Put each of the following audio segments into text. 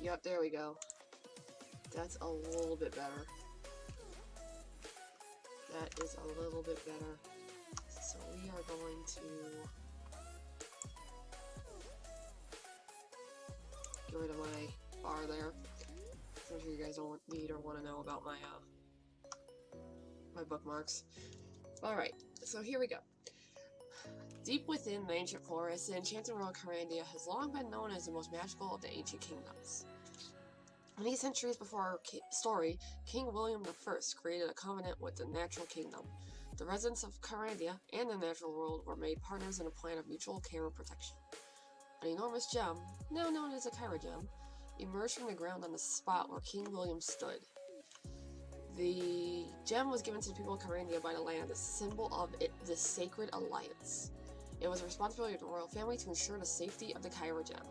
Yep, there we go. That's a little bit better. That is a little bit better. So we are going to get rid of my bar there. I'm sure you guys don't need or want to know about my my bookmarks. Alright, so here we go. Deep within the ancient forest, the enchanted world Kyrandia has long been known as the most magical of the ancient kingdoms. Many centuries before our story, King William I created a covenant with the natural kingdom. The residents of Kyrandia and the natural world were made partners in a plan of mutual care and protection. An enormous gem, now known as a Kyra gem, emerged from the ground on the spot where King William stood. The gem was given to the people of Kyrandia by the land as a symbol of the sacred alliance. It was the responsibility of the royal family to ensure the safety of the Kyra gem.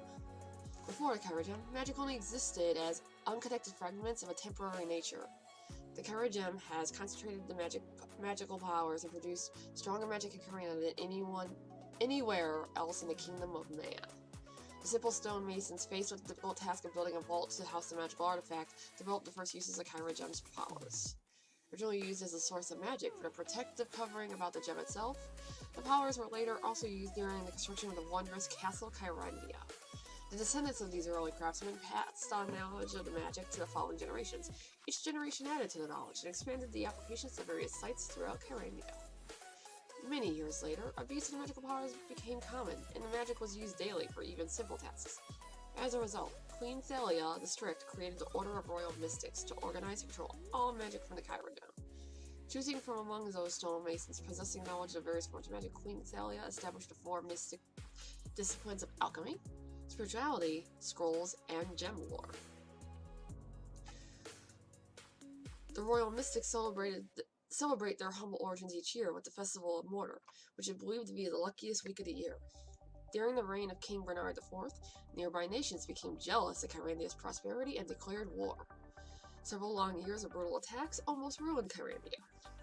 Before the Kyra gem, magic only existed as unconnected fragments of a temporary nature. The Kyra gem has concentrated the magical powers and produced stronger magic in Kyrandia than anywhere else in the kingdom of man. The simple stonemasons, faced with the difficult task of building a vault to house the magical artifact, developed the first uses of Kyra gem's powers. Originally used as a source of magic for the protective covering about the gem itself, the powers were later also used during the construction of the wondrous Castle Kyrandia. The descendants of these early craftsmen passed on knowledge of the magic to the following generations. Each generation added to the knowledge and expanded the applications to various sites throughout Kyrandia. Many years later, abuse of the magical powers became common, and the magic was used daily for even simple tasks. As a result, Queen Thalia the Strict created the Order of Royal Mystics to organize and control all magic from the Kyra gem. Choosing from among those stonemasons possessing knowledge of various forms of magic, Queen Thalia established the four mystic disciplines of alchemy, spirituality, scrolls, and gem lore. The Royal Mystics celebrate their humble origins each year with the Festival of Mortar, which is believed to be the luckiest week of the year. During the reign of King Bernard IV, nearby nations became jealous of Kyrandia's prosperity and declared war. Several long years of brutal attacks almost ruined Kyrandia.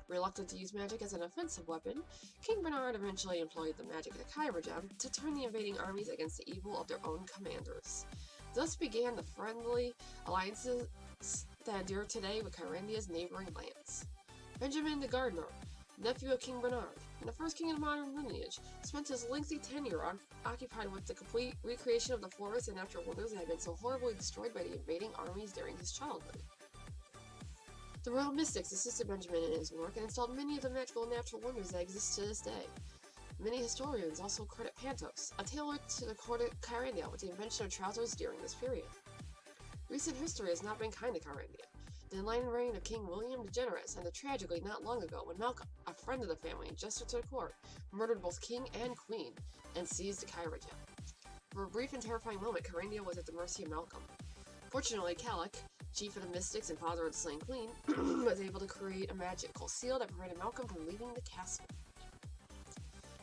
Reluctant to use magic as an offensive weapon, King Bernard eventually employed the magic of the Kyra gem to turn the invading armies against the evil of their own commanders. Thus began the friendly alliances that endure today with Kyrandia's neighboring lands. Benjamin the Gardener, nephew of King Bernard, and the first king of the modern lineage, spent his lengthy tenure occupied with the complete recreation of the forests and natural wonders that had been so horribly destroyed by the invading armies during his childhood. The Royal Mystics assisted Benjamin in his work and installed many of the magical and natural wonders that exist to this day. Many historians also credit Pantos, a tailor to the court of Kyrandia, with the invention of trousers during this period. Recent history has not been kind to Kyrandia. The enlightened reign of King William the Generous ended tragically not long ago when Malcolm, a friend of the family and jester to the court, murdered both king and queen and seized the Kyra gem. For a brief and terrifying moment, Kyrandia was at the mercy of Malcolm. Fortunately, Calic, chief of the Mystics and father of the slain queen, was able to create a magical seal that prevented Malcolm from leaving the castle.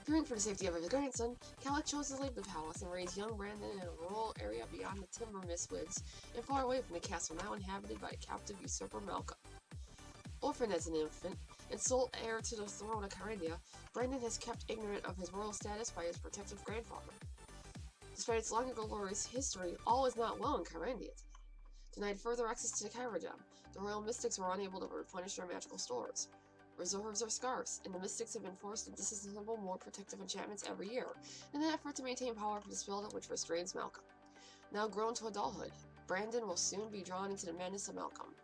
Fearing for the safety of his grandson, Calic chose to leave the palace and raise young Brandon in a rural area beyond the timber mist woods and far away from the castle now inhabited by captive usurper Malcolm. Orphaned as an infant and sole heir to the throne of Kyrandia, Brandon has kept ignorant of his royal status by his protective grandfather. Despite its long and glorious history, all is not well in Kyrandia. Denied further access to the Kyra gem, the Royal Mystics were unable to replenish their magical stores. Reserves are scarce, and the Mystics have been forced to disassemble more protective enchantments every year in an effort to maintain power for the spell which restrains Malcolm. Now grown to adulthood, Brandon will soon be drawn into the madness of Malcolm.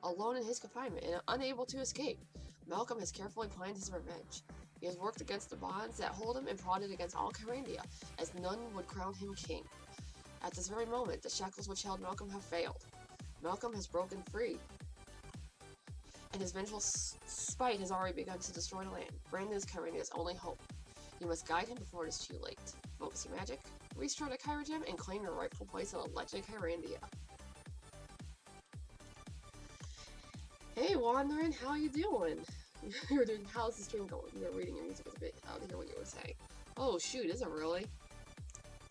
Alone in his confinement and unable to escape, Malcolm has carefully planned his revenge. He has worked against the bonds that hold him and plotted against all Kyrandia, as none would crown him king. At this very moment, the shackles which held Malcolm have failed. Malcolm has broken free, and his vengeful spite has already begun to destroy the land. Brandon is Kyrandia's only hope. You must guide him before it is too late. Focus your magic, restore the Kyra gem, and claim your rightful place in the legend Kyrandia. Hey, Wandering, how you doing? You were doing, how's the stream going? You were reading your music a bit out to hear what you were saying. Oh, shoot, is it really?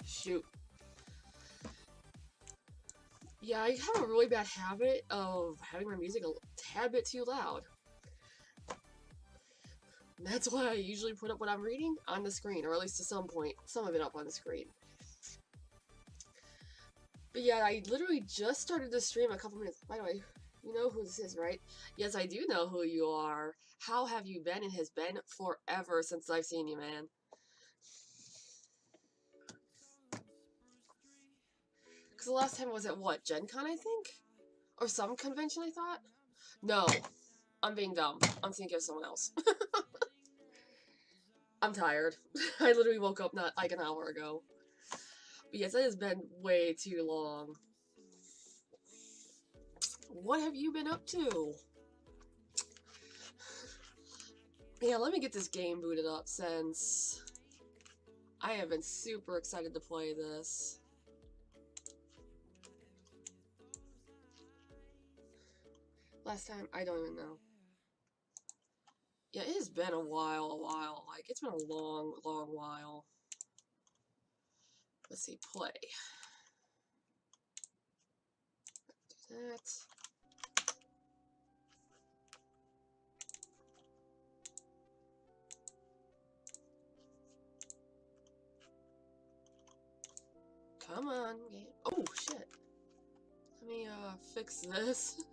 Shoot. Yeah, I have a really bad habit of having my music a tad bit too loud. And that's why I usually put up what I'm reading on the screen, or at least to some point, some of it up on the screen. But yeah, I literally just started the stream a couple minutes. By the way, you know who this is, right? Yes, I do know who you are. How have you been? It has been forever since I've seen you, man. Because the last time was at what? Gen Con, I think? Or some convention, I thought? No. I'm being dumb. I'm thinking of someone else. I'm tired. I literally woke up not like an hour ago. But yes, it has been way too long. What have you been up to? Yeah, let me get this game booted up since I have been super excited to play this. Last time, I don't even know. Yeah, it has been a while. Like, it's been a long while. Let's see, play. Do that. Come on, game. Oh, shit. Let me, fix this.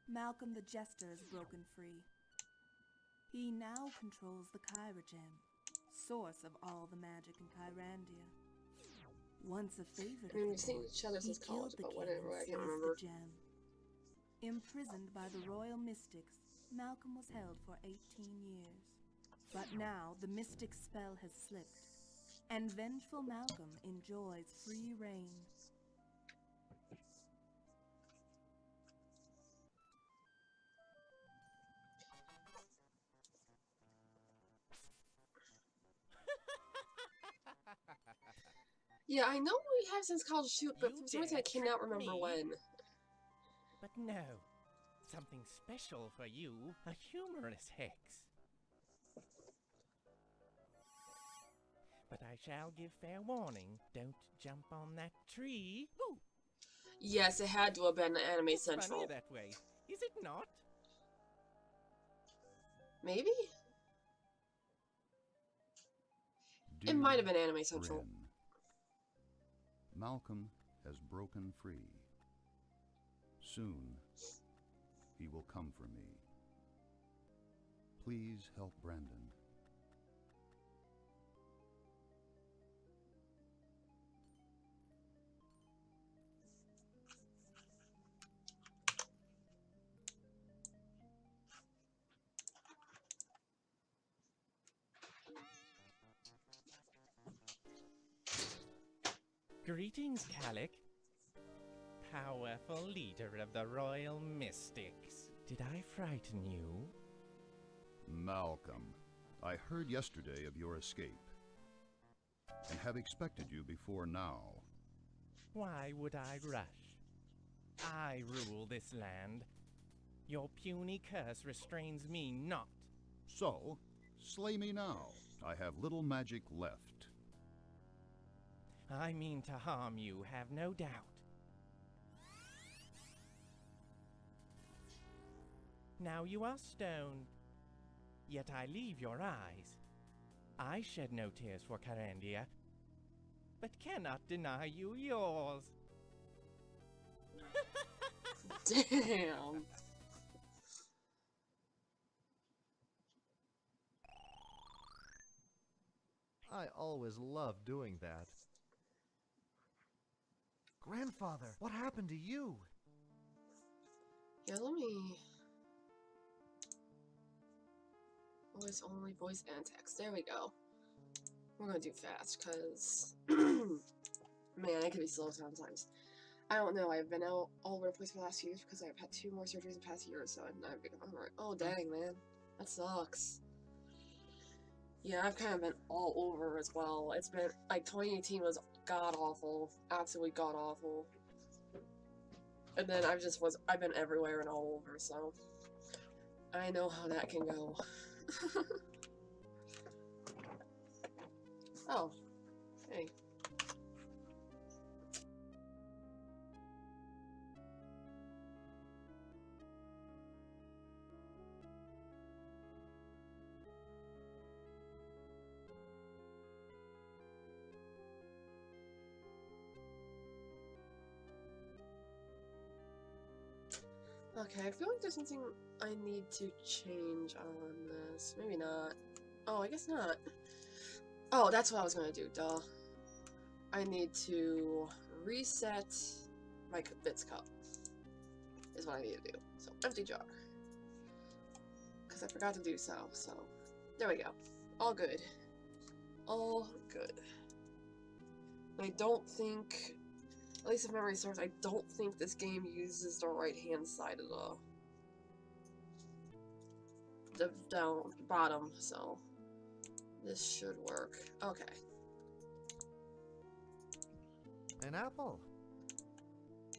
Malcolm the Jester is broken free. He now controls the Kyra gem, source of all the magic in Kyrandia. Once a favorite I mean, of we've the seen court, each other he since college, killed the but king whatever, and I can't seized remember. the gem. Imprisoned by the royal mystics, Malcolm was held for 18 years. But now the mystic spell has slipped, and vengeful Malcolm enjoys free reign. Yeah, I know we have since college shoot, but You for some reason I dare cannot trick remember me? when. But no, something special for you, a humorous hex. But I shall give fair warning, don't jump on that tree. Ooh, Yes, it had to have been Anime it's Central. funnier that way, is it not? Maybe? It might have been Anime Central. Bryn. Malcolm has broken free. Soon, he will come for me. Please help Brandon. Greetings, Calic. Powerful leader of the Royal Mystics. Did I frighten you? Malcolm, I heard yesterday of your escape, and have expected you before now. Why would I rush? I rule this land. Your puny curse restrains me not. So, slay me now. I have little magic left. I mean to harm you, have no doubt. Now you are stoned, yet I leave your eyes. I shed no tears for Kyrandia, but cannot deny you yours. Damn. I always loved doing that. Grandfather, what happened to you? Yeah, let me... Voice only, voice and text. There we go. We're gonna do fast, because... Man, I can be slow sometimes. I don't know, I've been out all over the place for the last few years because I've had 2 more surgeries in the past year or so, and I've become alright. Oh, dang, man. That sucks. Yeah, I've kind of been all over as well. It's been, like, 2018 was god-awful. Absolutely god-awful. And then I've been everywhere and all over, so... I know how that can go. Oh. Hey. Okay, I feel like there's something I need to change on this. Maybe not. Oh, I guess not. Oh, that's what I was gonna do, duh. I need to reset my bits cup. Is what I need to do. So, empty jar. Because I forgot to do so, there we go. All good. All good. I don't think, at least if memory serves, I don't think this game uses the right-hand side of the down bottom, so this should work. Okay. An apple.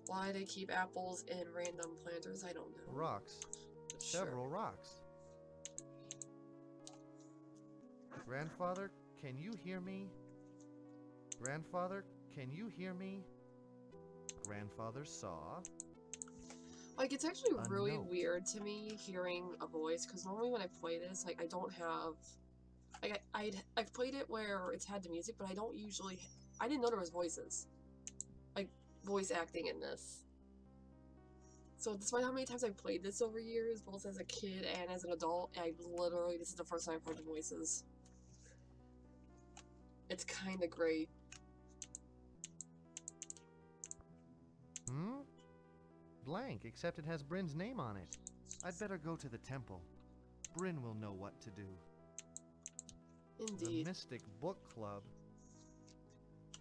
Why they keep apples in random planters, I don't know. Rocks. But sure. Several rocks. Grandfather, can you hear me? Grandfather, can you hear me? Grandfather saw. Like, it's actually A really note. weird to me hearing a voice, because normally when I play this, like, I don't have... Like, I've played it where it's had the music, but I don't usually... I didn't know there was voices. Like, voice acting in this. So, despite how many times I've played this over years, both as a kid and as an adult, this is the first time I've heard the voices. It's kinda great. Hmm? Blank, except it has Bryn's name on it. I'd better go to the temple. Bryn will know what to do. Indeed. The Mystic Book Club.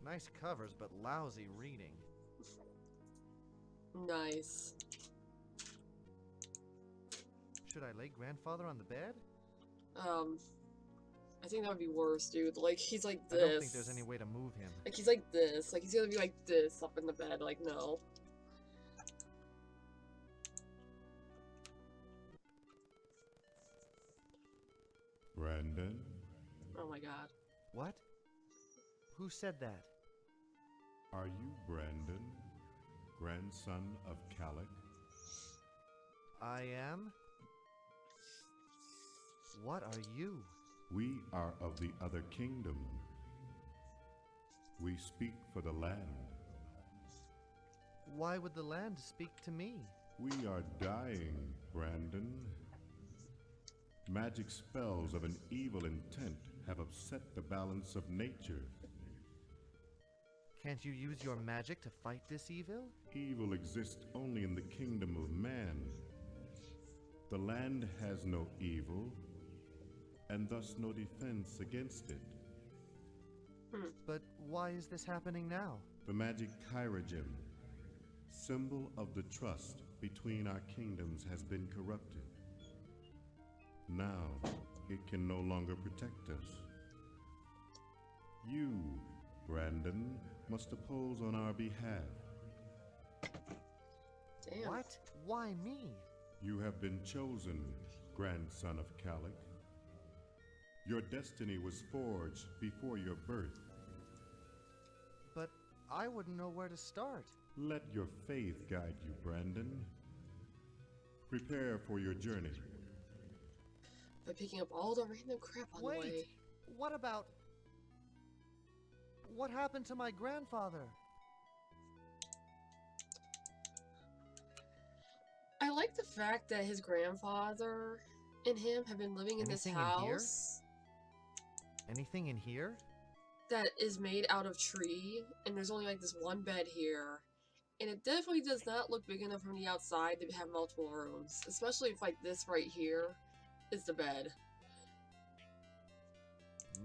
Nice covers, but lousy reading. Nice. Should I lay Grandfather on the bed? I think that would be worse, dude. Like, he's like this. I don't think there's any way to move him. Like, he's like this. Like, he's gonna be like this up in the bed. Like, no. Brandon? Oh my god. What? Who said that? Are you Brandon, grandson of Calic? I am? What are you? We are of the other kingdom. We speak for the land. Why would the land speak to me? We are dying, Brandon. Magic spells of an evil intent have upset the balance of nature. Can't you use your magic to fight this evil? Evil exists only in the kingdom of man. The land has no evil, and thus no defense against it. But why is this happening now? The magic Kyrandia, symbol of the trust between our kingdoms, has been corrupted. Now, it can no longer protect us. You, Brandon, must oppose on our behalf. Damn. What? Why me? You have been chosen, grandson of Calic. Your destiny was forged before your birth. But I wouldn't know where to start. Let your faith guide you, Brandon. Prepare for your journey. By picking up all the random crap on the way. Wait! What about... What happened to my grandfather? I like the fact that his grandfather and him have been living in this Anything in here? house Anything in here? that is made out of tree, and there's only like this one bed here. And it definitely does not look big enough from the outside to have multiple rooms. Especially if like this right here is the bed.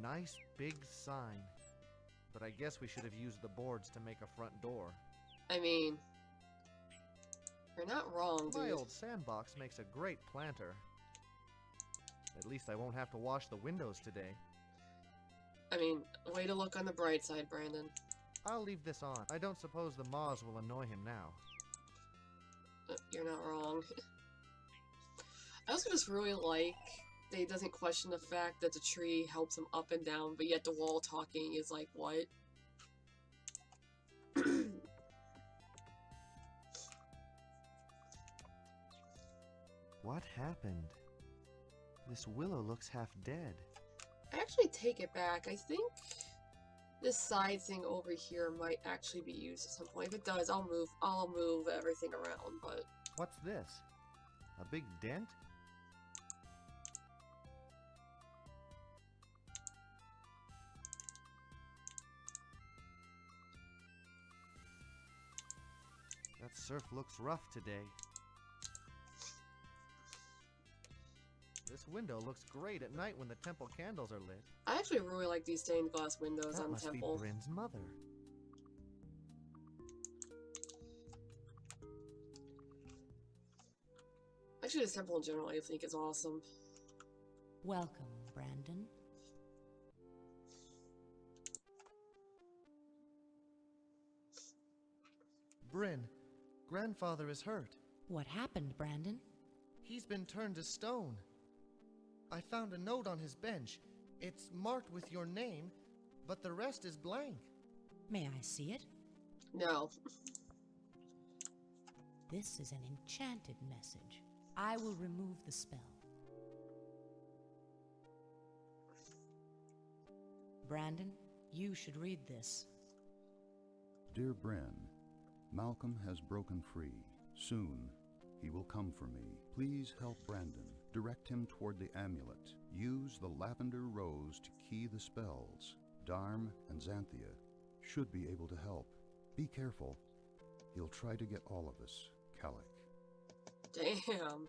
Nice big sign. But I guess we should have used the boards to make a front door. I mean, you're not wrong, My dude. old sandbox makes a great planter. At least I won't have to wash the windows today. I mean, way to look on the bright side, Brandon. I'll leave this on. I don't suppose the moths will annoy him now. You're not wrong. I also just really like that he doesn't question the fact that the tree helps him up and down, but yet the wall talking is like, what? What happened? This willow looks half dead. I actually take it back. I think this side thing over here might actually be used at some point. If it does, I'll move everything around, but What's this? A big dent? That surf looks rough today. This window looks great at night when the temple candles are lit. I actually really like these stained glass windows That on the must temple. be Bryn's mother. Actually, this temple in general I think is awesome. Welcome, Brandon. Bryn, grandfather is hurt. What happened, Brandon? He's been turned to stone. I found a note on his bench. It's marked with your name, but the rest is blank. May I see it? No. This is an enchanted message. I will remove the spell. Brandon, you should read this. Dear Bryn, Malcolm has broken free. Soon, he will come for me. Please help Brandon. Direct him toward the amulet. Use the lavender rose to key the spells. Darm and Xanthia should be able to help. Be careful. He'll try to get all of us. Calic. Damn.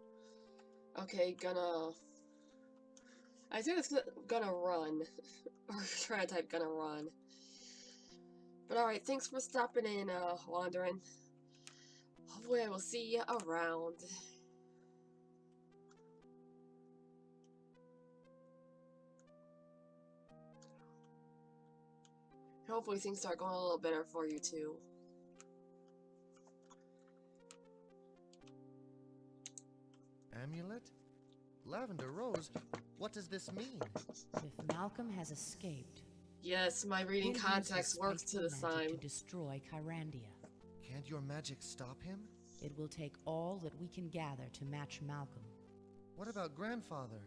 Okay, I think it's gonna run. Or try to type gonna run. But alright, thanks for stopping in, Wandering. Hopefully I will see you around. Hopefully things start going a little better for you too. Amulet? Lavender rose? What does this mean? If Malcolm has escaped, Yes, my reading he'll use context his works to faithful this magic time. to destroy Kyrandia. Can't your magic stop him? It will take all that we can gather to match Malcolm. What about grandfather?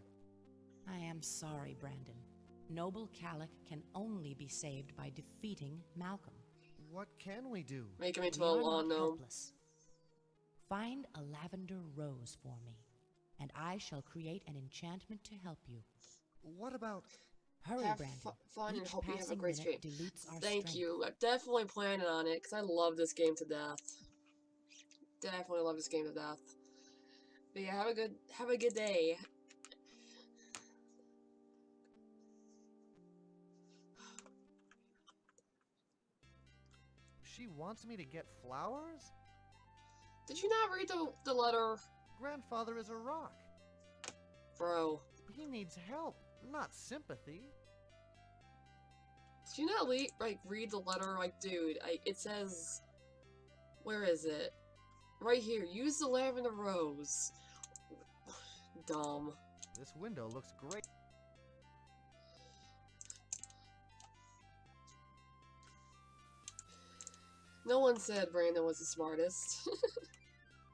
I am sorry, Brandon. Noble Calic can only be saved by defeating Malcolm. What can we do? Make him We into a are lawn not gnome. helpless. Find a lavender rose for me, and I shall create an enchantment to help you. What about... Hurry, Have Brandon. fun and Each hope you have a passing great minute stream. dilutes our Thank strength. you. I'm definitely planning on it because I love this game to death. Definitely love this game to death. But yeah, have a good day. She wants me to get flowers? Did you not read the letter? Grandfather is a rock. Bro. He needs help, not sympathy. Did you not read the letter? Like, dude, it says... Where is it? Right here. Use the lavender rose. Dumb. This window looks great. No one said Brandon was the smartest.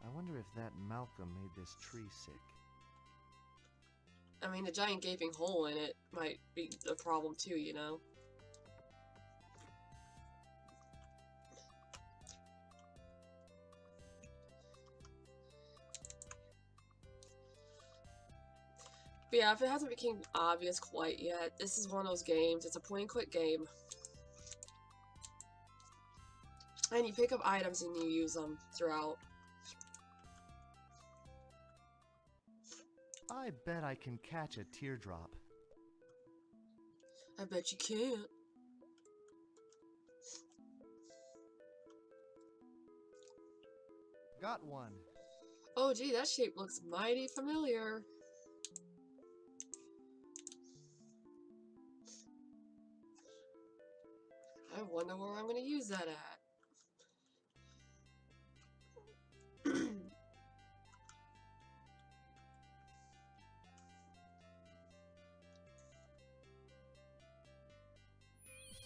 I wonder if that Malcolm made this tree sick. I mean, the giant gaping hole in it might be a problem too, you know? But yeah, if it hasn't become obvious quite yet, this is one of those games. It's a point-and-click game. And you pick up items and you use them throughout. I bet I can catch a teardrop. I bet you can't. Got one. Oh gee, that shape looks mighty familiar. I wonder where I'm gonna use that at.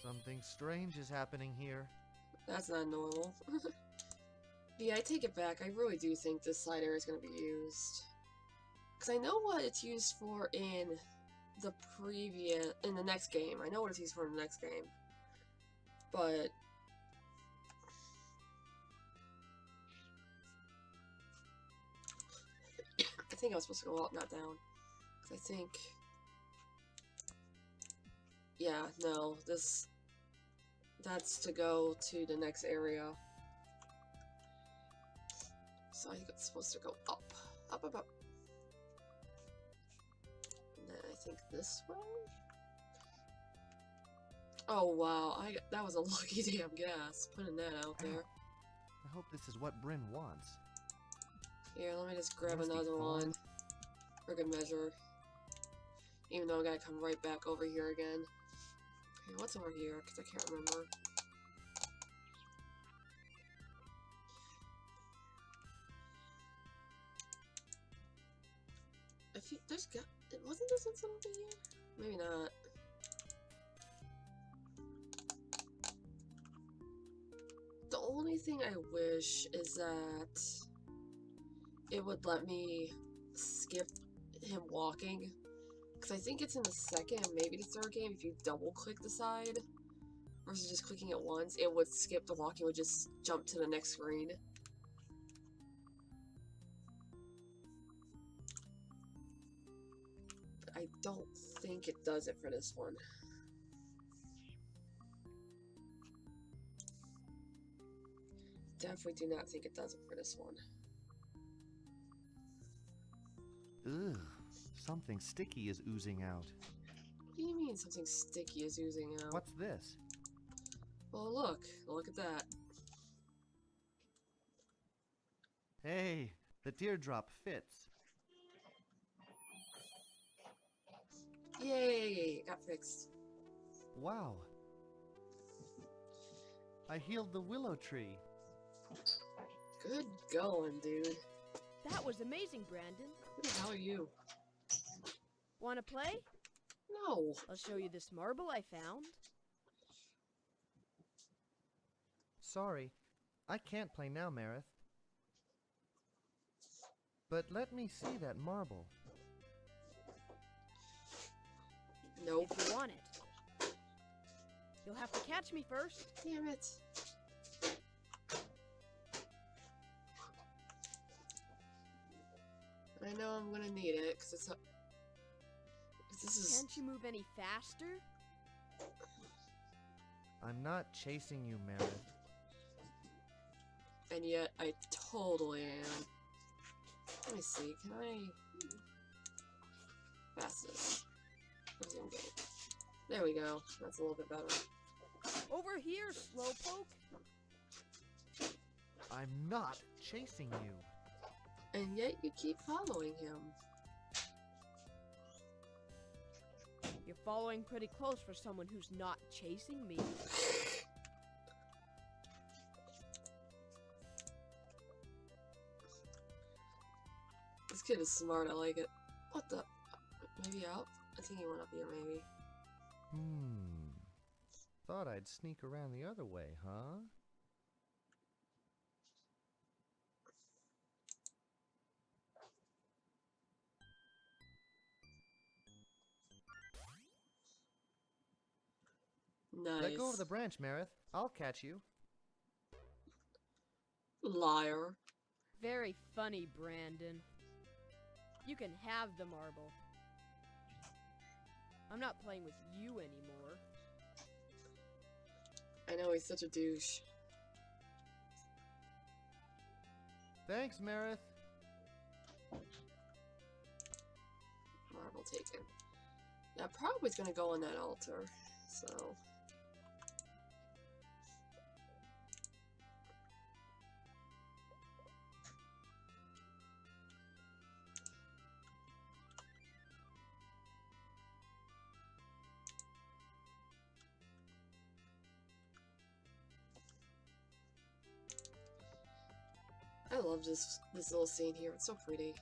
Something strange is happening here. That's not normal. Yeah, I take it back. I really do think this side area is going to be used. Because I know what it's used for in the next game. I know what it's used for in the next game. But... think I was supposed to go up, not down. 'Cause I think... Yeah, no, this... That's to go to the next area. So I think it's supposed to go up. Up, up, up. And then I think this way? Oh wow, that was a lucky damn guess, putting that out there. I hope this is what Bryn wants. Here, let me just grab Must be another one. thorns. For good measure. Even though I gotta come right back over here again. Okay, what's over here? Because I can't remember. I think there's got... Wasn't there something over here? Maybe not. The only thing I wish is that it would let me skip him walking. Because I think it's in the second and maybe the third game, if you double click the side versus just clicking it once, it would skip the walking, it would just jump to the next screen. But I don't think it does it for this one. Definitely do not think it does it for this one. Ugh, something sticky is oozing out. What do you mean something sticky is oozing out? What's this? Well, look at that. Hey, the teardrop fits. Yay, got fixed. Wow. I healed the willow tree. Good going, dude. That was amazing, Brandon. Who the hell are you? Want to play? No. I'll show you this marble I found. Sorry, I can't play now, Marith. But let me see that marble. Nope. If you want it. You'll have to catch me first. Damn it. I know I'm gonna need it, because it's a... This is... Can't you move any faster? I'm not chasing you, Marith. And yet, I totally am. Let me see, can I... Fastest. Resume game. There we go. That's a little bit better. Over here, slowpoke. I'm not chasing you. And yet, you keep following him. You're following pretty close for someone who's not chasing me. This kid is smart, I like it. What the? Maybe up? I think he went up here, maybe. Thought I'd sneak around the other way, huh? Nice. Let go of the branch, Marith. I'll catch you. Liar. Very funny, Brandon. You can have the marble. I'm not playing with you anymore. I know, he's such a douche. Thanks, Marith. Marble taken. That probably is gonna go on that altar, so... I love this little scene here. It's so pretty.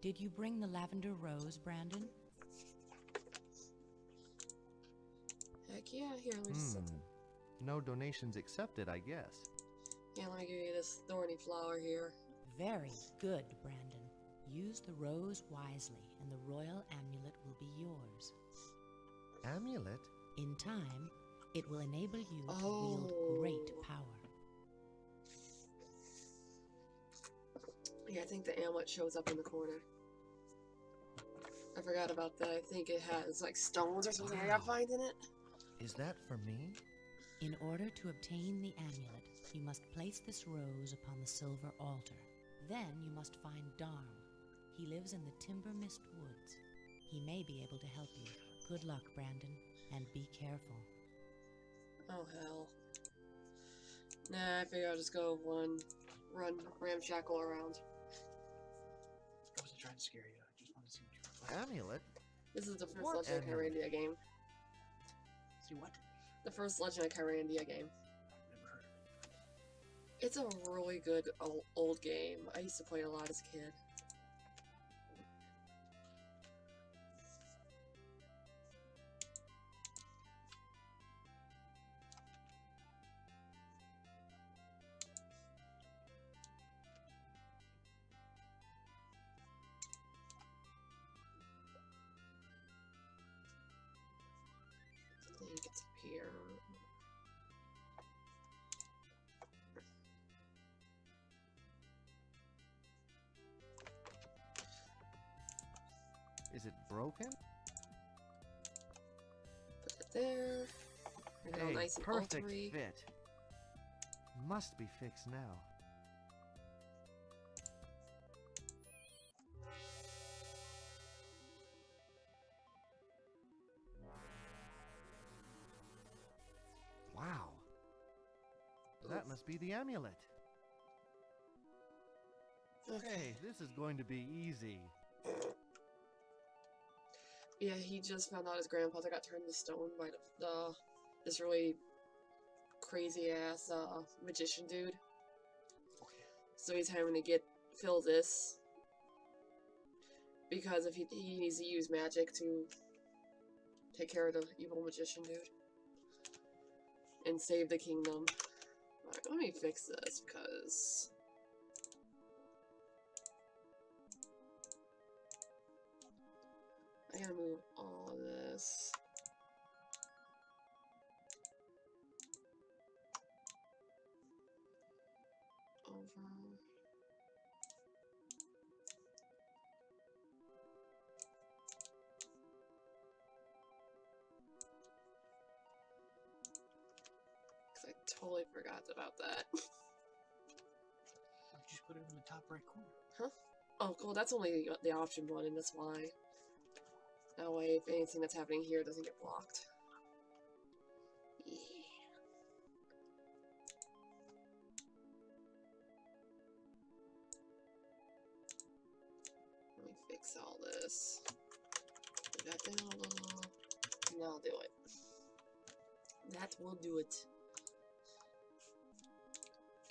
Did you bring the lavender rose, Brandon? Heck yeah, here, let me just set No donations accepted, I guess. Yeah, let me give you this thorny flower here. Very good, Brandon. Use the rose wisely, and the royal amulet will be yours. Amulet? In time, It will enable you to wield great power. Yeah, I think the amulet shows up in the corner. I forgot about that. I think it has like stones or something I gotta find in it. Is that for me? In order to obtain the amulet, you must place this rose upon the silver altar. Then you must find Darm. He lives in the Timber Mist Woods. He may be able to help you. Good luck, Brandon, and be careful. Oh hell. Nah, I figure I'll just go run ramshackle around. I wasn't trying to scare you. I just wanted to see what you were playing. Amulet? This is the first What Legend of amulet? Kyrandia game. See what? The first Legend of Kyrandia game. I've never heard of it. It's a really good old game. I used to play it a lot as a kid. I think it's up here. Is it broken? Put it there. Make it all Hey, nice and perfect altery. fit. Must be fixed now. Wow. That must be the amulet. Hey, this is going to be easy. Yeah, he just found out his grandfather got turned to stone by this really crazy ass magician dude. So he's having to fill this because if he needs to use magic to take care of the evil magician dude and save the kingdom. Alright, let me fix this because I gotta move all of this. Over. Because I totally forgot about that. Why don't you just put it in the top right corner? Huh? Oh, cool. That's only the option button. That's why. That way, if anything that's happening here doesn't get blocked. Yeah. Let me fix all this. Put that down a little. And I'll do it. That will do it.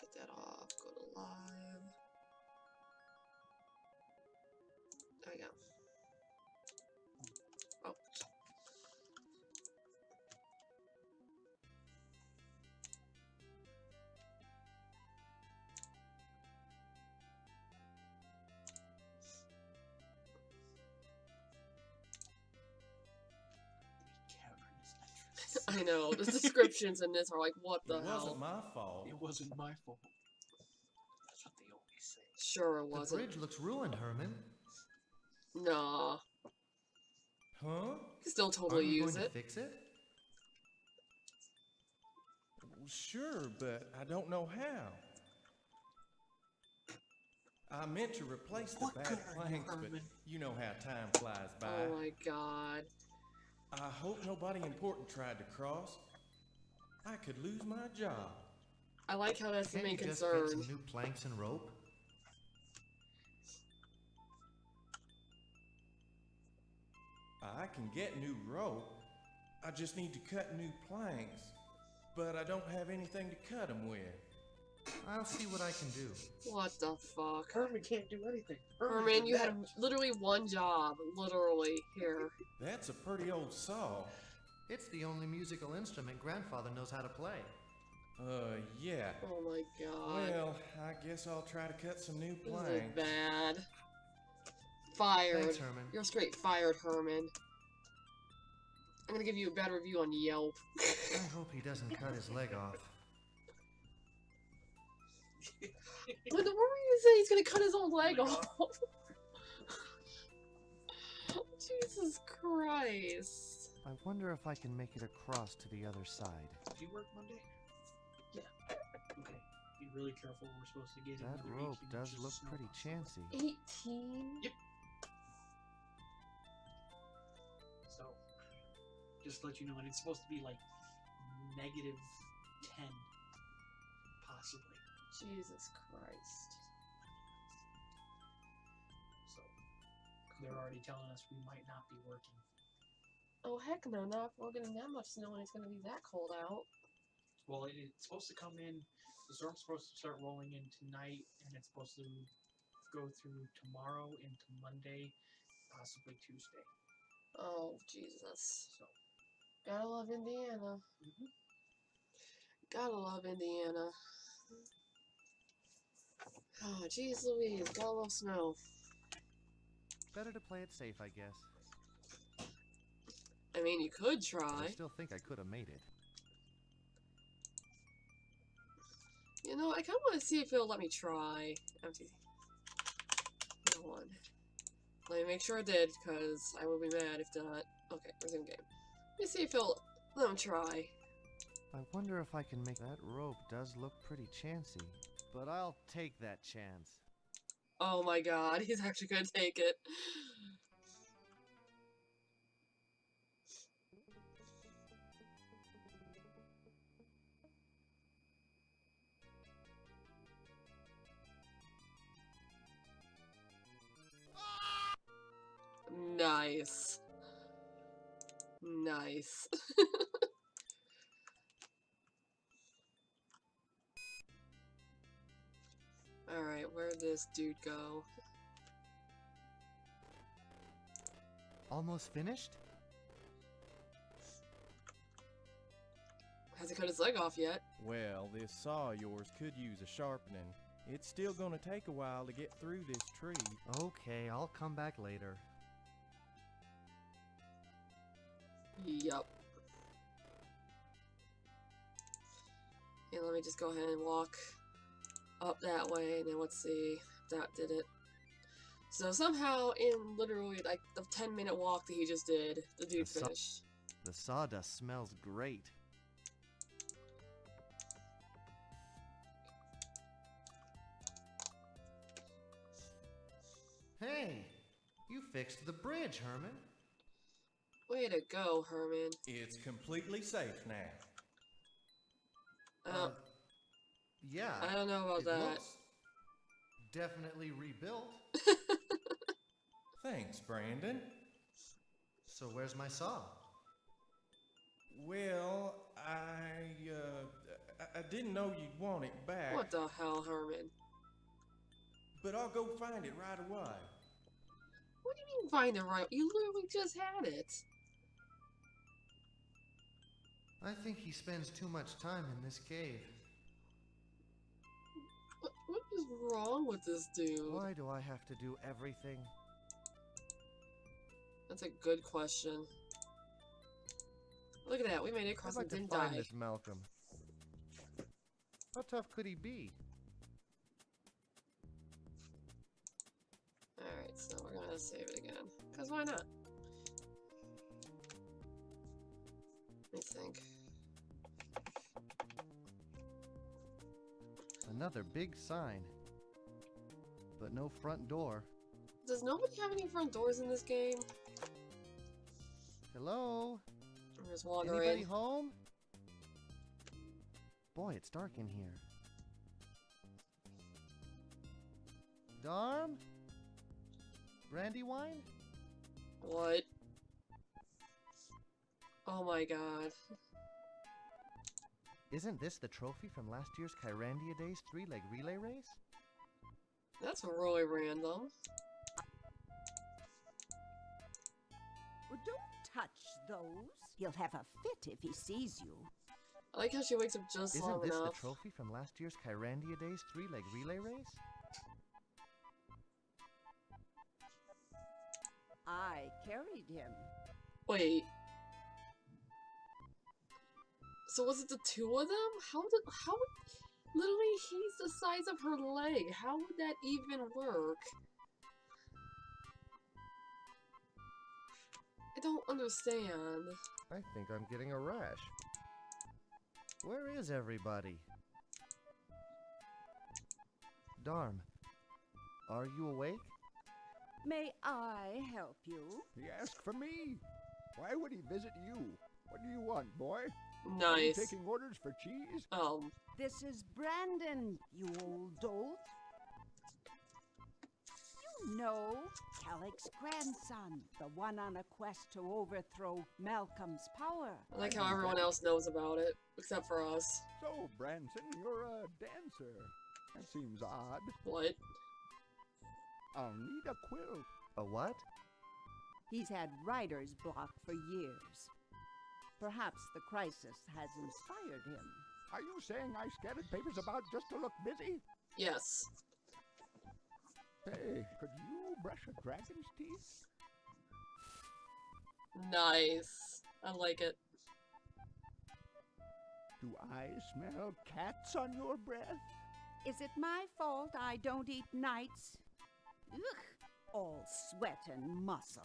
Get that off. Go to live. There we go. Oh. Cavernous entrance. I know, the descriptions in this are like, what the It hell? wasn't my fault. It wasn't my fault. That's what they always say. Sure it The wasn't. bridge looks ruined, Herman. Nah. Huh? Still Are totally you use going it. to fix it? Sure, but I don't know how. I meant to replace the What bad good are you, planks, but Herman? you know how time flies by. Oh my god. I hope nobody important tried to cross. I could lose my job. I like how that's the Can't main you just concern. get some new planks and rope? I can get new rope. I just need to cut new planks. But I don't have anything to cut them with. I'll see what I can do. What the fuck? Herman can't do anything. Herman, you had literally one job. Literally. Here. That's a pretty old saw. It's the only musical instrument Grandfather knows how to play. Yeah. Oh my god. Well, I guess I'll try to cut some new This is planks. bad. Fired. Thanks, Herman. You're straight fired, Herman. I'm gonna give you a bad review on Yelp. I hope he doesn't cut his leg off. When the Warrior said he's gonna cut his own leg off. Jesus Christ. I wonder if I can make it across to the other side. Do you work Monday? Yeah. Okay. Be really careful. We're supposed to get That another rope 18 does inches look of snow pretty on. chancy. 18? Yep. So, just to let you know, and it's supposed to be like -10, possibly. Jesus Christ. So, they're already telling us we might not be working. Oh heck no, not if we're getting that much snow and it's gonna be that cold out. Well, it's supposed to come in. The storm's supposed to start rolling in tonight, and it's supposed to go through tomorrow into Monday, possibly Tuesday. Oh, Jesus. So, Gotta love Indiana. Gotta love Indiana. Oh, jeez Louise, gotta love snow. Better to play it safe, I guess. I mean, you could I try. still think I could have made it. You know, I kind of want to see if it'll let me try. Empty. No one. Let me make sure it did, because I will be mad if not. Okay, resume game. Let me see if it'll let him try. I wonder if I can make that rope does look pretty chancy, but I'll take that chance. Oh my god, he's actually gonna take it. Nice. Nice. Alright, where'd this dude go? Almost finished? Hasn't cut his leg off yet. Well, this saw of yours could use a sharpening. It's still gonna take a while to get through this tree. Okay, I'll come back later. Yup. Yeah, let me just go ahead and walk up that way, and then let's see if that did it. So somehow, in literally like the 10-minute walk that he just did, the dude finished. The sawdust smells great. Hey, you fixed the bridge, Herman. Way to go, Herman. It's completely safe now. Yeah. I don't know about it that. looks definitely rebuilt. Thanks, Brandon. So where's my saw? Well, I didn't know you'd want it back. What the hell, Herman? But I'll go find it right away. What do you mean find it right? You literally just had it. I think he spends too much time in this cave. What is wrong with this dude? Why do I have to do everything? That's a good question. Look at that, we made it across I'd and like to didn't find die. this Malcolm. How tough could he be? Alright, so we're gonna save it again. Because why not? Let me think. Another big sign. But no front door. Does nobody have any front doors in this game? Hello? I'm just Anybody wandering. home? Boy, it's dark in here. Darm? Brandywine? What? Oh my god. Isn't this the trophy from last year's Kyrandia Days 3-leg relay race? That's really random. Well, don't touch those. He'll have a fit if he sees you. I like how she wakes up just Isn't long this enough. the trophy from last year's Kyrandia Days 3-leg relay race? I carried him. Wait, So was it the two of them? How would, literally he's the size of her leg. How would that even work? I don't understand. I think I'm getting a rash. Where is everybody? Darm, are you awake? May I help you? He asked for me. Why would he visit you? What do you want, boy? Are you Nice. taking orders for cheese? This is Brandon, you old dolt. You know, Kellick's grandson, the one on a quest to overthrow Malcolm's power. I like how everyone else knows about it, except for us. So, Branson, you're a dancer. That seems odd. What? I'll need a quill. A what? He's had writer's block for years. Perhaps the crisis has inspired him. Are you saying I scattered papers about just to look busy? Yes. Hey, could you brush a dragon's teeth? Nice. I like it. Do I smell cats on your breath? Is it my fault I don't eat nights? Ugh, all sweat and muscle.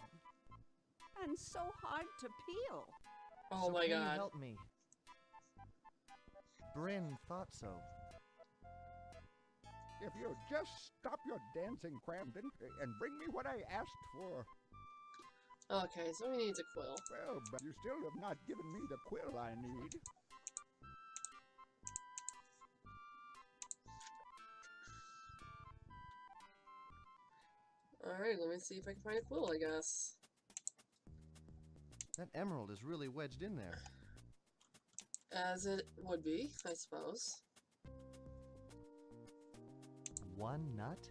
And so hard to peel. Oh So my can you god. help me? Bryn thought so. If you just stop your dancing, Cramden, and bring me what I asked for. Okay, so he needs a quill. Well, but you still have not given me the quill I need. Alright, let me see if I can find a quill, I guess. That emerald is really wedged in there. As it would be, I suppose. One nut?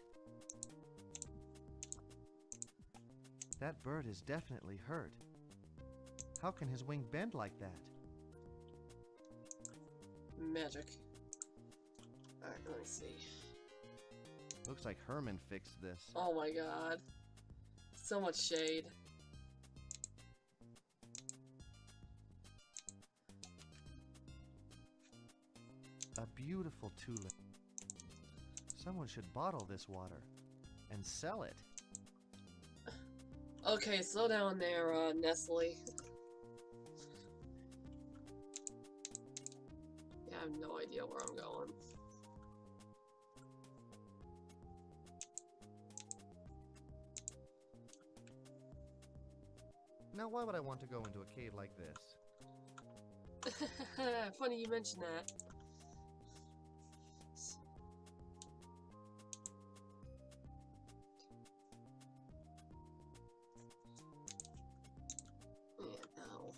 That bird is definitely hurt. How can his wing bend like that? Magic. Alright, let me see. Looks like Herman fixed this. Oh my god. So much shade. A beautiful tulip. Someone should bottle this water and sell it. Okay, slow down there, Nestle. Yeah, I have no idea where I'm going. Now, why would I want to go into a cave like this? Funny you mention that. Yeah, no.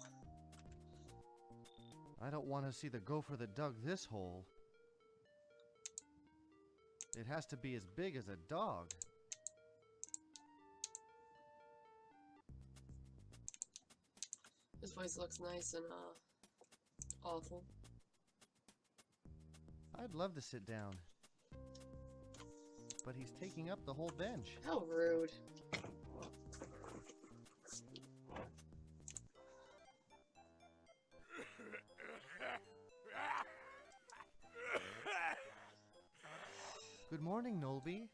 I don't want to see the gopher that dug this hole. It has to be as big as a dog. This place looks nice and, awful. I'd love to sit down. But he's taking up the whole bench. How rude. Good morning, Nolby.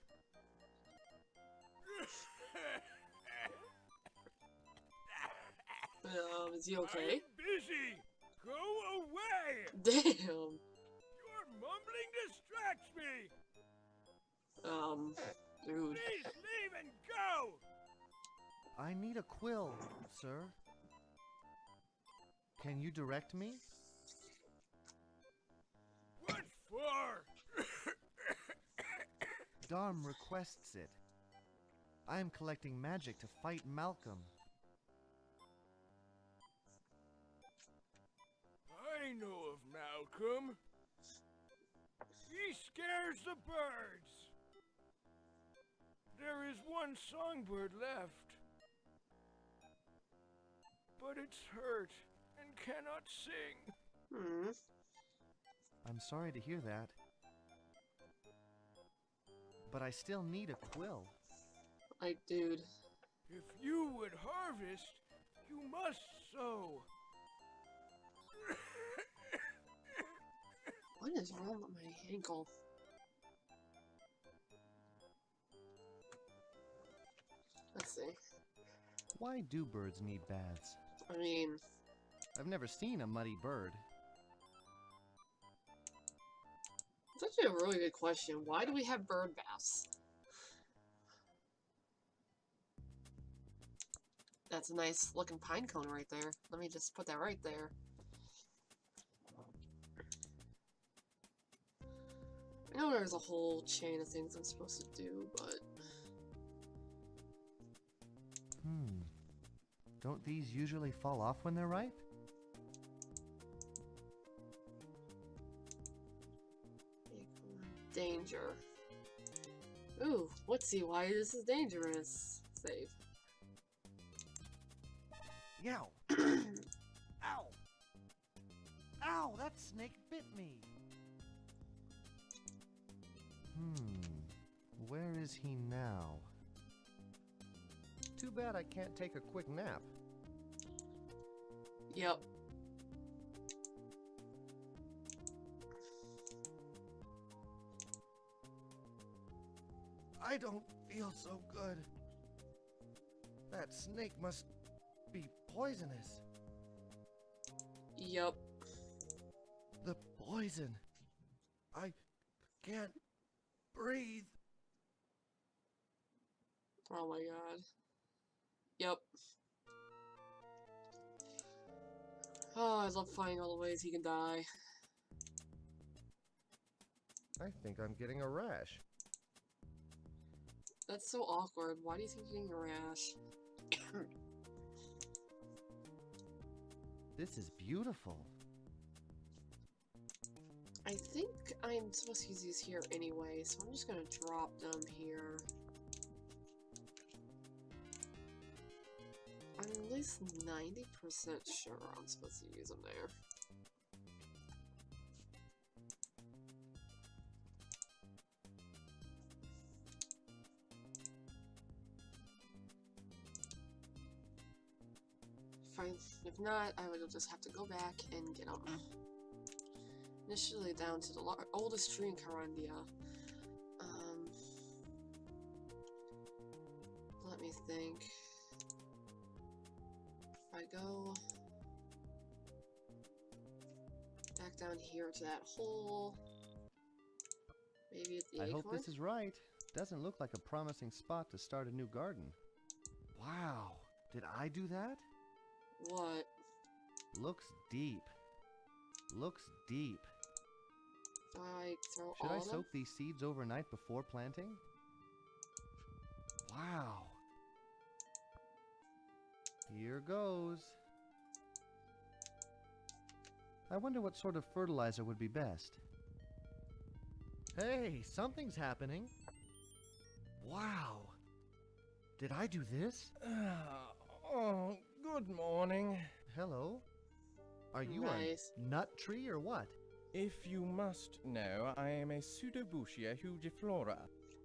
Is he okay? I'm busy. Go away. Damn. Your mumbling distracts me. Dude. Please leave and go. I need a quill, sir. Can you direct me? What for? Darm requests it. I am collecting magic to fight Malcolm. I know of Malcolm. He scares the birds. There is one songbird left. But it's hurt and cannot sing. I'm sorry to hear that. But I still need a quill. Like, dude. If you would harvest, you must sow. What is wrong with my ankle? Let's see. Why do birds need baths? I mean, I've never seen a muddy bird. it's actually a really good question. Why do we have bird baths? That's a nice looking pine cone right there. Let me just put that right there. I know there's a whole chain of things I'm supposed to do, but... Don't these usually fall off when they're ripe? Danger. Ooh, let's see why this is dangerous. Save. Yow! Ow! Ow! That snake bit me! Where is he now? Too bad I can't take a quick nap. Yep. I don't feel so good. That snake must be poisonous. Yep. The poison. I can't breathe. Oh my god. Yep. Oh, I love finding all the ways he can die. I think I'm getting a rash. That's so awkward. Why do you think you're getting a rash? This is beautiful. I think I'm supposed to use these here anyway, so I'm just gonna drop them here. I'm at least 90% sure I'm supposed to use them there. If not, I would just have to go back and get them. Initially down to the oldest tree in Kyrandia. Let me think. If I go back down here to that hole, maybe at the I acorn? hope this is right. Doesn't look like a promising spot to start a new garden. Wow, did I do that? What? Looks deep. Looks deep. I throw Should all I of them? soak these seeds overnight before planting? Wow. Here goes. I wonder what sort of fertilizer would be best. Hey, something's happening. Wow. Did I do this? Oh, good morning. Hello? Are you Nice. a nut tree or what? If you must know, I am a Pseudobutia hugiflora.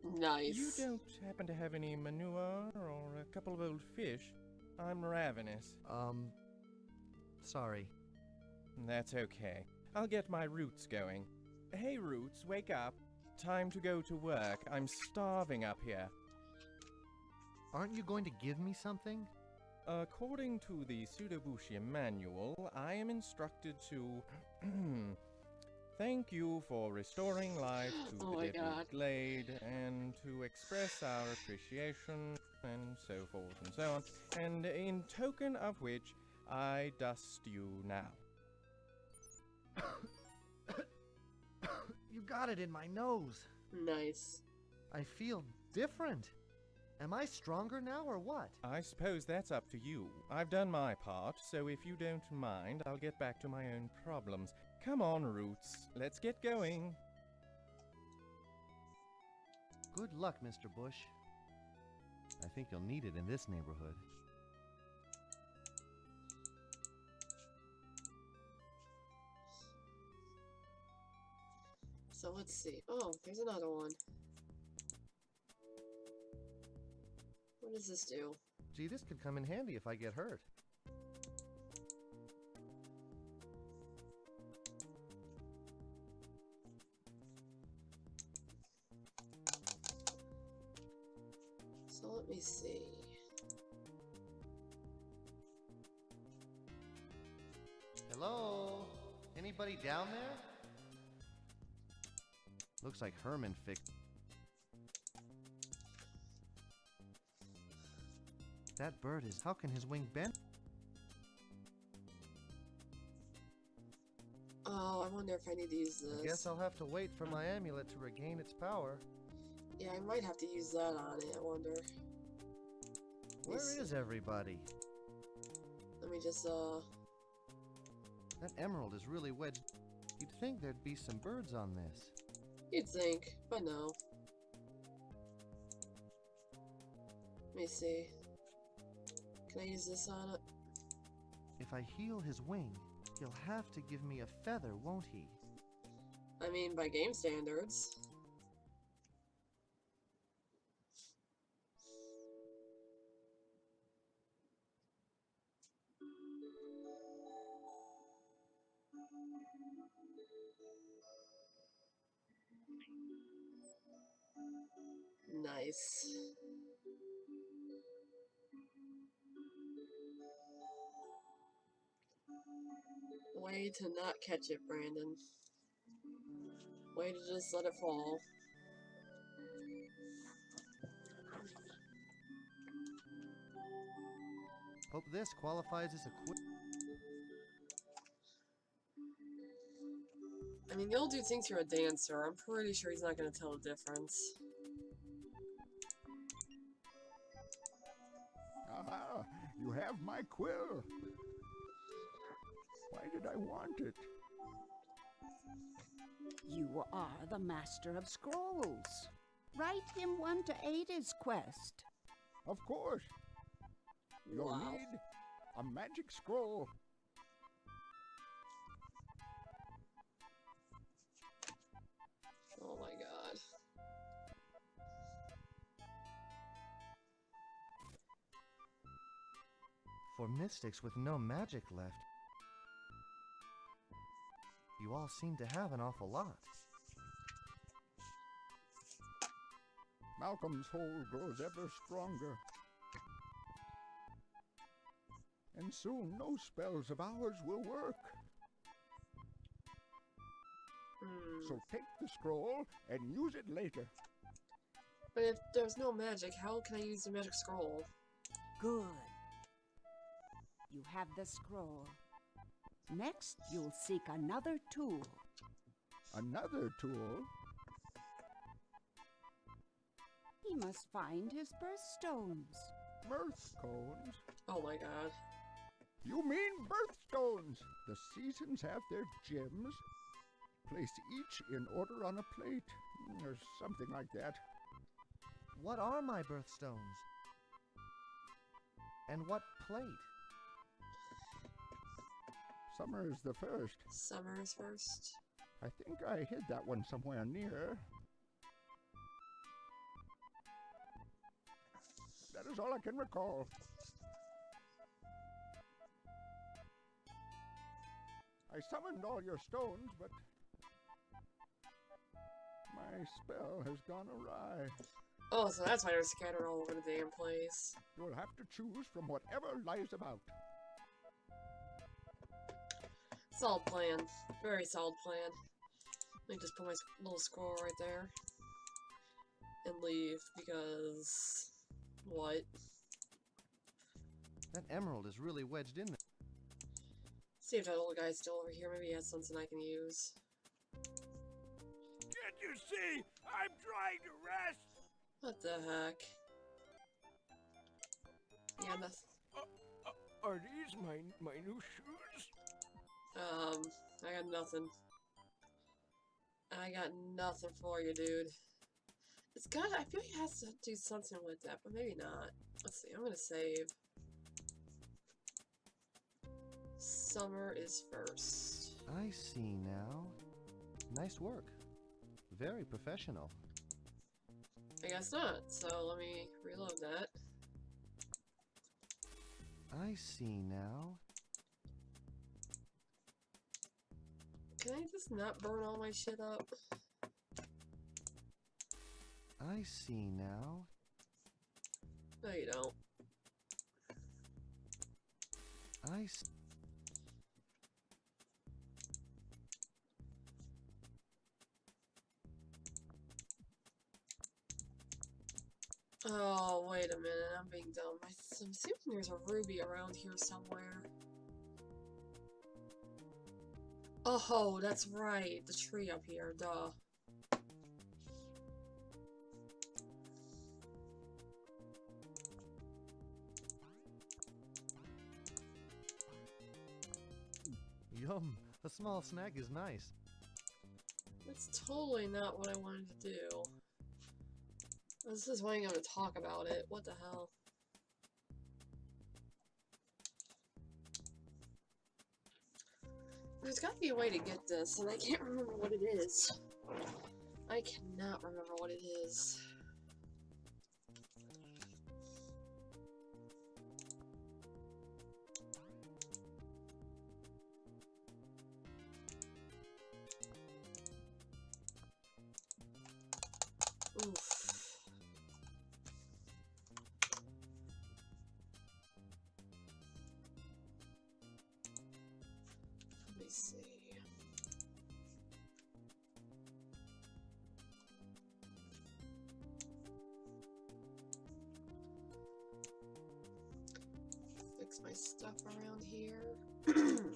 Nice. You don't happen to have any manure or a couple of old fish? I'm ravenous. Sorry. That's okay. I'll get my roots going. Hey, roots, wake up. Time to go to work. I'm starving up here. Aren't you going to give me something? According to the Pseudobutia manual, I am instructed to thank you for restoring life to Oh the my dead God. root glade, and to express our appreciation, and so forth and so on. And in token of which, I dust you now. You got it in my nose. Nice. I feel different. Am I stronger now or what? I suppose that's up to you. I've done my part, so if you don't mind, I'll get back to my own problems. Come on, Roots. Let's get going. Good luck, Mr. Bush. I think you'll need it in this neighborhood. So let's see. Oh, there's another one. What does this do? Gee, this could come in handy if I get hurt. So let me see. Hello? Anybody down there? Looks like Herman fixed. That bird is. How can his wing bend? Oh, I wonder if I need to use this. I guess I'll have to wait for my amulet to regain its power. Yeah, I might have to use that on it, I wonder. Where is everybody? Let me just, That emerald is really wedged. You'd think there'd be some birds on this. You'd think, but no. Let me see. Can I use this on it? If I heal his wing, he'll have to give me a feather, won't he? I mean, by game standards. Nice. Way to not catch it, Brandon. Way to just let it fall. Hope this qualifies as a quick. I mean, the old dude thinks you're a dancer. I'm pretty sure he's not going to tell the difference. Aha! You have my quill. Why did I want it? You are the Master of Scrolls. Write him one to aid his quest. Of course. You'll Wow. need a magic scroll. Oh my god. For mystics with no magic left, you all seem to have an awful lot. Malcolm's hold grows ever stronger. And soon no spells of ours will work. So take the scroll and use it later. But if there's no magic, how can I use the magic scroll? Good. You have the scroll. Next, you'll seek another tool. Another tool? He must find his birthstones. Birthstones? Oh my god. You mean birthstones? The seasons have their gems. Place each in order on a plate, or something like that. What are my birthstones? And what plate? Summer's the first. Summer's first. I think I hid that one somewhere near. That is all I can recall. I summoned all your stones, but my spell has gone awry. Oh, so that's why they're scattered all over the damn place. You will have to choose from whatever lies about. Solid plan. Very solid plan. Let me just put my little scroll right there. And leave, because... What? That emerald is really wedged in there. See if that old guy's still over here. Maybe he has something I can use. Can't you see? I'm trying to rest. What the heck? Yeah, that's... Are these my new shoes? I got nothing. I got nothing for you, dude. It's got... I feel like it has to do something with that, but maybe not. Let's see, I'm gonna save. Summer is first. I see now. Nice work. Very professional. I guess not, so let me reload that. I see now. Can I just not burn all my shit up? I see now. No, you don't. Oh, wait a minute, I'm being dumb. I'm assuming there's a ruby around here somewhere. Oh, that's right, the tree up here, duh. Yum, a small snack is nice. That's totally not what I wanted to do. This is why I'm gonna talk about it. What the hell? There's gotta be a way to get this, and I can't remember what it is. I cannot remember what it is. Oof. Let me see. Fix my stuff around here. Oof.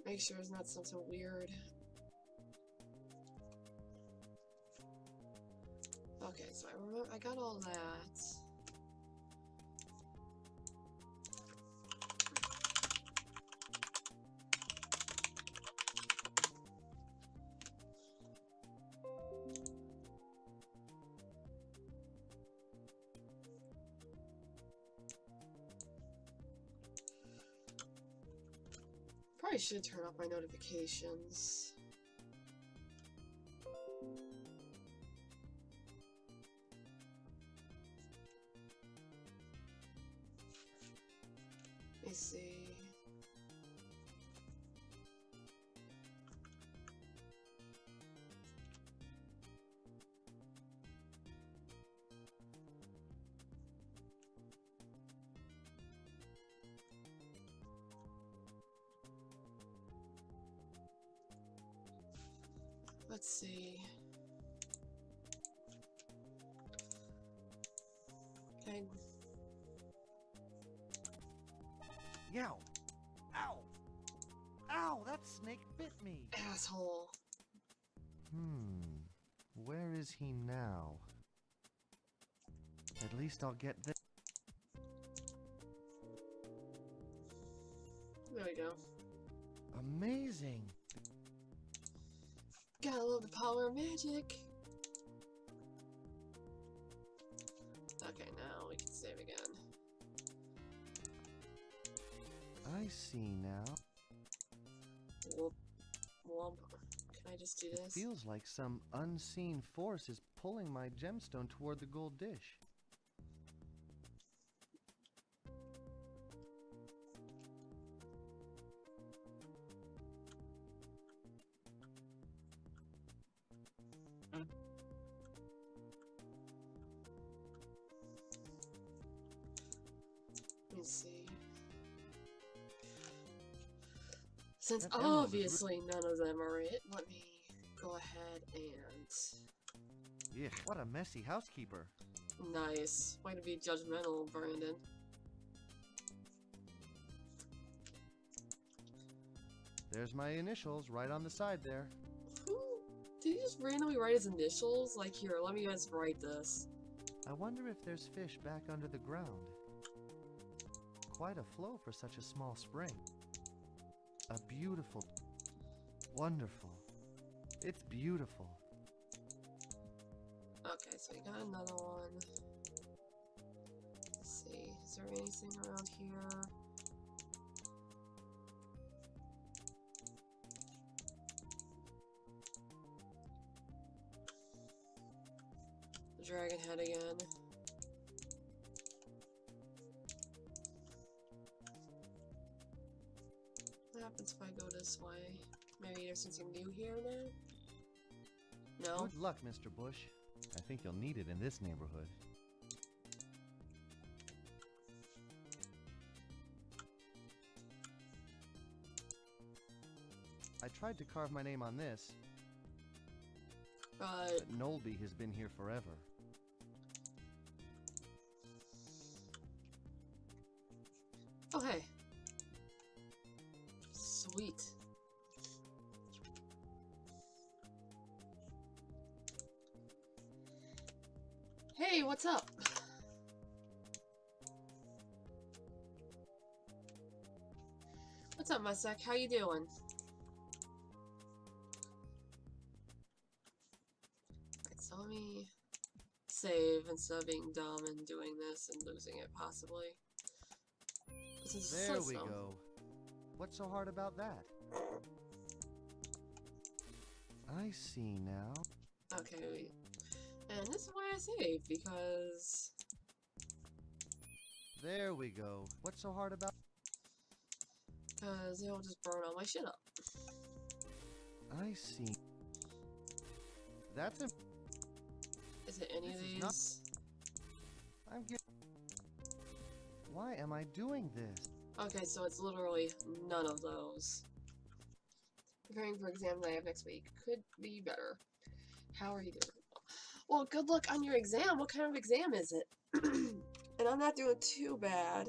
Make sure it's not something weird. Okay, so I remember I got all that. Probably should turn off my notifications. Let me see. Let's see. Okay. Yow! Ow! Ow! That snake bit me! Asshole. Where is he now? At least I'll get this. There we go. Amazing! Gotta love the power of magic. Okay, now we can save again. I see now. Whoop. Whomp. Can I just do It this? feels like some unseen force is pulling my gemstone toward the gold dish. Let me see. Since That emerald is obviously none of them are it, let me go ahead and... Yeah, what a messy housekeeper. Nice. Way to be judgmental, Brandon. There's my initials right on the side there. Who? Did he just randomly write his initials? Like, here, let me just write this. I wonder if there's fish back under the ground. Quite a flow for such a small spring. A beautiful, wonderful. It's beautiful. Okay, so we got another one. Let's see, is there anything around here? The dragon head again. What happens if I go this way? Maybe there's something new here now? No? Good luck, Mr. Bush. I think you'll need it in this neighborhood. I tried to carve my name on this, but Nolby has been here forever. Oh, hey. Sweet. Hey, what's up? What's up, Musek? How you doing? Alright, so let me save instead of being dumb and doing this and losing it, possibly. There we go. What's so hard about that? I see now. Okay, and this is why I save, because... There we go. What's so hard about... Because it'll just burn all my shit up. I see. That's a... Is it any of these? I'm getting... Why am I doing this? Okay, so it's literally none of those. Preparing for exams I have next week. Could be better. How are you doing? Well, good luck on your exam. What kind of exam is it? And I'm not doing too bad.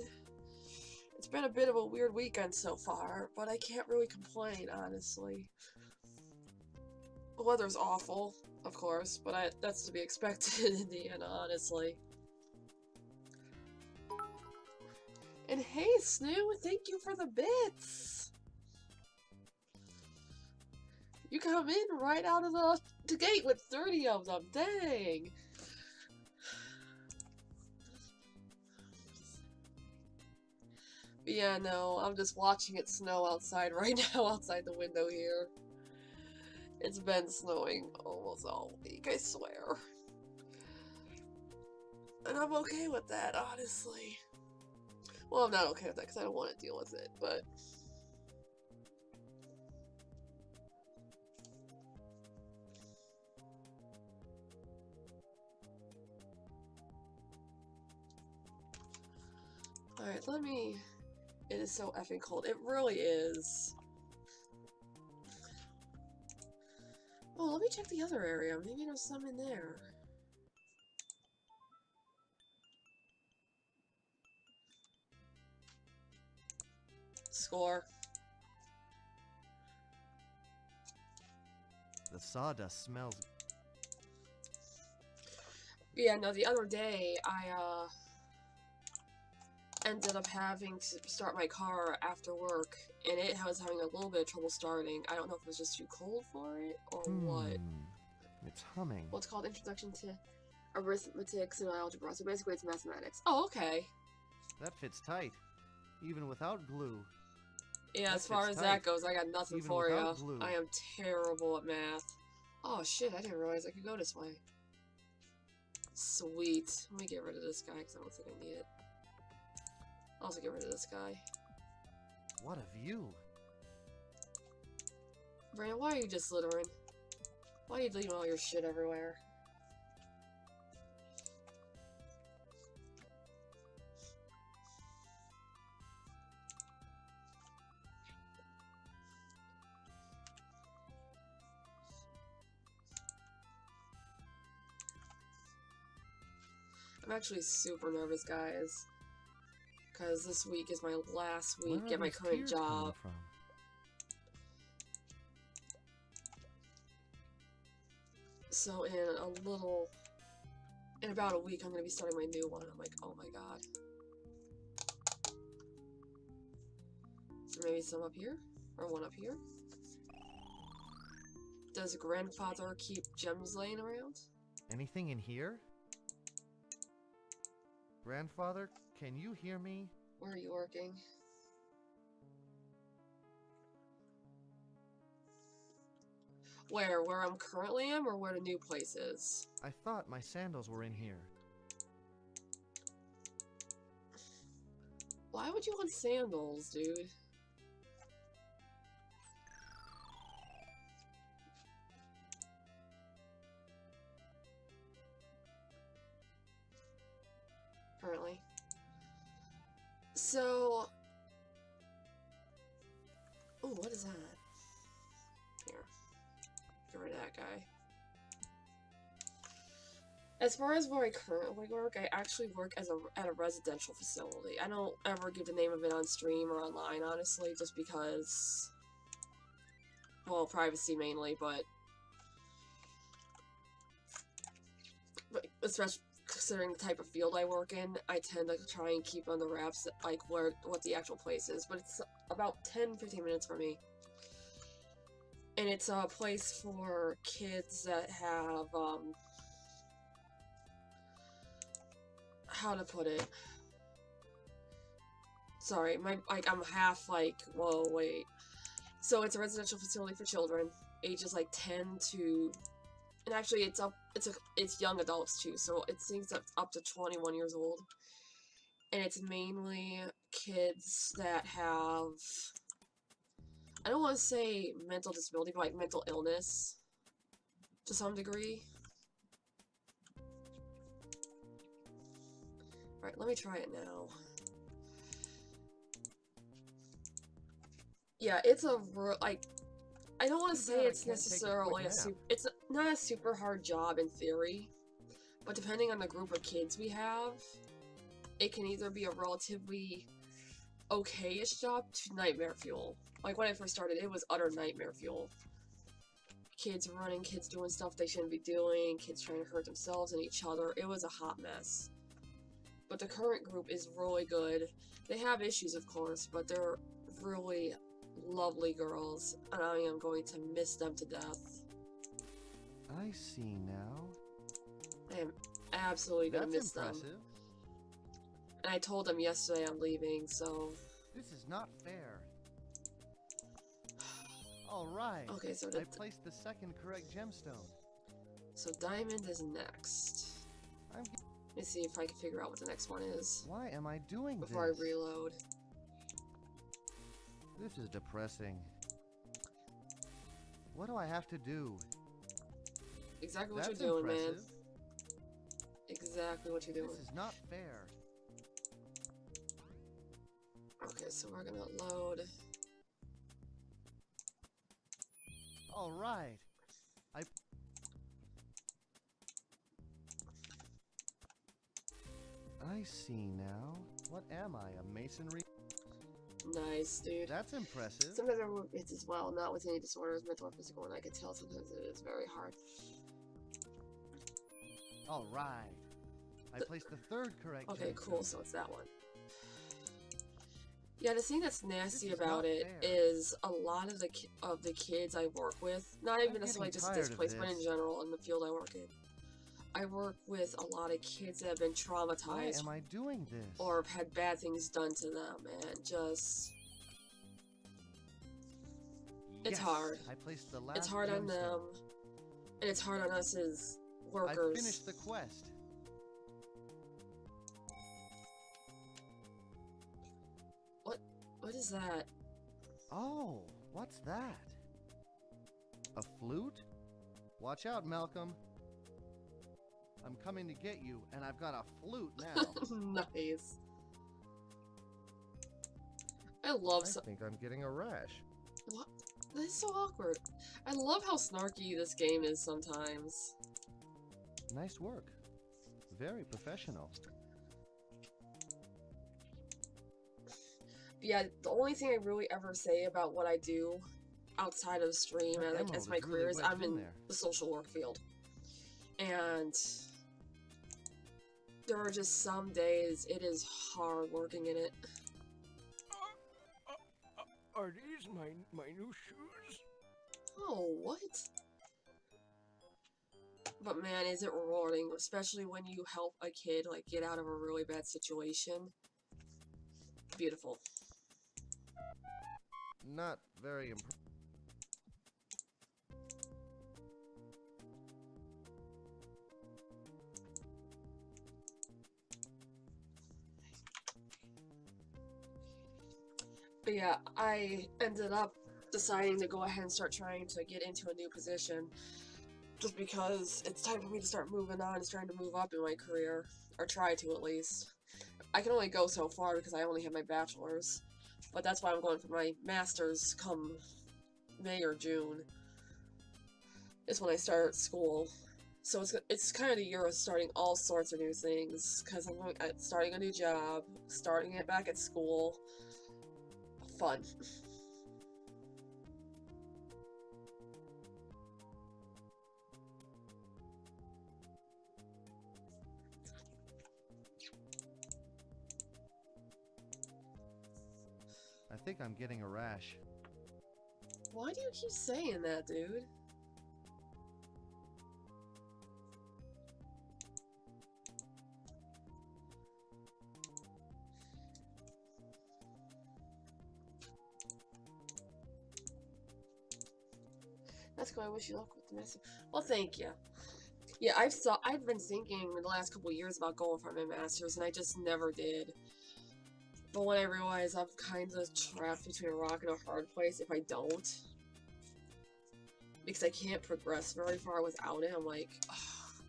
It's been a bit of a weird weekend so far, but I can't really complain, honestly. The weather's awful, of course, but that's to be expected in Indiana, honestly. And hey, Snoo, thank you for the bits! You come in right out of the gate with 30 of them, dang! But yeah, no, I'm just watching it snow outside right now, outside the window here. It's been snowing almost all week, I swear. And I'm okay with that, honestly. Well, I'm not okay with that because I don't want to deal with it, but... Alright, let me... It is so effing cold. It really is. Oh, let me check the other area. Maybe there's some in there. Score. The sawdust smells... Yeah, no, the other day, I, ended up having to start my car after work, and it was having a little bit of trouble starting. I don't know if it was just too cold for it, or what. It's humming. Well, it's called Introduction to Arithmetics and Algebra, so basically it's mathematics. Oh, okay. That fits tight, even without glue. Yeah, as far as that goes, I got nothing for you. I am terrible at math. Oh shit, I didn't realize I could go this way. Sweet. Let me get rid of this guy, because I don't think I need it. I'll also get rid of this guy. What a view. Brandon, why are you just littering? Why are you leaving all your shit everywhere? I'm actually super nervous, guys. Because this week is my last week at my current job. So in about a week, I'm going to be starting my new one. I'm like, oh my god. So maybe some up here? Or one up here? Does grandfather keep gems laying around? Anything in here? Grandfather, can you hear me? Where are you working? Where I'm currently am, or where the new place is? I thought my sandals were in here. Why would you want sandals, dude? that guy. As far as where I currently work, I actually work as at a residential facility. I don't ever give the name of it on stream or online, honestly, just because, well, privacy mainly, but especially considering the type of field I work in, I tend to try and keep on the wraps, like, what the actual place is, but it's about 10-15 minutes for me. And it's a place for kids that have, how to put it? Sorry, I'm half like, whoa, wait. So it's a residential facility for children, ages like 10 to, and actually it's young adults too, so it seems up to 21 years old. And it's mainly kids that have, I don't want to say mental disability, but like mental illness to some degree. Alright, let me try it now. Yeah, it's a like, I don't want to say it's necessarily it's not a super hard job in theory, but depending on the group of kids we have, it can either be a relatively okay-ish job to nightmare fuel. Like when I first started, it was utter nightmare fuel. Kids running, kids doing stuff they shouldn't be doing, kids trying to hurt themselves and each other. It was a hot mess. But the current group is really good. They have issues, of course, but they're really lovely girls, and I am going to miss them to death. I see now. I am absolutely gonna miss them. That's impressive. And I told them yesterday I'm leaving, so... This is not fair. Alright. Okay, so I placed the second correct gemstone. So Diamond is next. Let me see if I can figure out what the next one is. Why am I doing this? Before I reload. This is depressing. What do I have to do? Exactly what That's you're doing, impressive. man. Exactly what you're doing. This is not fair. Okay, so we're gonna load. Alright. I see now. What am I, a masonry? Nice, dude. That's impressive. Sometimes it's as well, not with any disorders, mental or physical, and I can tell sometimes it is very hard. Alright. I placed the third correct Okay, gemstone. cool, so it's that one. Yeah, the thing that's nasty This is about not it fair. is a lot of the kids I work with, not even necessarily just this place, but in general in the field I work in. I work with a lot of kids that have been traumatized. Why am I doing this? Or have had bad things done to them, and just... It's Yes, hard. I placed the last It's hard on gemstone. them, and it's hard on us as workers. I finished the quest. What is that? Oh, what's that? A flute? Watch out, Malcolm. I'm coming to get you, and I've got a flute now. Nice. I love I think I'm getting a rash. What? That's so awkward. I love how snarky this game is sometimes. Nice work. Very professional. Yeah, the only thing I really ever say about what I do outside of stream That and like emerald as my is really career is wedged I'm in in there. the social work field. And there are just some days it is hard working in it. Are these my new shoes? Oh, what? But man, is it rewarding, especially when you help a kid like get out of a really bad situation. Beautiful. Not very impressive. But yeah, I ended up deciding to go ahead and start trying to get into a new position just because it's time for me to start moving on and trying to move up in my career, or try to at least. I can only go so far because I only have my bachelor's, but that's why I'm going for my master's come May or June. is when I start school. So it's kind of the year of starting all sorts of new things, because I'm starting a new job, starting it back at school. Fun. I think I'm getting a rash. Why do you keep saying that, dude? That's cool. I wish you luck with the master. Well, thank you. Yeah, I've been thinking in the last couple of years about going for my master's, and I just never did. But when I realized I'm kind of trapped between a rock and a hard place if I don't, because I can't progress very far without it, I'm like, ugh.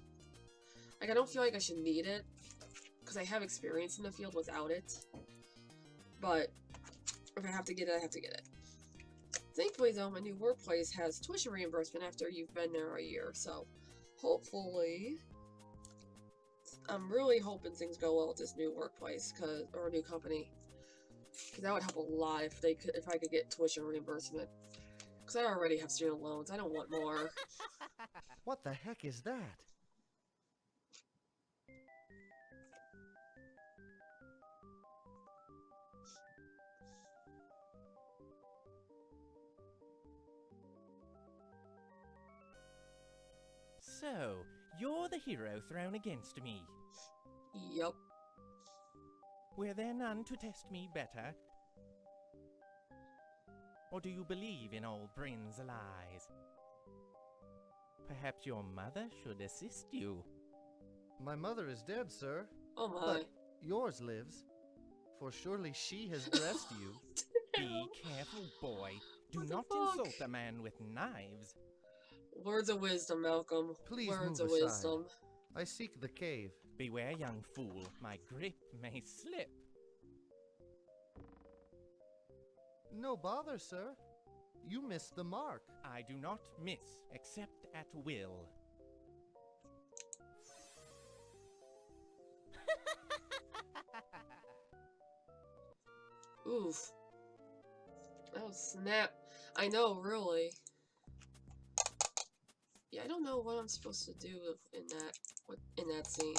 Like I don't feel like I should need it, because I have experience in the field without it. But if I have to get it, I have to get it. Thankfully, though, my new workplace has tuition reimbursement after you've been there a year, so hopefully, I'm really hoping things go well with this new workplace, or new company, because that would help a lot if I could get tuition reimbursement, because I already have student loans. I don't want more. What the heck is that? So, you're the hero thrown against me. Yup. Were there none to test me better? Or do you believe in old Bryn's lies? Perhaps your mother should assist you. My mother is dead, sir. Oh my. But yours lives, for surely she has blessed you. Be careful, boy. Do What the not fuck? insult a man with knives. Words of wisdom, Malcolm. Please Words move of aside. wisdom. I seek the cave. Beware, young fool. My grip may slip. No bother, sir. You missed the mark. I do not miss, except at will. Oof. Oh snap. I know, really. Yeah, I don't know what I'm supposed to do in that scene.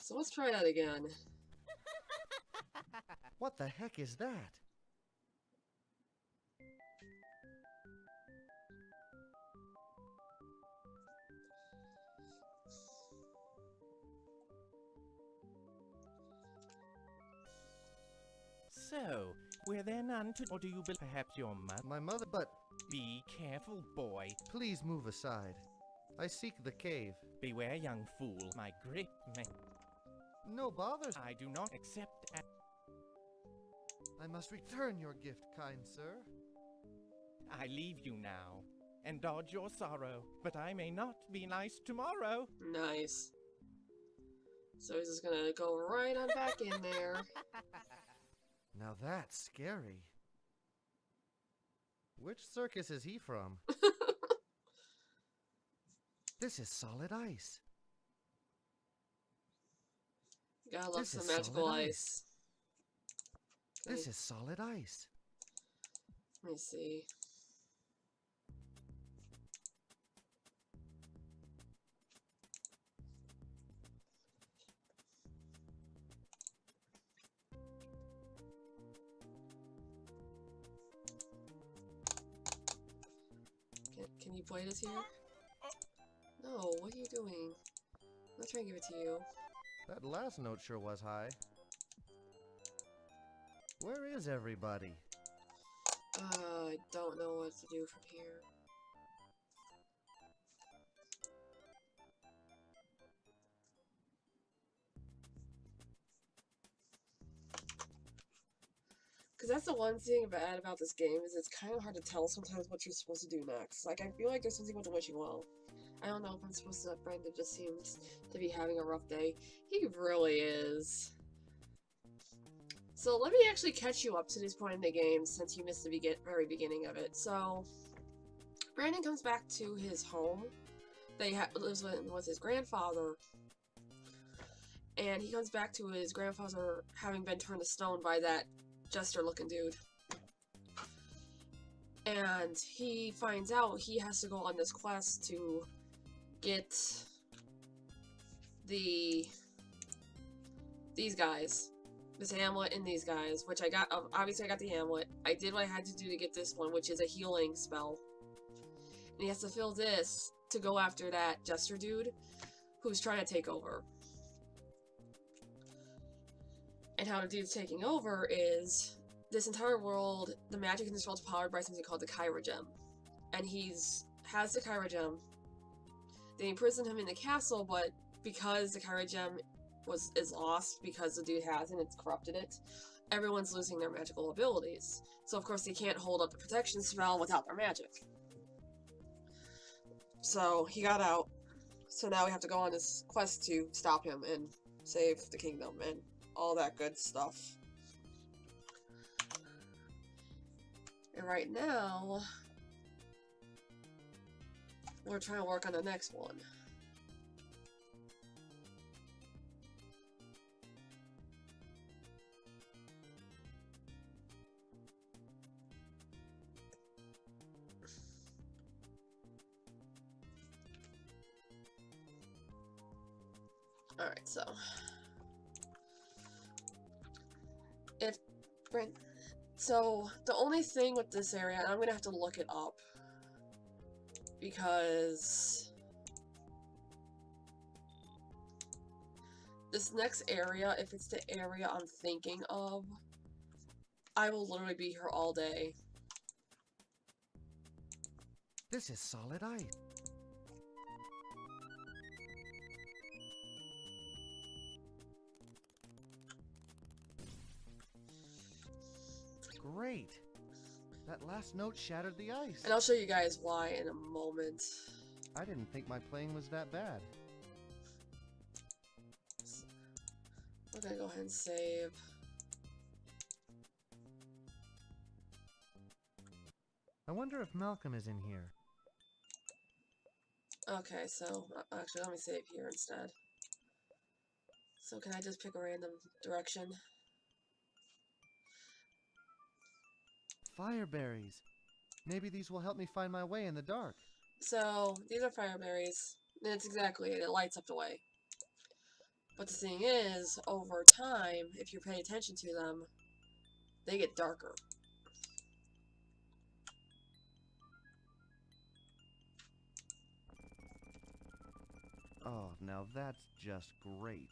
So let's try that again. What the heck is that? So, were there none to... Or do you believe perhaps your mother... My mother, but Be careful, boy. please move aside. I seek the cave. Beware, young fool. My grip may... No bother. I do not accept... I must return your gift, kind sir. I leave you now, and dodge your sorrow, but I may not be nice tomorrow. Nice. So he's just gonna go right on back in there. Now that's scary. Which circus is he from? This is solid ice. Gotta love This some is magical solid ice. This is solid ice. Let me see. Can you play this here? No, what are you doing? I'm not trying to give it to you. That last note sure was high. Where is everybody? I don't know what to do from here. Because that's the one thing bad about this game, is it's kind of hard to tell sometimes what you're supposed to do next. Like, I feel like there's something with the wishing well. I don't know if I'm supposed to... Brandon just seems to be having a rough day. He really is. So let me actually catch you up to this point in the game, since you missed the very beginning of it. So, Brandon comes back to his home lives with his grandfather, and he comes back to his grandfather having been turned to stone by that jester-looking dude. And he finds out he has to go on this quest to get these guys. This amulet and these guys, which I got. Obviously, I got the amulet. I did what I had to do to get this one, which is a healing spell. And he has to fill this to go after that jester dude who's trying to take over. And how the dude's taking over is this entire world, the magic in this world is powered by something called the Kyra gem. And has the Kyra gem. They imprisoned him in the castle, but because the Kyra gem is lost because the dude has it and it's corrupted it, everyone's losing their magical abilities. So of course they can't hold up the protection spell without their magic. So he got out. So now we have to go on this quest to stop him and save the kingdom and all that good stuff. And right now we're trying to work on the next one. Alright, so the only thing with this area, and I'm gonna have to look it up because this next area, if it's the area I'm thinking of, I will literally be here all day. This is solid ice. Great. That last note shattered the ice. And I'll show you guys why in a moment. I didn't think my playing was that bad. We're gonna go ahead and save. I wonder if Malcolm is in here. Okay, so actually let me save here instead. So can I just pick a random direction? Fireberries. Maybe these will help me find my way in the dark. So these are fireberries. And it's exactly it. It lights up the way. But the thing is, over time, if you pay attention to them, they get darker. Oh, now that's just great.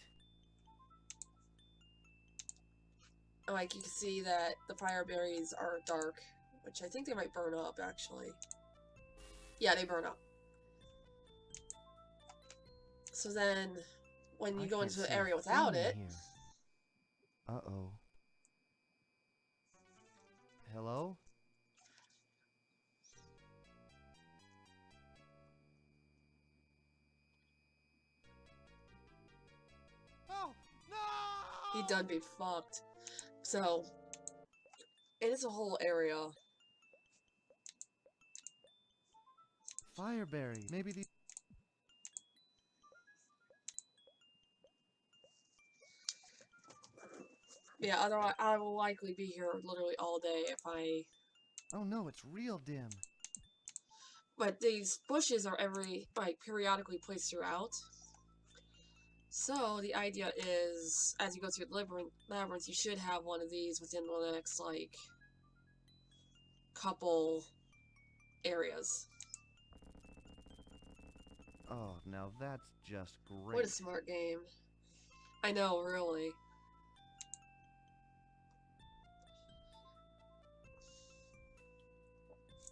Like, you can see that the fireberries are dark, which I think they might burn up, actually. Yeah, they burn up. So then, when you go into the area without it... Uh-oh. Hello? Oh, no! He done be fucked. So, and it's a whole area. Fireberry. Maybe the... Yeah, otherwise I will likely be here literally all day if I... Oh no, it's real dim. But these bushes are periodically placed throughout. So the idea is, as you go through the labyrinth, you should have one of these within the next, like, couple areas. Oh, now that's just great. What a smart game. I know, really.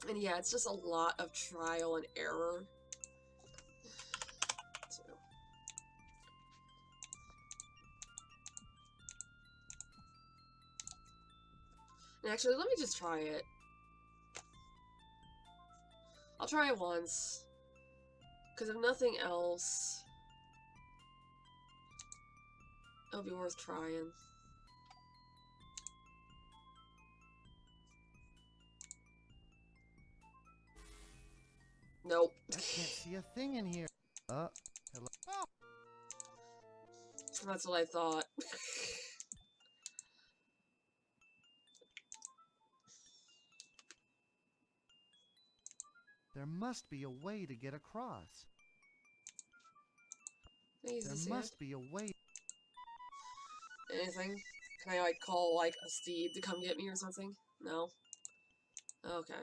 And yeah, it's just a lot of trial and error. And actually, let me just try it. I'll try it once. Because if nothing else, it'll be worth trying. Nope. I can't see a thing in here. Hello. Oh, That's what I thought. there must be a way to get across. There must be a way. Anything? Can I, like, call, like, a steed to come get me or something? No? Okay.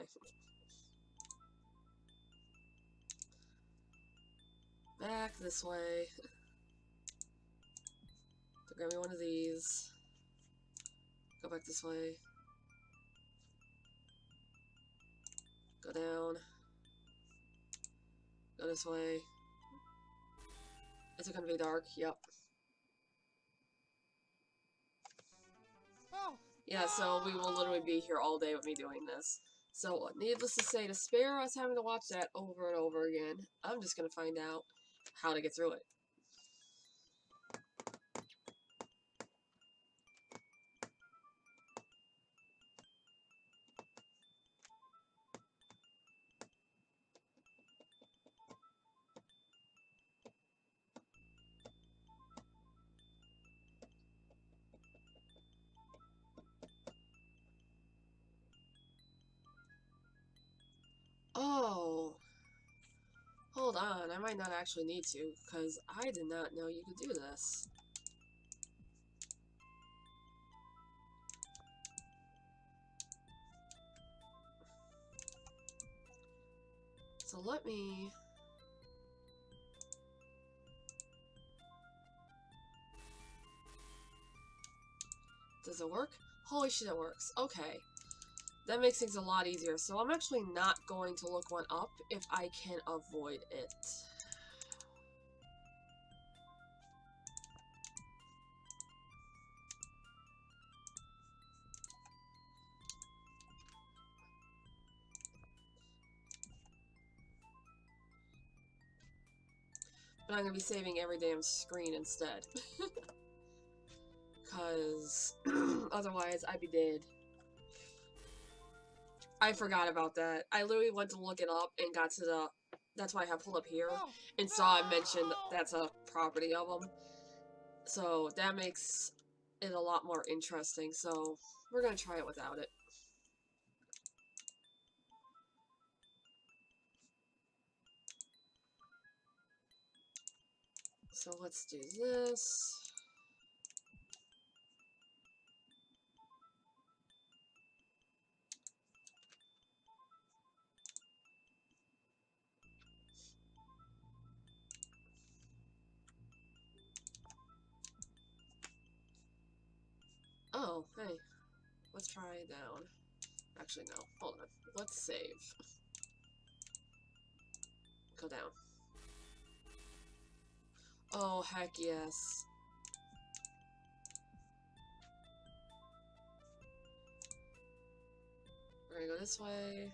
Back this way. So grab me one of these. Go back this way. Go down. Go this way. Is it gonna be dark? Yep. Oh, Yeah, so we will literally be here all day with me doing this. So, needless to say, to spare us having to watch that over and over again, I'm just gonna find out how to get through it. Oh, hold on, I might not actually need to, because I did not know you could do this. So let me... Does it work? Holy shit, it works. Okay. That makes things a lot easier. So I'm actually not going to look one up if I can avoid it. But I'm going to be saving every damn screen instead. Because otherwise I'd be dead. I forgot about that. I literally went to look it up and got to the... That's why I have pulled up here. And saw it mentioned that's a property of them. So that makes it a lot more interesting. So we're going to try it without it. So let's do this. Oh, hey. Let's try down. Actually, no. Hold on. Let's save. Go down. Oh, heck yes. We're gonna go this way.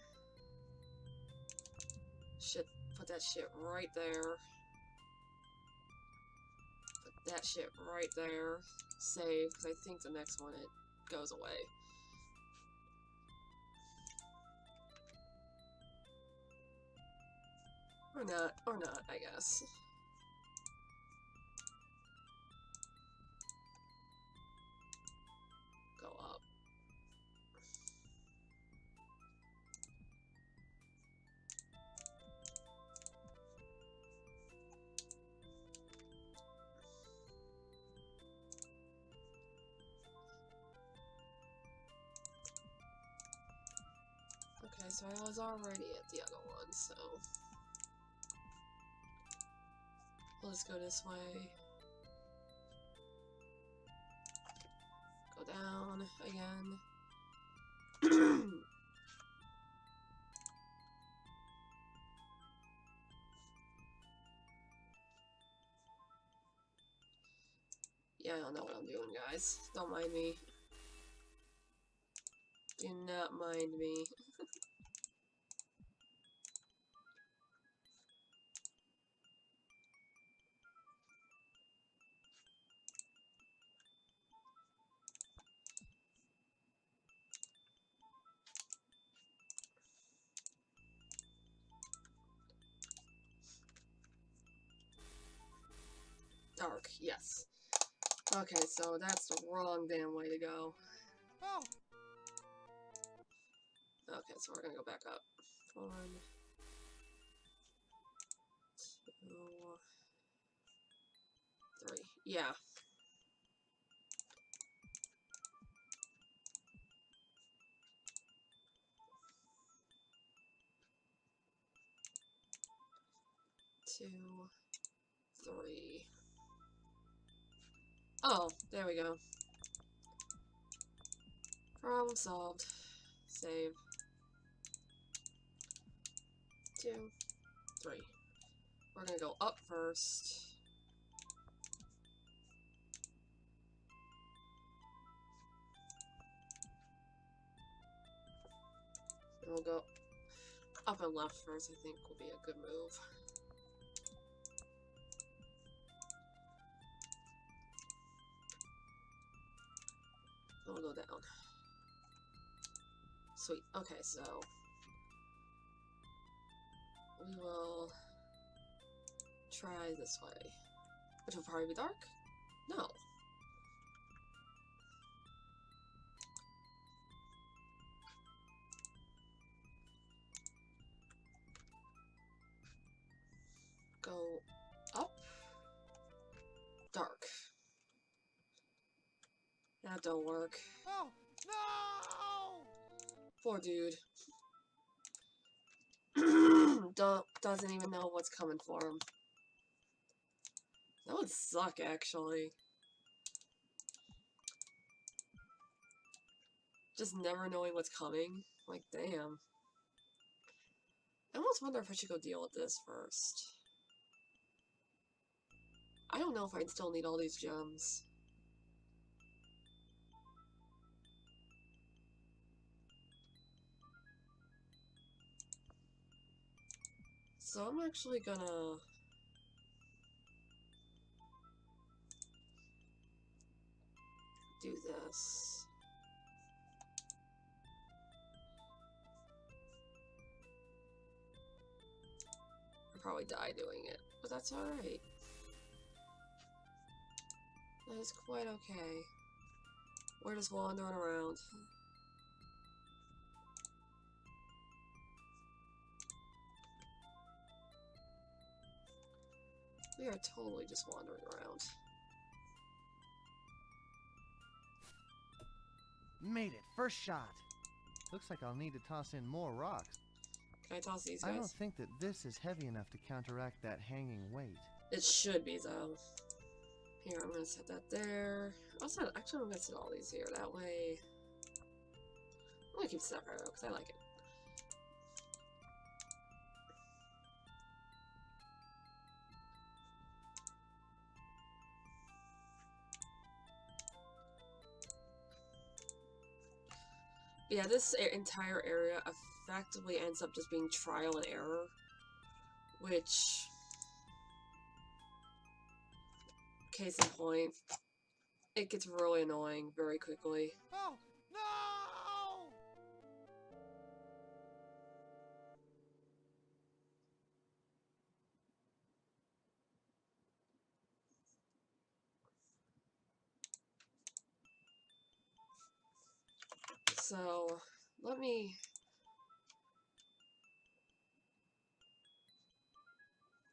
Shit. Put that shit right there. Put that shit right there. Save, because I think the next one it goes away. Or not, I guess. Go up. Okay, so I was already at the other one, so... Let's go this way. Go down again. Yeah, I don't know what I'm doing, guys. Don't mind me. Do not mind me. dark. Yes. Okay, so that's the wrong damn way to go. Oh! Okay, so we're gonna go back up. 1, 2, 3. Yeah. Two, 3. Oh, there we go. Problem solved. Save. 2, 3. We're gonna go up first. And we'll go up and left first, I think will be a good move. And we'll go down. Sweet. Okay, so we will try this way. Which will probably be dark? No. Go up. Dark. That don't work. Oh! No! Poor dude. Doesn't even know what's coming for him. That would suck, actually. Just never knowing what's coming. Like, damn. I almost wonder if I should go deal with this first. I don't know if I'd still need all these gems. So I'm actually gonna do this. I'll probably die doing it, but that's alright. That is quite okay. We're just wandering around. We are totally just wandering around. Made it. First shot. Looks like I'll need to toss in more rocks. Can I toss these I don't guys? think that this is heavy enough to counteract that hanging weight. It should be, though. Here, I'm gonna set that there. Actually, I'm gonna set all these here. That way... I'm gonna keep separate, though, because I like it. Yeah, this entire area effectively ends up just being trial and error, which, case in point, it gets really annoying very quickly. Oh! No! So, let me...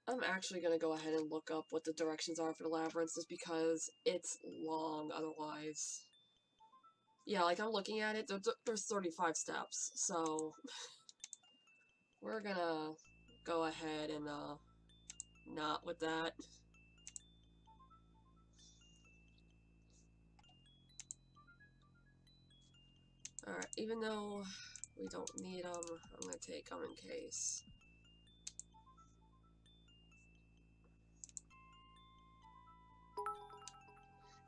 I'm actually going to go ahead and look up what the directions are for the labyrinth, just because it's long otherwise. Yeah, like I'm looking at it, there's 35 steps, so we're gonna go ahead and not with that. Alright, even though we don't need them, I'm gonna take them in case.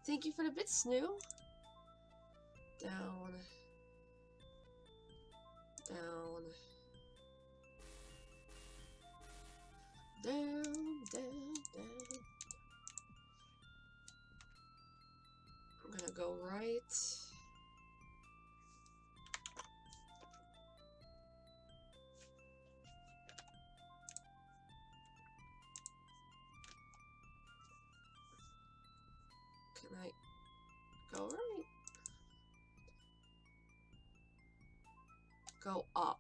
Thank you for the bits, Snoo. Down. Down. Down, down, down. I'm gonna go right. Can I go right? Go up.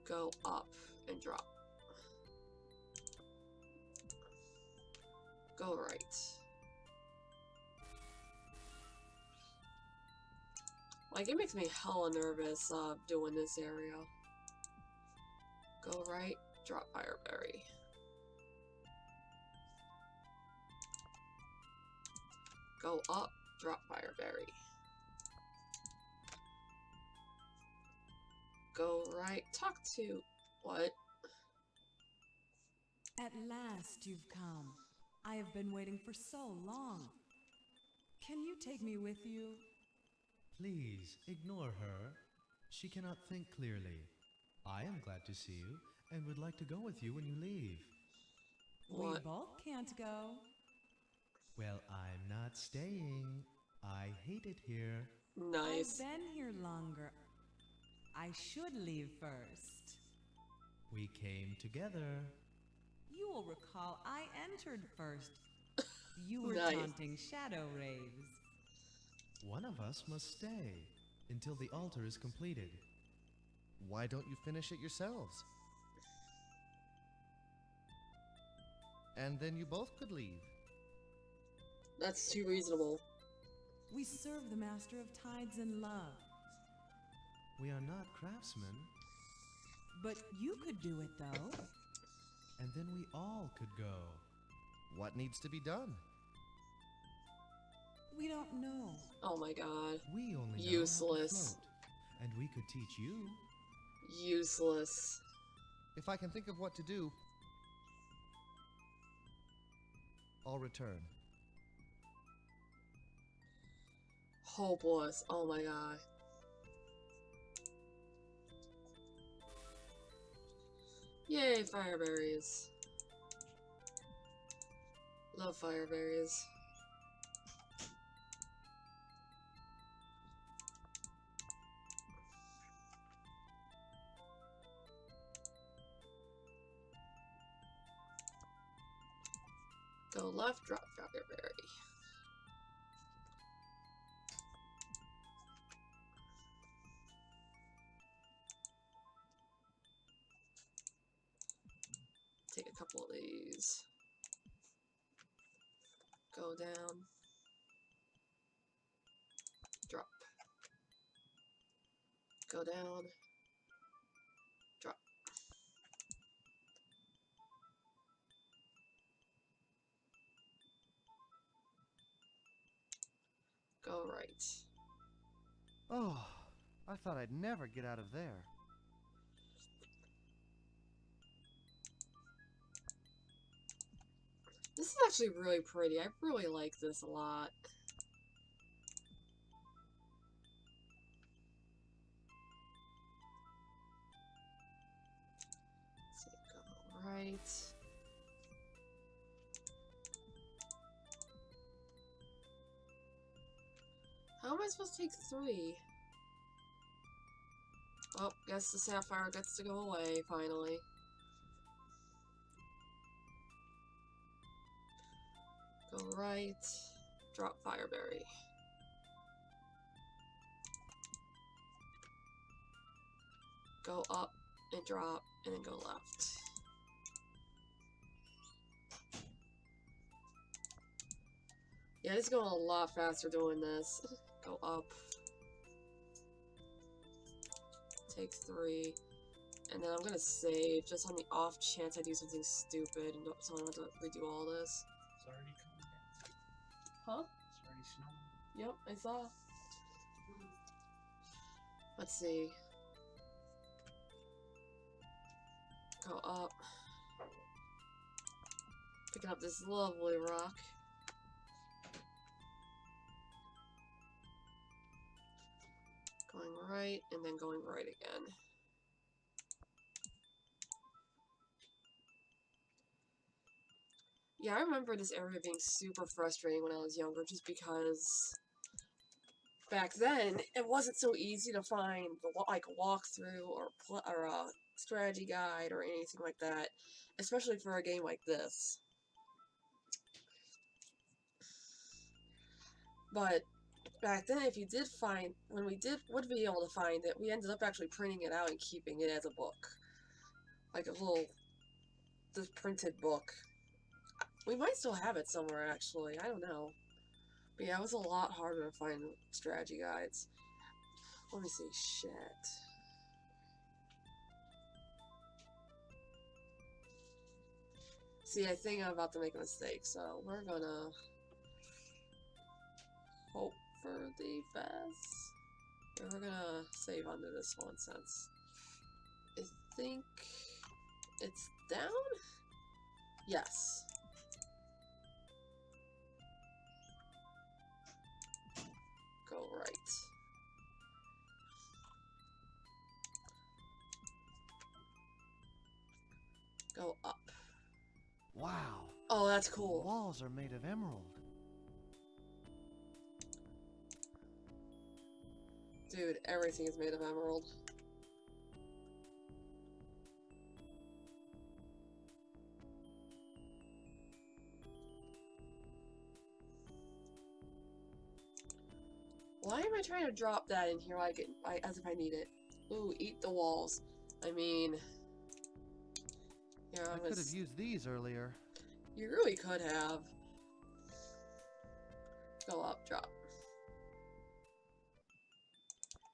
Go up and drop. Go right. Like, it makes me hella nervous doing this area. Go right, drop Fireberry. Go up, drop Fireberry. Go right, talk to... What? At last you've come. I have been waiting for so long. Can you take me with you? Please, ignore her. She cannot think clearly. I am glad to see you, and would like to go with you when you leave. We What? both can't go. Well, I'm not staying. I hate it here. Nice. I've been here longer. I should leave first. We came together. You will recall I entered first. You were Nice. taunting shadow raves. One of us must stay until the altar is completed. Why don't you finish it yourselves? And then you both could leave. That's too reasonable. We serve the Master of Tides in love. We are not craftsmen, But you could do it, though. and then we all could go. What needs to be done? We don't know. Oh my god. We only know Useless. how to float, and we could teach you. Useless. If I can think of what to do, I'll return. Hopeless. Oh my god. Yay, fireberries. Love fireberries. Go left, drop fireberry. Take a couple of these. Go down. Drop. Go down. Drop. Go right. Oh, I thought I'd never get out of there. This is actually really pretty. I really like this a lot. So go right. How am I supposed to take 3? Oh, guess the sapphire gets to go away, finally. Go right, drop fireberry. Go up and drop, and then go left. Yeah, it's going a lot faster doing this. Go up. Take 3. And then I'm gonna save, just on the off chance I do something stupid and so I don't have to redo all this. It's already coming down. Huh? It's already snowing. Yep, I saw. Let's see. Go up. Picking up this lovely rock. Going right, and then going right again. Yeah, I remember this area being super frustrating when I was younger, just because back then it wasn't so easy to find like a walkthrough or a strategy guide or anything like that, especially for a game like this. But back then, if you did find, when we would be able to find it, we ended up actually printing it out and keeping it as a book. Like a little, this printed book. We might still have it somewhere, actually. I don't know. But yeah, it was a lot harder to find strategy guides. Let me see. Shit. See, I think I'm about to make a mistake, so we're gonna hope for the best. And we're gonna save under this one since I think it's down? Yes. Go right. Go up. Wow. Oh, that's cool. The walls are made of emerald. Dude, everything is made of emerald. Why am I trying to drop that in here like as if I need it? Ooh, eat the walls. I mean... Yeah, I could have used these earlier. You really could have. Go up, drop.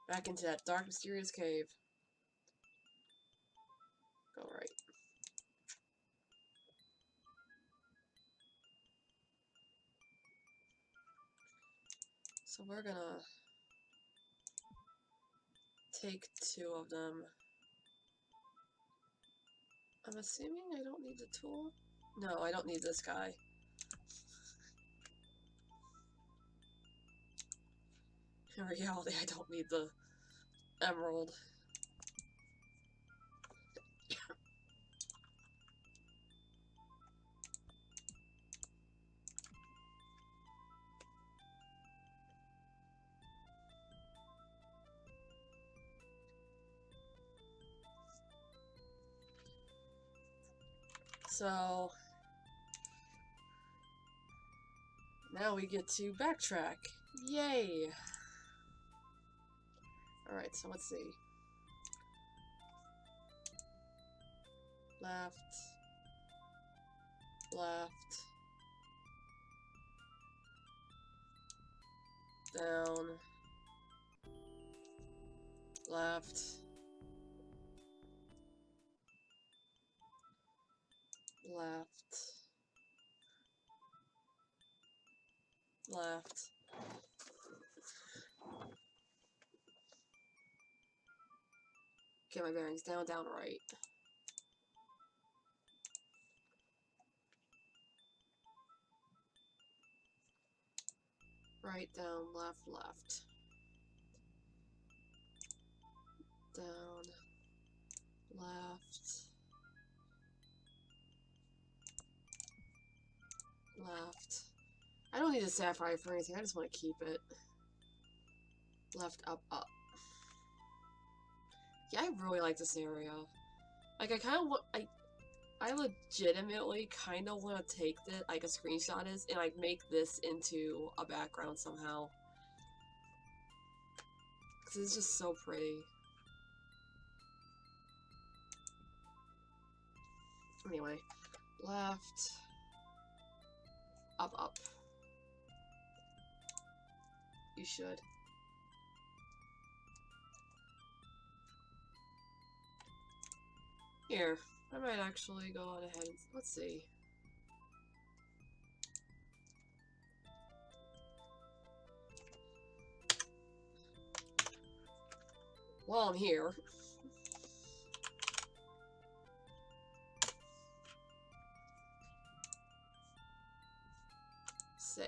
Back into that dark, mysterious cave. Go right. So we're gonna take 2 of them. I'm assuming I don't need the tool? No, I don't need this guy. In reality, I don't need the emerald. So now we get to backtrack. Yay! Alright, so let's see. Left. Left. Down. Left. Left. Left. Get my bearings. Down, down, right. Right, down, left, left. Down, left. Left. I don't need a sapphire for anything, I just want to keep it. Left, up, up. Yeah, I really like this area. Like, I kind of want, I legitimately kind of want to take the, like, a screenshot is, and, like, make this into a background somehow. Because it's just so pretty. Anyway, left, up, up. You should. Here, I might actually go on ahead and, let's see. While I'm here. Save.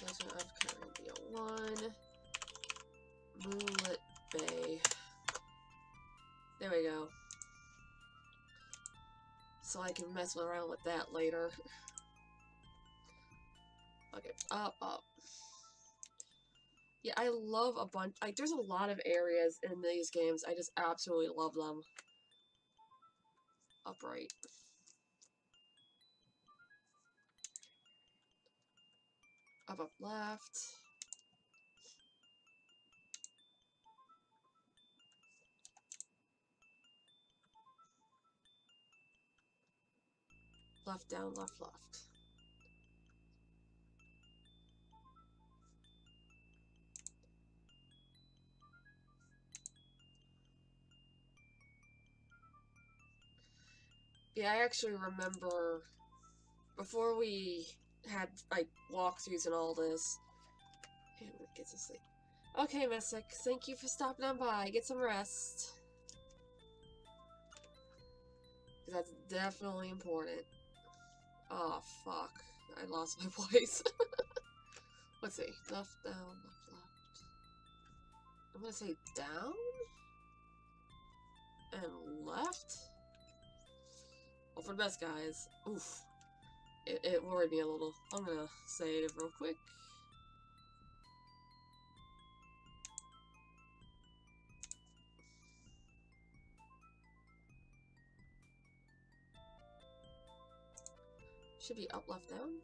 Legend of Kyrandia 1. Moonlit Bay. There we go. So I can mess around with that later. Okay, up, up. Yeah, I love a bunch. Like, there's a lot of areas in these games. I just absolutely love them. Upright. Up, up, left. Left, down, left, left. Yeah, I actually remember before we had like walkthroughs and all this. Hey, I'm gonna get some sleep. Okay, Mystic, thank you for stopping on by. Get some rest. That's definitely important. Oh, fuck. I lost my place. Let's see. Left, down, left, left. I'm gonna say down? And left? Well, for the best, guys. Oof. It worried me a little. I'm gonna save real quick. Should be up, left, down.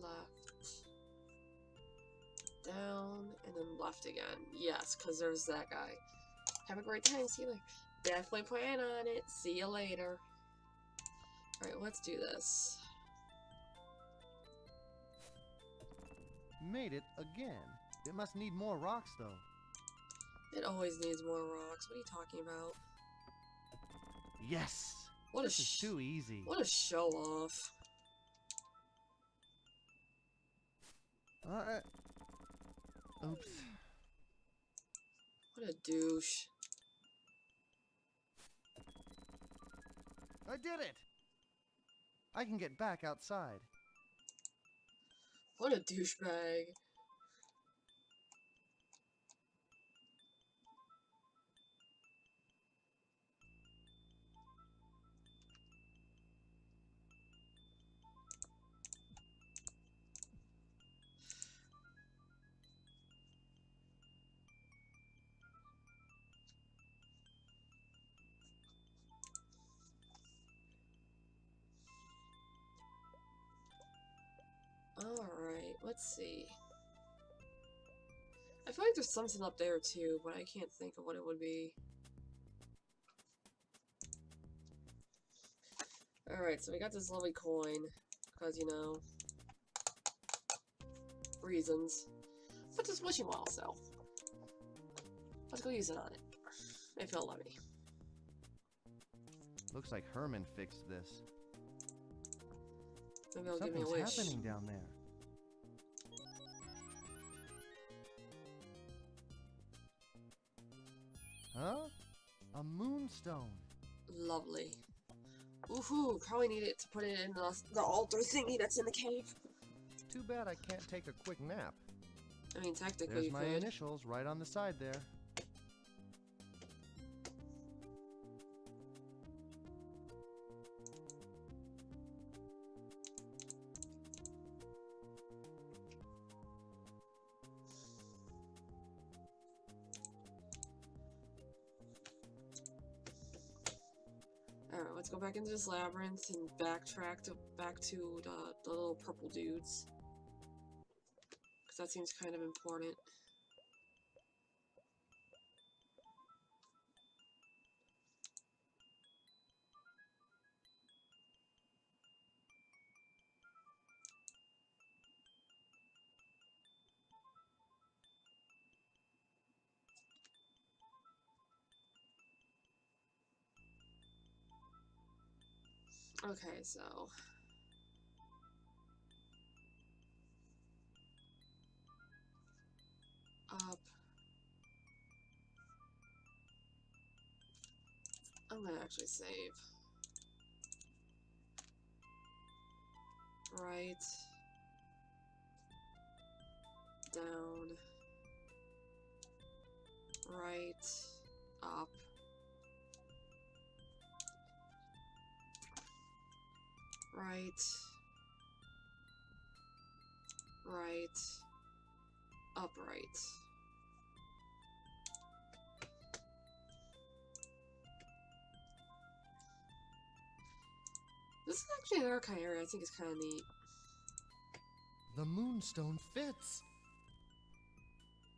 Left. Down. And then left again. Yes, because there's that guy. Have a great time. See you later. Definitely plan on it. See you later. Alright, let's do this. Made it again. It must need more rocks, though. It always needs more rocks. What are you talking about? Yes! What this is too easy. What a show off. Oops. What a douche. I did it! I can get back outside. What a douchebag. Alright, let's see. I feel like there's something up there too, but I can't think of what it would be. Alright, so we got this lovely coin, because, you know, reasons. But this wishing well, so let's go use it on it. If it'll let me. Looks like Herman fixed this. Maybe it'll give me a Something's wish. happening down there. Huh? A moonstone. Lovely. Woohoo! Probably need it to put it in the altar thingy that's in the cave. Too bad I can't take a quick nap. I mean, technically There's you my could. initials right on the side there. Alright, let's go back into this labyrinth and backtrack back to the little purple dudes. Because that seems kind of important. Okay, so up. I'm gonna actually save. Right. Down. Right. Up. Right. Right. Upright. This is actually another kind of area I think is kind of neat. The moonstone fits.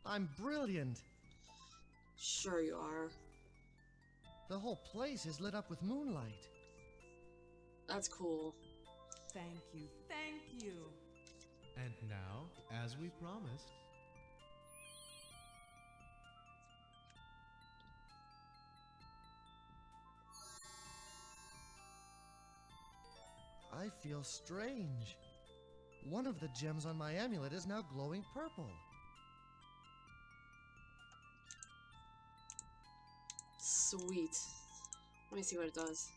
I'm brilliant. Sure you are. The whole place is lit up with moonlight. That's cool. Thank you, thank you. And now, as we promised, I feel strange. One of the gems on my amulet is now glowing purple. Sweet. Let me see what it does.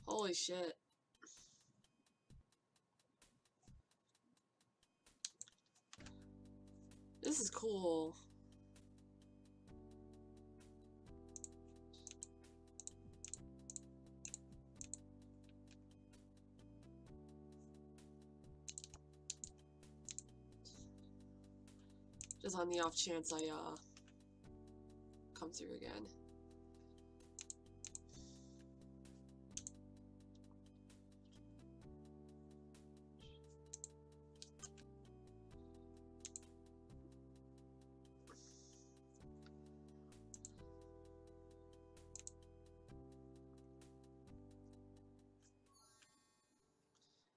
Holy shit. This is cool. Just on the off chance I come through again.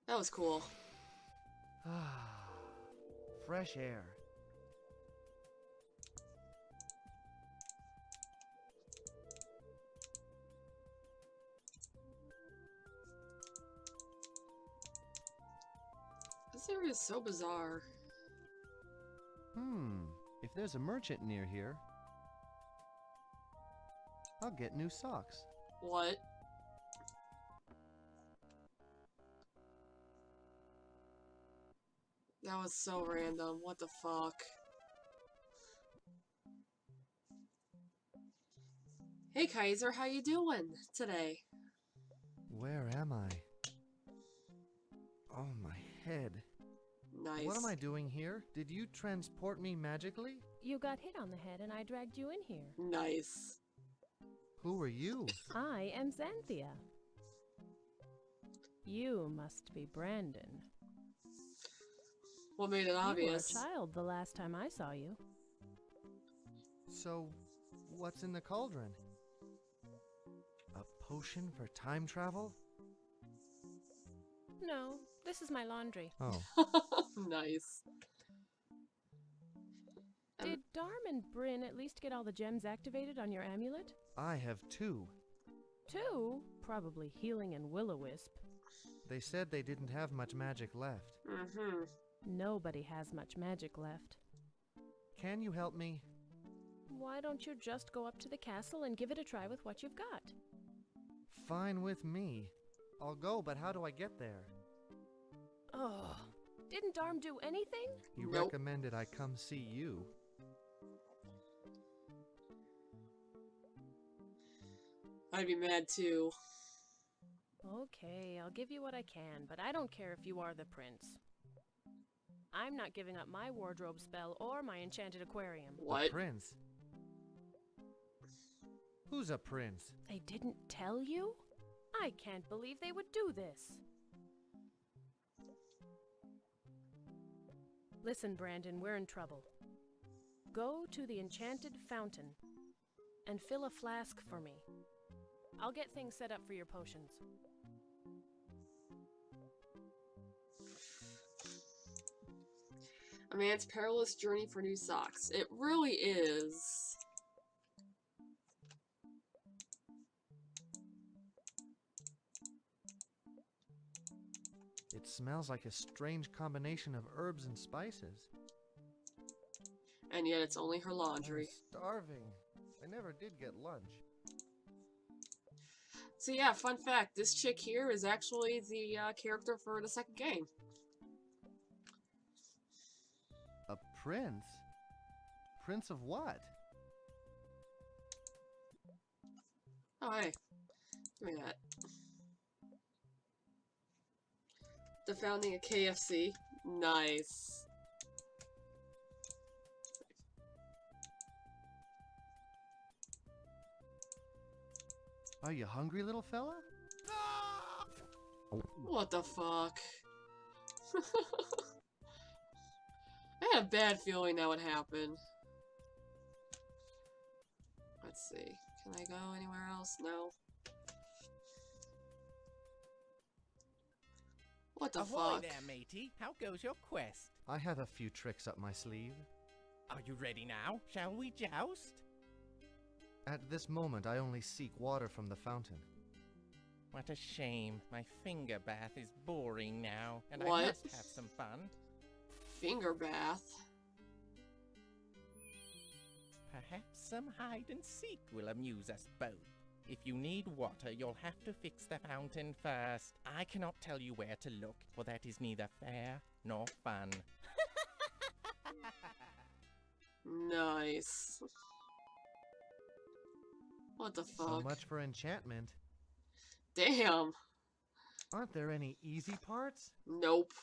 That was cool. Fresh air. This area is so bizarre. If there's a merchant near here, I'll get new socks. What? That was so random. What the fuck? Hey Kaiser, how you doing today? Where am I? Oh, my head. Nice. What am I doing here? Did you transport me magically? You got hit on the head and I dragged you in here. Nice. Who are you? I am Xanthia. You must be Brandon. What made it obvious? You were a child the last time I saw you. So, what's in the cauldron? A potion for time travel? No, this is my laundry. Oh. Nice. Did Darm and Bryn at least get all the gems activated on your amulet? I have 2. 2? Probably Healing and Will-O-Wisp. They said they didn't have much magic left. Mm-hmm. Nobody has much magic left. Can you help me? Why don't you just go up to the castle and give it a try with what you've got? Fine with me. I'll go, but how do I get there? Oh, didn't Darm do anything? You Nope. recommended I come see you. I'd be mad too. Okay, I'll give you what I can, but I don't care if you are the prince. I'm not giving up my wardrobe spell or my enchanted aquarium. What? A prince? Who's a prince? They didn't tell you? I can't believe they would do this. Listen, Brandon, we're in trouble. Go to the enchanted fountain and fill a flask for me. I'll get things set up for your potions. A man's perilous journey for new socks. It really is. It smells like a strange combination of herbs and spices. And yet it's only her laundry. I'm starving. I never did get lunch. So yeah, fun fact, this chick here is actually the character for the second game. A prince? Prince of what? Oh, hey. Give me that. The founding of KFC. Nice. Are you hungry, little fella? What the fuck? I had a bad feeling that would happen. Let's see. Can I go anywhere else? No. What the Ahoy fuck? there, matey. How goes your quest? I have a few tricks up my sleeve. Are you ready now? Shall we joust? At this moment, I only seek water from the fountain. What a shame. My finger bath is boring now, and What? I must have some fun. Finger bath? Perhaps some hide and seek will amuse us both. If you need water, you'll have to fix the fountain first. I cannot tell you where to look, for that is neither fair nor fun. Nice. What the fuck? So much for enchantment. Damn. Aren't there any easy parts? Nope.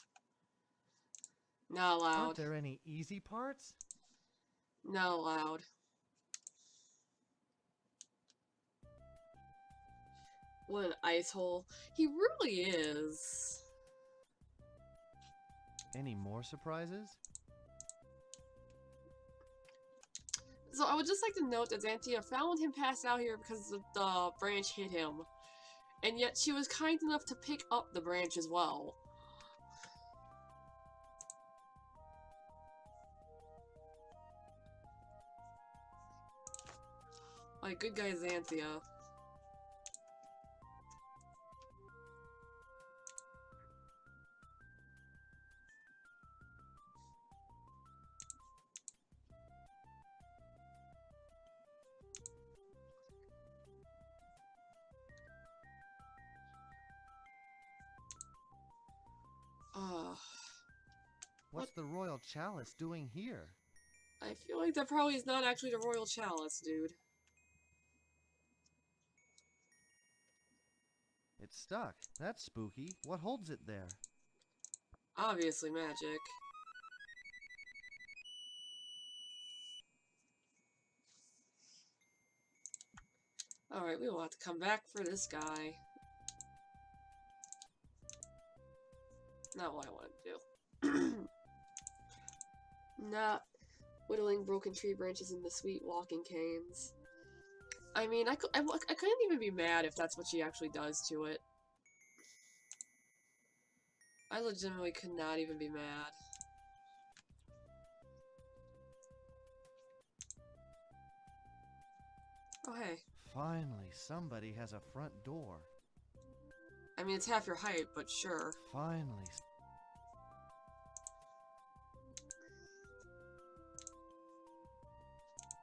Not allowed. Aren't there any easy parts? Not allowed. What an ice hole. He really is. Any more surprises? So I would just like to note that Xanthia found him passed out here because the branch hit him. And yet she was kind enough to pick up the branch as well. Like, good guy Xanthia. What's the royal chalice doing here? I feel like that probably is not actually the royal chalice, dude. It's stuck. That's spooky. What holds it there? Obviously magic. Alright, we will have to come back for this guy. Not what I wanted to do. Not whittling broken tree branches into sweet walking canes. I mean, I couldn't even be mad if that's what she actually does to it. I legitimately could not even be mad. Oh, hey. Finally, somebody has a front door. I mean, it's half your height, but sure. Finally.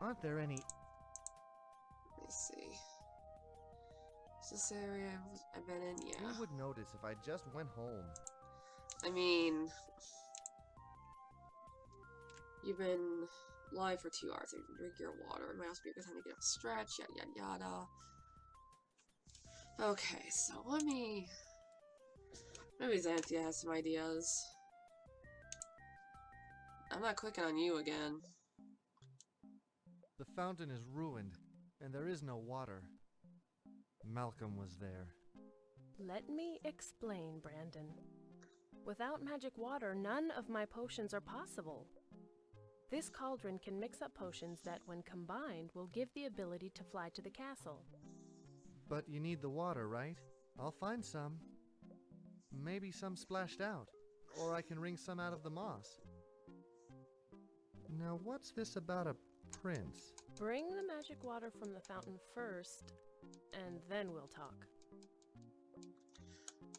Aren't there any... Let me see. Is this area I've been in? Yeah. Who would notice if I just went home? I mean... You've been live for 2 hours. So you can drink your water. It might also be a good time to get a stretch. Yada yada yada. Okay, so let me... Maybe Xanthia has some ideas. I'm not clicking on you again. The fountain is ruined, and there is no water. Malcolm was there. Let me explain, Brandon. Without magic water, none of my potions are possible. This cauldron can mix up potions that, when combined, will give the ability to fly to the castle. But you need the water, right? I'll find some. Maybe some splashed out, or I can wring some out of the moss. Now, what's this about a prince? Bring the magic water from the fountain first, and then we'll talk.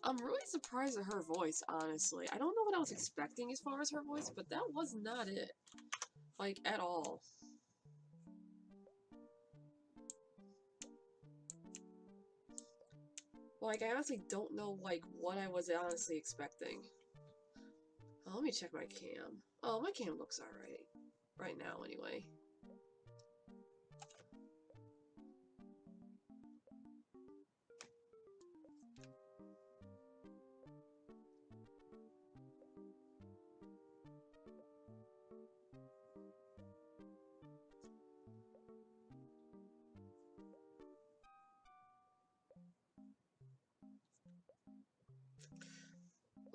I'm really surprised at her voice, honestly. I don't know what I was expecting as far as her voice, but that was not it. Like, at all. Like, I honestly don't know, like, what I was honestly expecting. Oh, let me check my cam. Oh, my cam looks alright. Right now, anyway.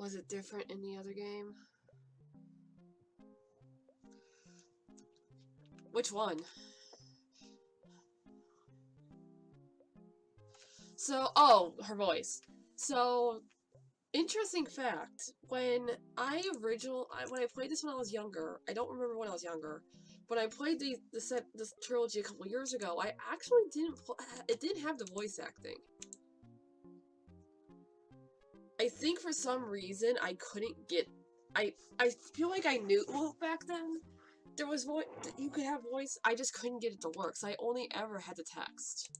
Was it different in the other game? Which one? So, oh, her voice. So, interesting fact, when I played this when I was younger, I don't remember when I was younger, but I played this trilogy a couple years ago, I actually it didn't have the voice acting. I think for some reason I couldn't get, I feel like I knew, well, back then, there was voice, you could have voice, I just couldn't get it to work, so I only ever had the text.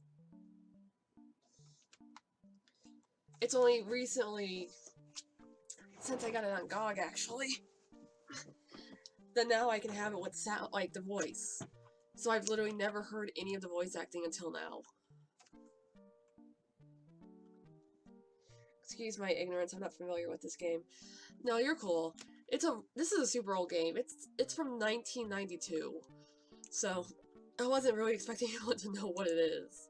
It's only recently, since I got it on GOG actually, that now I can have it with sound, like the voice. So I've literally never heard any of the voice acting until now. Excuse my ignorance, I'm not familiar with this game. No, you're cool. This is a super old game. It's from 1992. So I wasn't really expecting anyone to know what it is.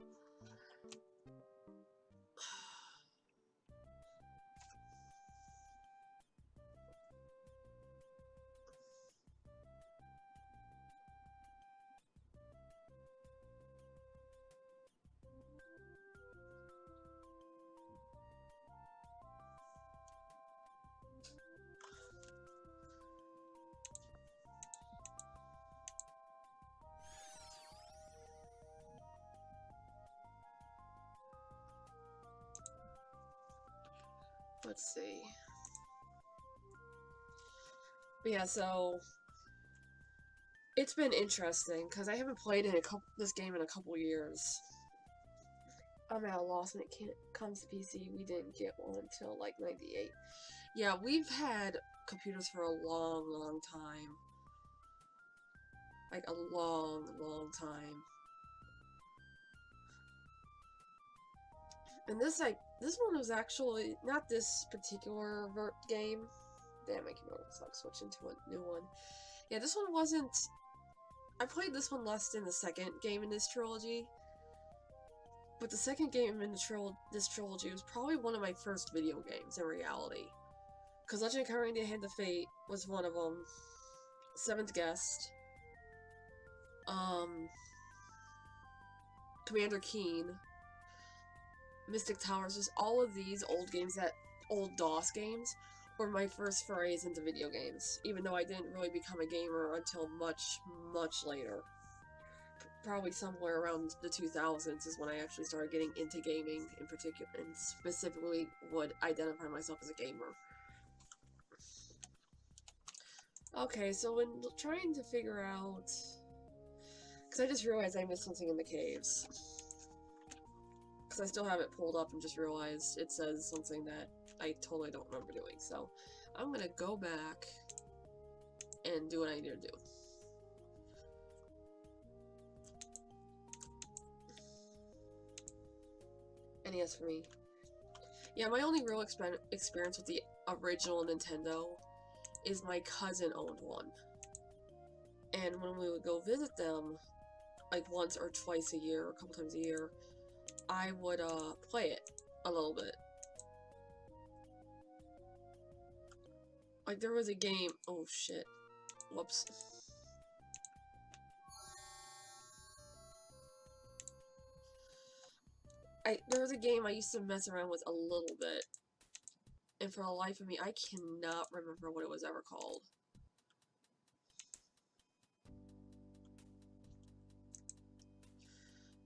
Let's see. But yeah, so it's been interesting because I haven't played this game in a couple years. I'm at a loss when it comes to PC. We didn't get one until like 98. Yeah, we've had computers for a long, long time. Like a long, long time. And this one was actually not this particular game. Damn, my keyboard sucks. Switch into a new one. Yeah, this one wasn't. I played this one less than the second game in this trilogy. But the second game in this trilogy was probably one of my first video games in reality. Because Legend of Kyrandia Hand of Fate was one of them. Seventh Guest. Commander Keen. Mystic Towers, just all of these old games, old DOS games, were my first forays into video games, even though I didn't really become a gamer until much, much later. Probably somewhere around the 2000s is when I actually started getting into gaming in particular, and specifically would identify myself as a gamer. Okay, so when trying to figure out... Because I just realized I missed something in the caves. Because I still have it pulled up and just realized it says something that I totally don't remember doing. So I'm gonna go back and do what I need to do. NES for me. Yeah, my only real experience with the original Nintendo is my cousin owned one. And when we would go visit them, like once or twice a year, or a couple times a year, I would play it a little bit. Like there was a game, oh shit, whoops. There was a game I used to mess around with a little bit, and for the life of me, I cannot remember what it was ever called.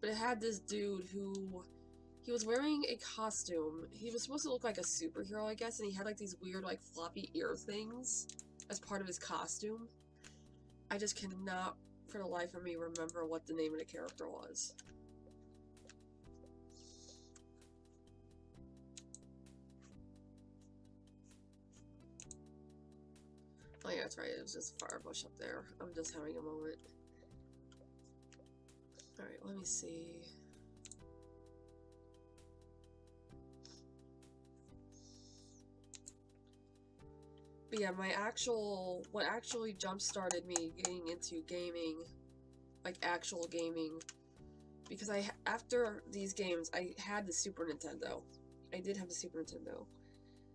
But it had this dude who, he was wearing a costume. He was supposed to look like a superhero, I guess, and he had like these weird like floppy ear things as part of his costume. I just cannot, for the life of me, remember what the name of the character was. Oh yeah, that's right, it was just a fire bush up there. I'm just having a moment. Alright, let me see. But yeah, what actually jump-started me getting into gaming, like actual gaming, because after these games, I had the Super Nintendo. I did have the Super Nintendo.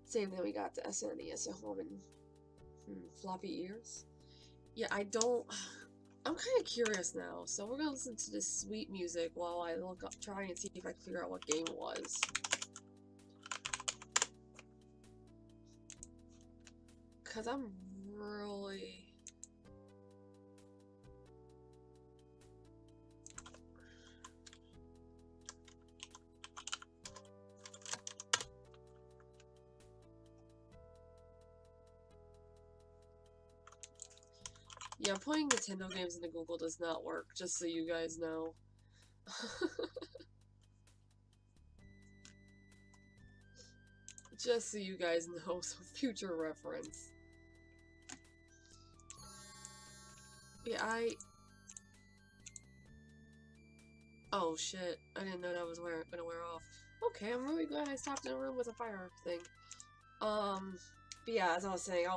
Same thing, we got the SNES at home and floppy ears. Yeah, I don't. I'm kind of curious now, so we're gonna listen to this sweet music while I look up, try and see if I can figure out what game it was. Cause I'm really. Yeah, putting Nintendo games into Google does not work, just so you guys know. Just so you guys know, so future reference. Yeah, oh shit, I didn't know that was gonna wear off. Okay, I'm really glad I stopped in a room with a fire thing. But yeah, as I was saying,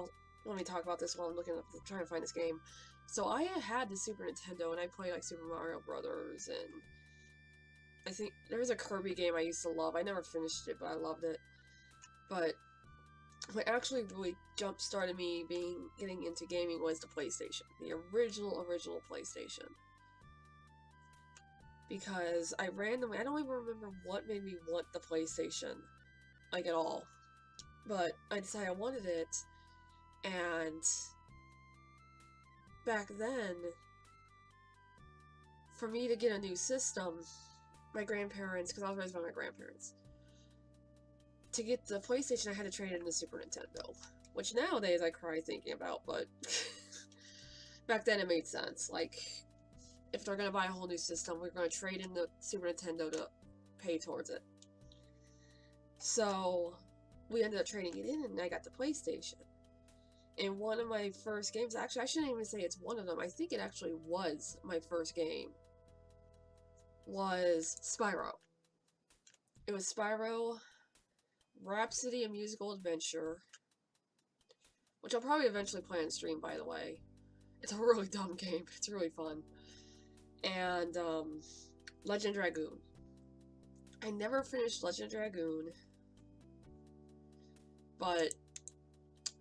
let me talk about this while I'm trying to find this game. So I had the Super Nintendo and I played like Super Mario Brothers, and I think there was a Kirby game I used to love. I never finished it, but I loved it. But what actually really jump-started me getting into gaming was the PlayStation. The original PlayStation. Because I don't even remember what made me want the PlayStation, like at all. But I decided I wanted it, and back then, for me to get a new system, my grandparents, because I was raised by my grandparents, to get the PlayStation I had to trade in the Super Nintendo, which nowadays I cry thinking about, but back then it made sense. Like, if they're gonna buy a whole new system, we're gonna trade in the Super Nintendo to pay towards it. So we ended up trading it in, and I got the PlayStation. And one of my first games, actually, I shouldn't even say it's one of them, I think it actually was my first game, was Spyro. It was Spyro, Rhapsody, a Musical Adventure, which I'll probably eventually play on stream, by the way. It's a really dumb game, but it's really fun. And, Legend Dragoon. I never finished Legend Dragoon, but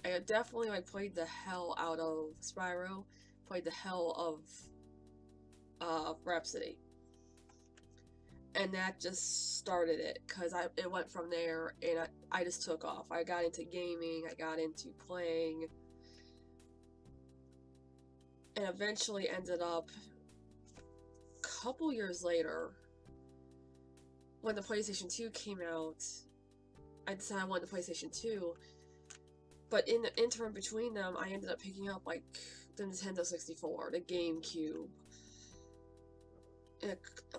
I definitely played the hell out of Spyro, played the hell of Rhapsody, and that just started it, because it went from there, and I just took off. I got into gaming, I got into playing, and eventually ended up, a couple years later, when the PlayStation 2 came out, I decided I wanted the PlayStation 2, but in the interim between them, I ended up picking up, like, the Nintendo 64, the GameCube,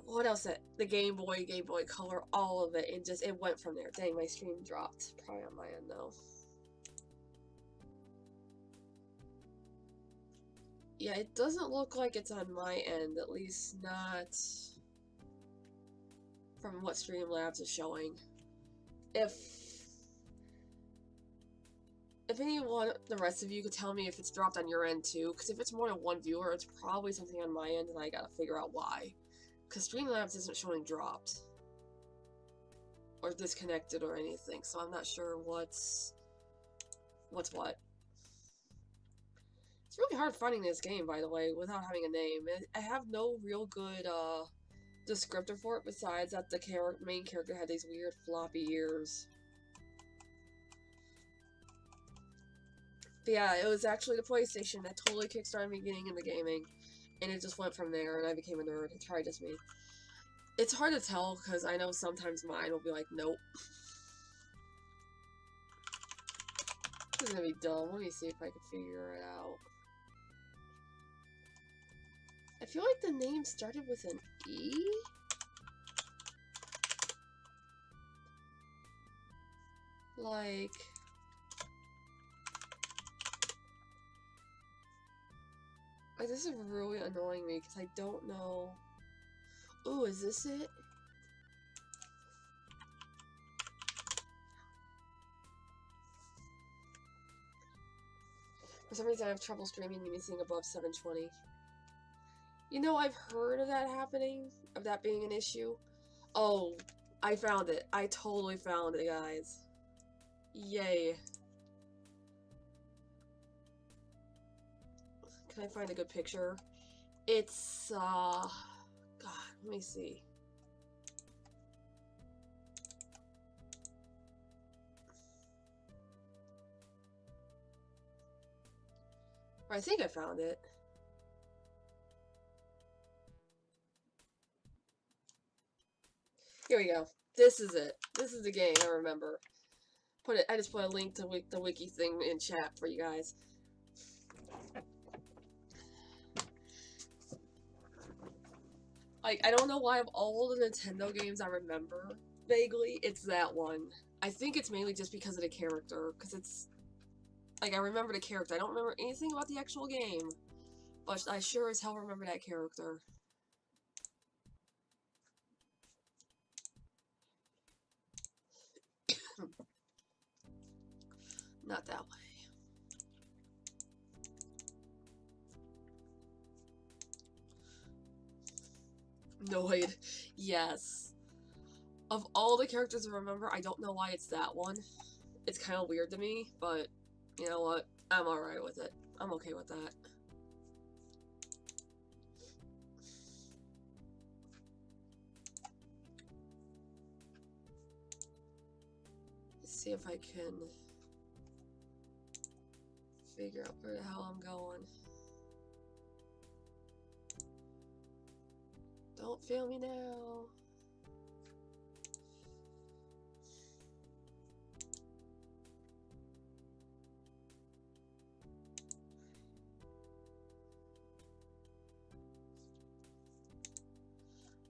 what else? The Game Boy Color, all of it, and just, it went from there. Dang, my stream dropped. Probably on my end, though. Yeah, it doesn't look like it's on my end, at least not from what Streamlabs is showing. If anyone, the rest of you, could tell me if it's dropped on your end too, because if it's more than one viewer, it's probably something on my end, and I gotta figure out why. Because Streamlabs isn't showing dropped, or disconnected, or anything, so I'm not sure what's what. It's really hard finding this game, by the way, without having a name. I have no real good, descriptor for it, besides that the main character had these weird floppy ears. But yeah, it was actually the PlayStation that totally kickstarted me getting into gaming, and it just went from there, and I became a nerd. It's probably just me. It's hard to tell, because I know sometimes mine will be like, nope. This is gonna be dumb. Let me see if I can figure it out. I feel like the name started with an E? Like... this is really annoying me, because I don't know... Ooh, is this it? For some reason I have trouble streaming anything above 720. You know, I've heard of that happening, of that being an issue. Oh, I found it. I totally found it, guys. Yay. Can I find a good picture? It's, God, let me see. I think I found it. Here we go. This is it. This is the game I remember. I just put a link to the wiki thing in chat for you guys. Like, I don't know why of all the Nintendo games I remember vaguely, it's that one. I think it's mainly just because of the character, because it's like I remember the character. I don't remember anything about the actual game, but I sure as hell remember that character. Not that way. Noid. Yes. Of all the characters I remember, I don't know why it's that one. It's kind of weird to me, but you know what? I'm alright with it. I'm okay with that. Let's see if I can figure out where the hell I'm going. Don't fail me now.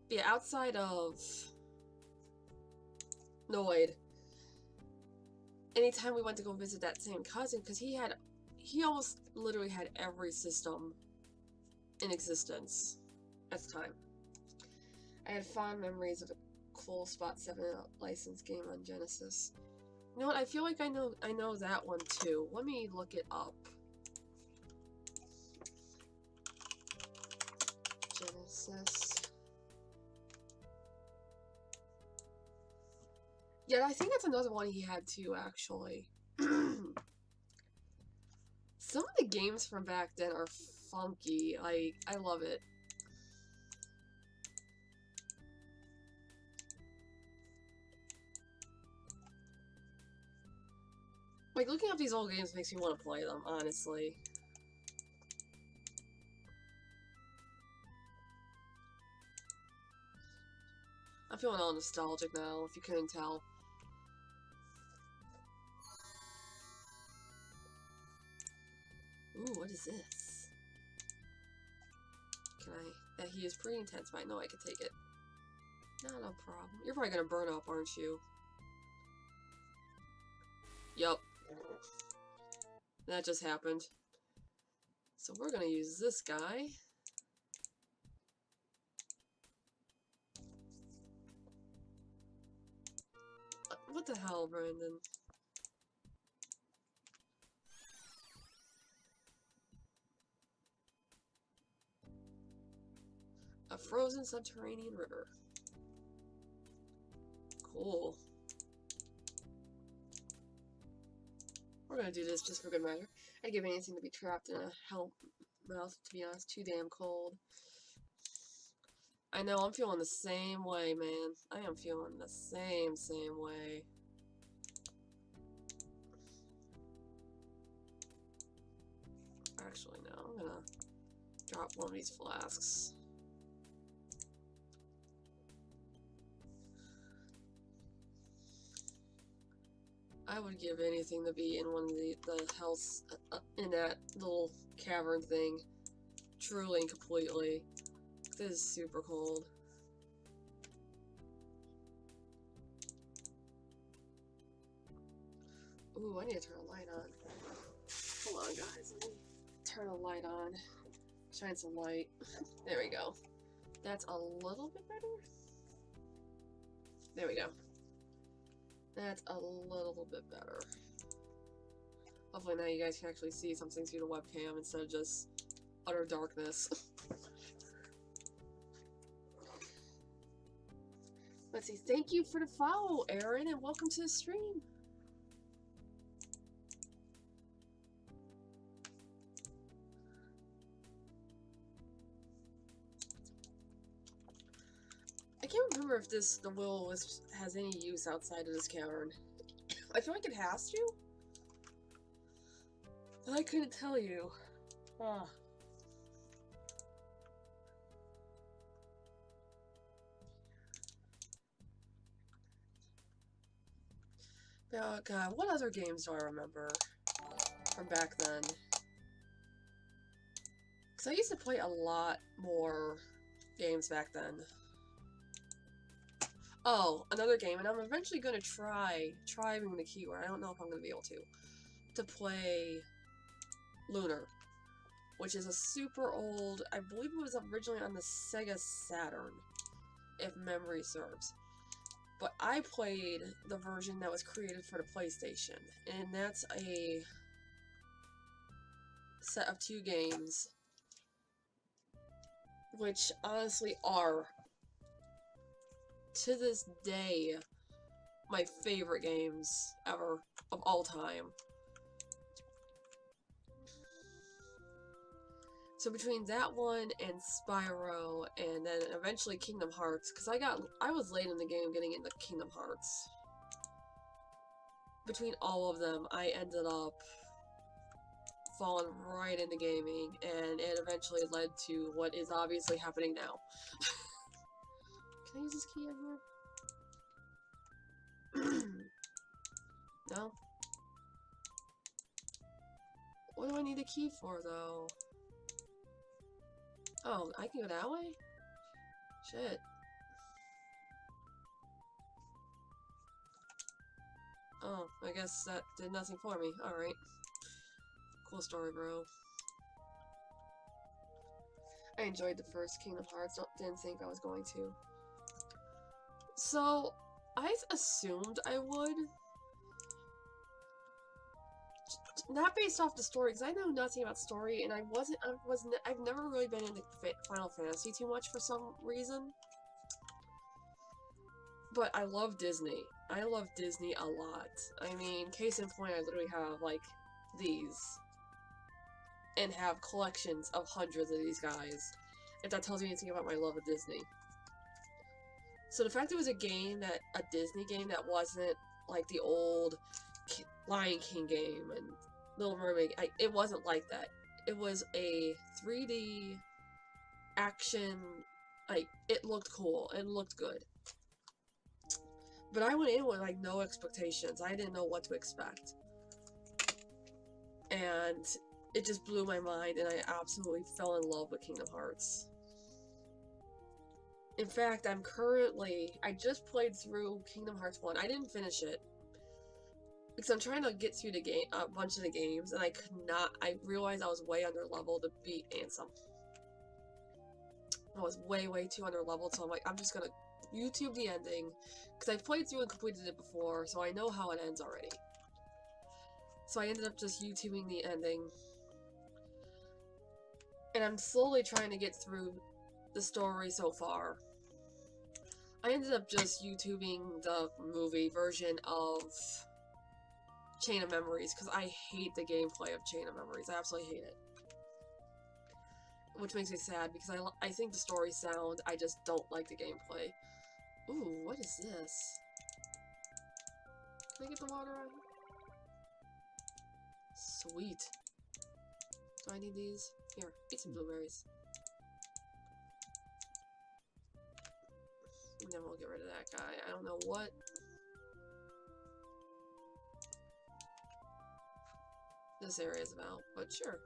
Yeah, outside of Noid, anytime we went to go visit that same cousin, because he almost literally had every system in existence at the time. I had fond memories of a cool Spot 7 licensed game on Genesis. You know what? I feel like I know that one too. Let me look it up. Genesis. Yeah, I think that's another one he had too, actually. Some of the games from back then are funky. I love it. Like, looking up these old games makes me want to play them, honestly. I'm feeling all nostalgic now, if you couldn't tell. Ooh, what is this? Can I... He is pretty intense, but I know I can take it. Not a problem. You're probably gonna burn up, aren't you? Yup. That just happened. So we're gonna use this guy. What the hell, Brandon? A frozen subterranean river. Cool. We're gonna do this just for good measure. I'd give anything to be trapped in a hell mouth, to be honest. Too damn cold. I know, I'm feeling the same way, man. I am feeling the same way. Actually, no. I'm gonna drop one of these flasks. I would give anything to be in one of the hells in that little cavern thing. Truly and completely. This is super cold. Ooh, I need to turn a light on. Hold on, guys. Let me turn a light on. Shine some light. There we go. That's a little bit better. There we go. That's a little bit better. Hopefully now you guys can actually see something through the webcam instead of just utter darkness. Let's see. Thank you for the follow, Aaron, and welcome to the stream. I can't remember if the will-o-wisp has any use outside of this cavern. I feel like it has to. But I couldn't tell you. Ah. Oh god, what other games do I remember from back then? Because I used to play a lot more games back then. Oh, another game, and I'm eventually going to try being the keyword. I don't know if I'm going to be able to play Lunar, which is a super old, I believe it was originally on the Sega Saturn, if memory serves. But I played the version that was created for the PlayStation, and that's a set of 2 games, which honestly are, to this day, my favorite games ever, of all time. So between that one and Spyro, and then eventually Kingdom Hearts, because I was late in the game getting into Kingdom Hearts. Between all of them, I ended up falling right into gaming, and it eventually led to what is obviously happening now. Can I use this key ever? No? What do I need a key for, though? Oh, I can go that way? Shit. Oh, I guess that did nothing for me. Alright. Cool story, bro. I enjoyed the first Kingdom Hearts. Didn't think I was going to. So, I assumed I would. Not based off the story, because I know nothing about story, and I've never really been into Final Fantasy too much for some reason. But I love Disney. I love Disney a lot. I mean, case in point, I literally have, like, these. And have collections of hundreds of these guys. If that tells you anything about my love of Disney. So the fact it was a Disney game that wasn't like the old Lion King game and Little Mermaid, it wasn't like that. It was a 3D action, like, it looked cool and looked good. But I went in with, like, no expectations. I didn't know what to expect. And it just blew my mind, and I absolutely fell in love with Kingdom Hearts. In fact, I just played through Kingdom Hearts 1. I didn't finish it. Because I'm trying to get through the game, a bunch of the games, and I realized I was way under level to beat Ansem. I was way too under leveled, so I'm like, I'm just gonna YouTube the ending, because I've played through and completed it before, so I know how it ends already. So I ended up just YouTubing the ending. And I'm slowly trying to get through the story so far. I ended up just YouTubing the movie version of Chain of Memories, because I hate the gameplay of Chain of Memories. I absolutely hate it. Which makes me sad, because I think the story's sound, I just don't like the gameplay. Ooh, what is this? Can I get the water out? Sweet. Do I need these? Here, eat some blueberries. And then we'll get rid of that guy. I don't know what. This area is about, but sure.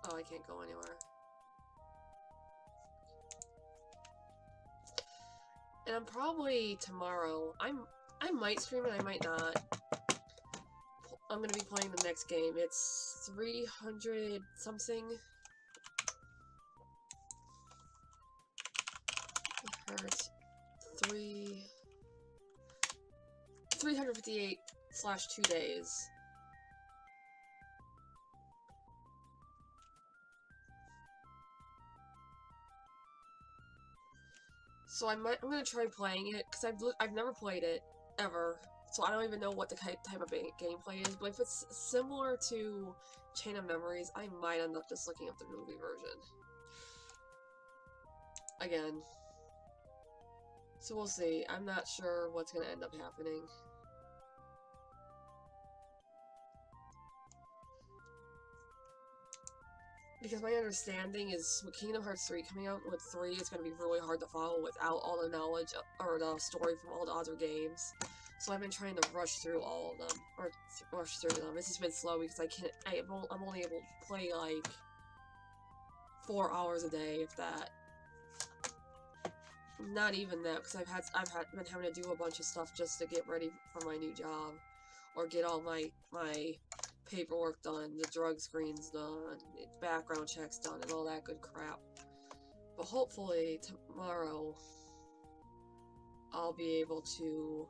Oh, I can't go anywhere. And I'm probably tomorrow. I might stream it, I might not. I'm gonna be playing the next game. It's 300 something. Hurt 358/2 days. So I'm gonna try playing it because I've never played it ever, so I don't even know what the type of gameplay is. But if it's similar to Chain of Memories, I might end up just looking up the movie version. again. So we'll see. I'm not sure what's going to end up happening. Because my understanding is with Kingdom Hearts 3 coming out, with 3 it's going to be really hard to follow without all the knowledge or the story from all the other games. So I've been trying to rush through all of them, or rush through them. It's just been slow because I'm only able to play like 4 hours a day, if that. Not even that, because I've been having to do a bunch of stuff just to get ready for my new job, or get all my paperwork done, the drug screens done, the background checks done, and all that good crap. But hopefully tomorrow I'll be able to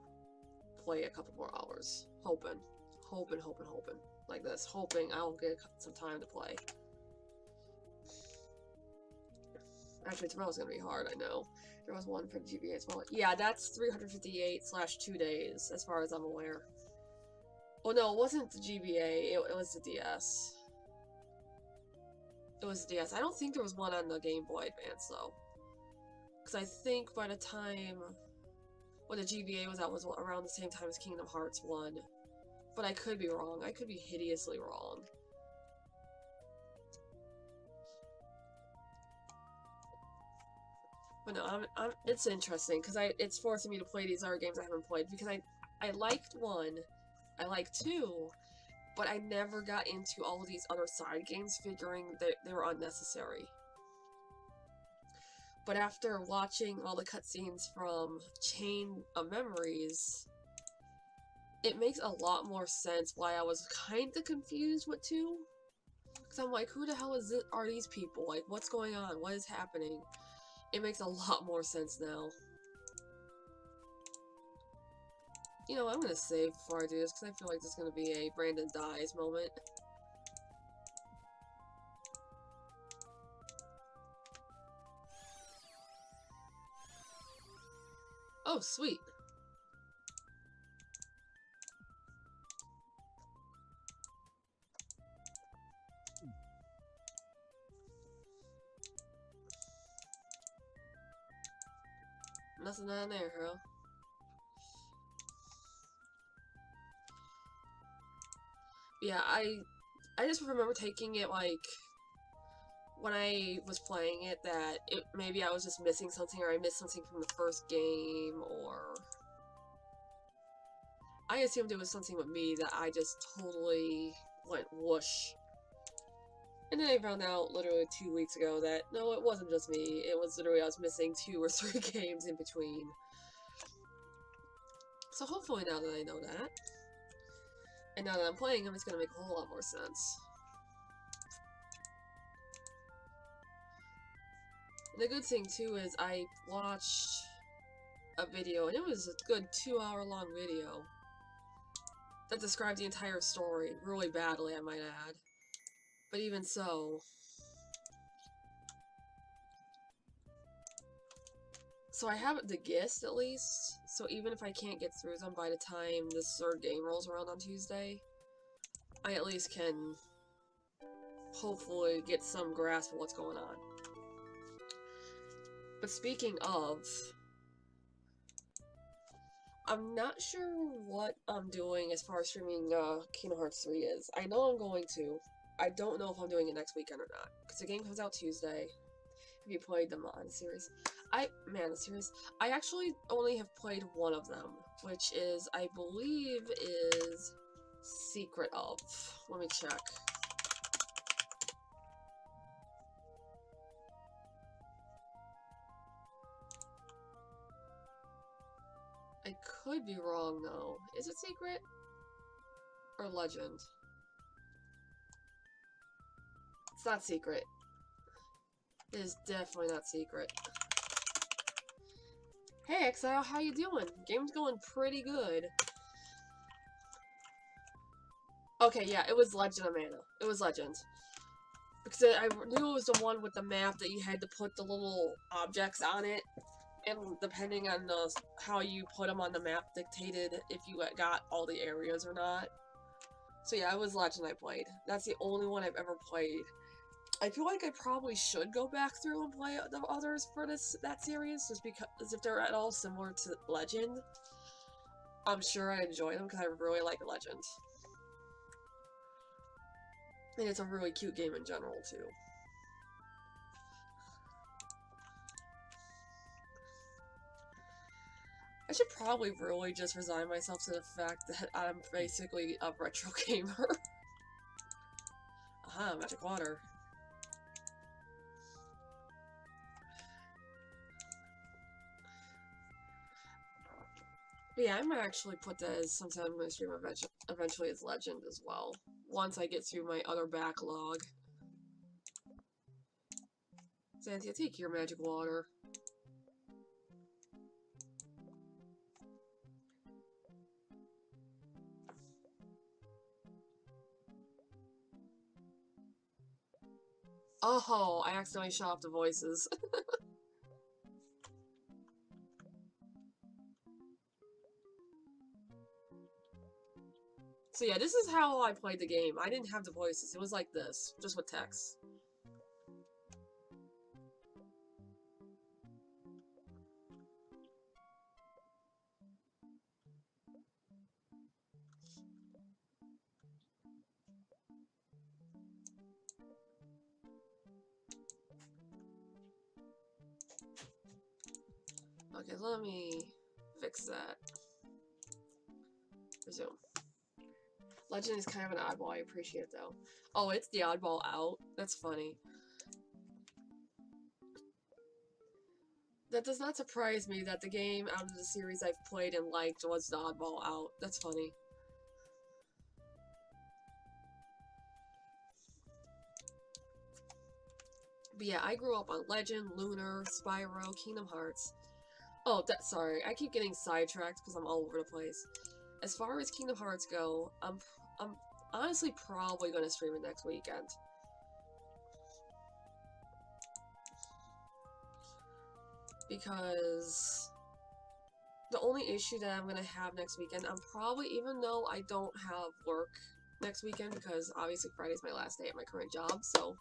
play a couple more hours. Hoping. Like this. Hoping I'll get some time to play. Actually, tomorrow's gonna be hard, I know. There was one for the GBA as well. Yeah, that's 358/2 days, as far as I'm aware. Oh no, it wasn't the GBA, it was the DS. It was the DS. I don't think there was one on the Game Boy Advance, though. Because I think by the time when the GBA was out was around the same time as Kingdom Hearts 1. But I could be wrong. I could be hideously wrong. But no, it's interesting, because it's forcing me to play these other games I haven't played, because I liked 1, I liked 2, but I never got into all of these other side games, figuring that they were unnecessary. But after watching all the cutscenes from Chain of Memories, it makes a lot more sense why I was kinda confused with 2. Because I'm like, who the hell are these people? Like, what's going on? What is happening? It makes a lot more sense now. You know, I'm gonna save before I do this, because I feel like this is gonna be a Brandon dies moment. Oh, sweet. Nothing down there, huh? Yeah, I just remember taking it, like, when I was playing it, that maybe I was just missing something, or I missed something from the first game, or I assumed it was something with me that I just totally went whoosh. And then I found out literally 2 weeks ago that, no, it wasn't just me. It was literally I was missing 2 or 3 games in between. So hopefully now that I know that, and now that I'm playing them, it's going to make a whole lot more sense. And the good thing, too, is I watched a video, and it was a good 2-hour-long video that described the entire story really badly, I might add. But even so, so I have the gist, at least, so even if I can't get through them by the time this 3rd game rolls around on Tuesday, I at least can hopefully get some grasp of what's going on. But speaking of, I'm not sure what I'm doing as far as streaming Kingdom Hearts 3 is. I know I'm going to. I don't know if I'm doing it next weekend or not, because the game comes out Tuesday. Have you played them on the series? The series. I actually only have played one of them, which is, I believe, is Secret of. Let me check. I could be wrong, though. Is it Secret? Or Legend? It's not Secret. It is definitely not Secret. Hey, Exile, how you doing? Game's going pretty good. Okay, yeah, it was Legend of Mana. It was Legend. Because I knew it was the one with the map that you had to put the little objects on it. And depending on how you put them on the map dictated if you got all the areas or not. So yeah, it was Legend I played. That's the only one I've ever played. I feel like I probably should go back through and play the others for that series, just because if they're at all similar to Legend, I'm sure I enjoy them because I really like Legend. And it's a really cute game in general, too. I should probably really just resign myself to the fact that I'm basically a retro gamer. Aha, magic water. But yeah, I might actually put that as sometime in my stream eventually as Legend as well. Once I get through my other backlog. Xanthia, take your magic water. Oh, I accidentally shut off the voices. So yeah, this is how I played the game. I didn't have the voices. It was like this, just with text. Okay, let me fix that. Resume. Legend is kind of an oddball. I appreciate it though. Oh, it's the oddball out. That's funny. That does not surprise me that the game out of the series I've played and liked was the oddball out. That's funny. But yeah, I grew up on Legend, Lunar, Spyro, Kingdom Hearts. Oh, sorry. I keep getting sidetracked because I'm all over the place. As far as Kingdom Hearts go, I'm honestly probably going to stream it next weekend. Because the only issue that I'm going to have next weekend, I'm probably, even though I don't have work next weekend, because obviously Friday's my last day at my current job, so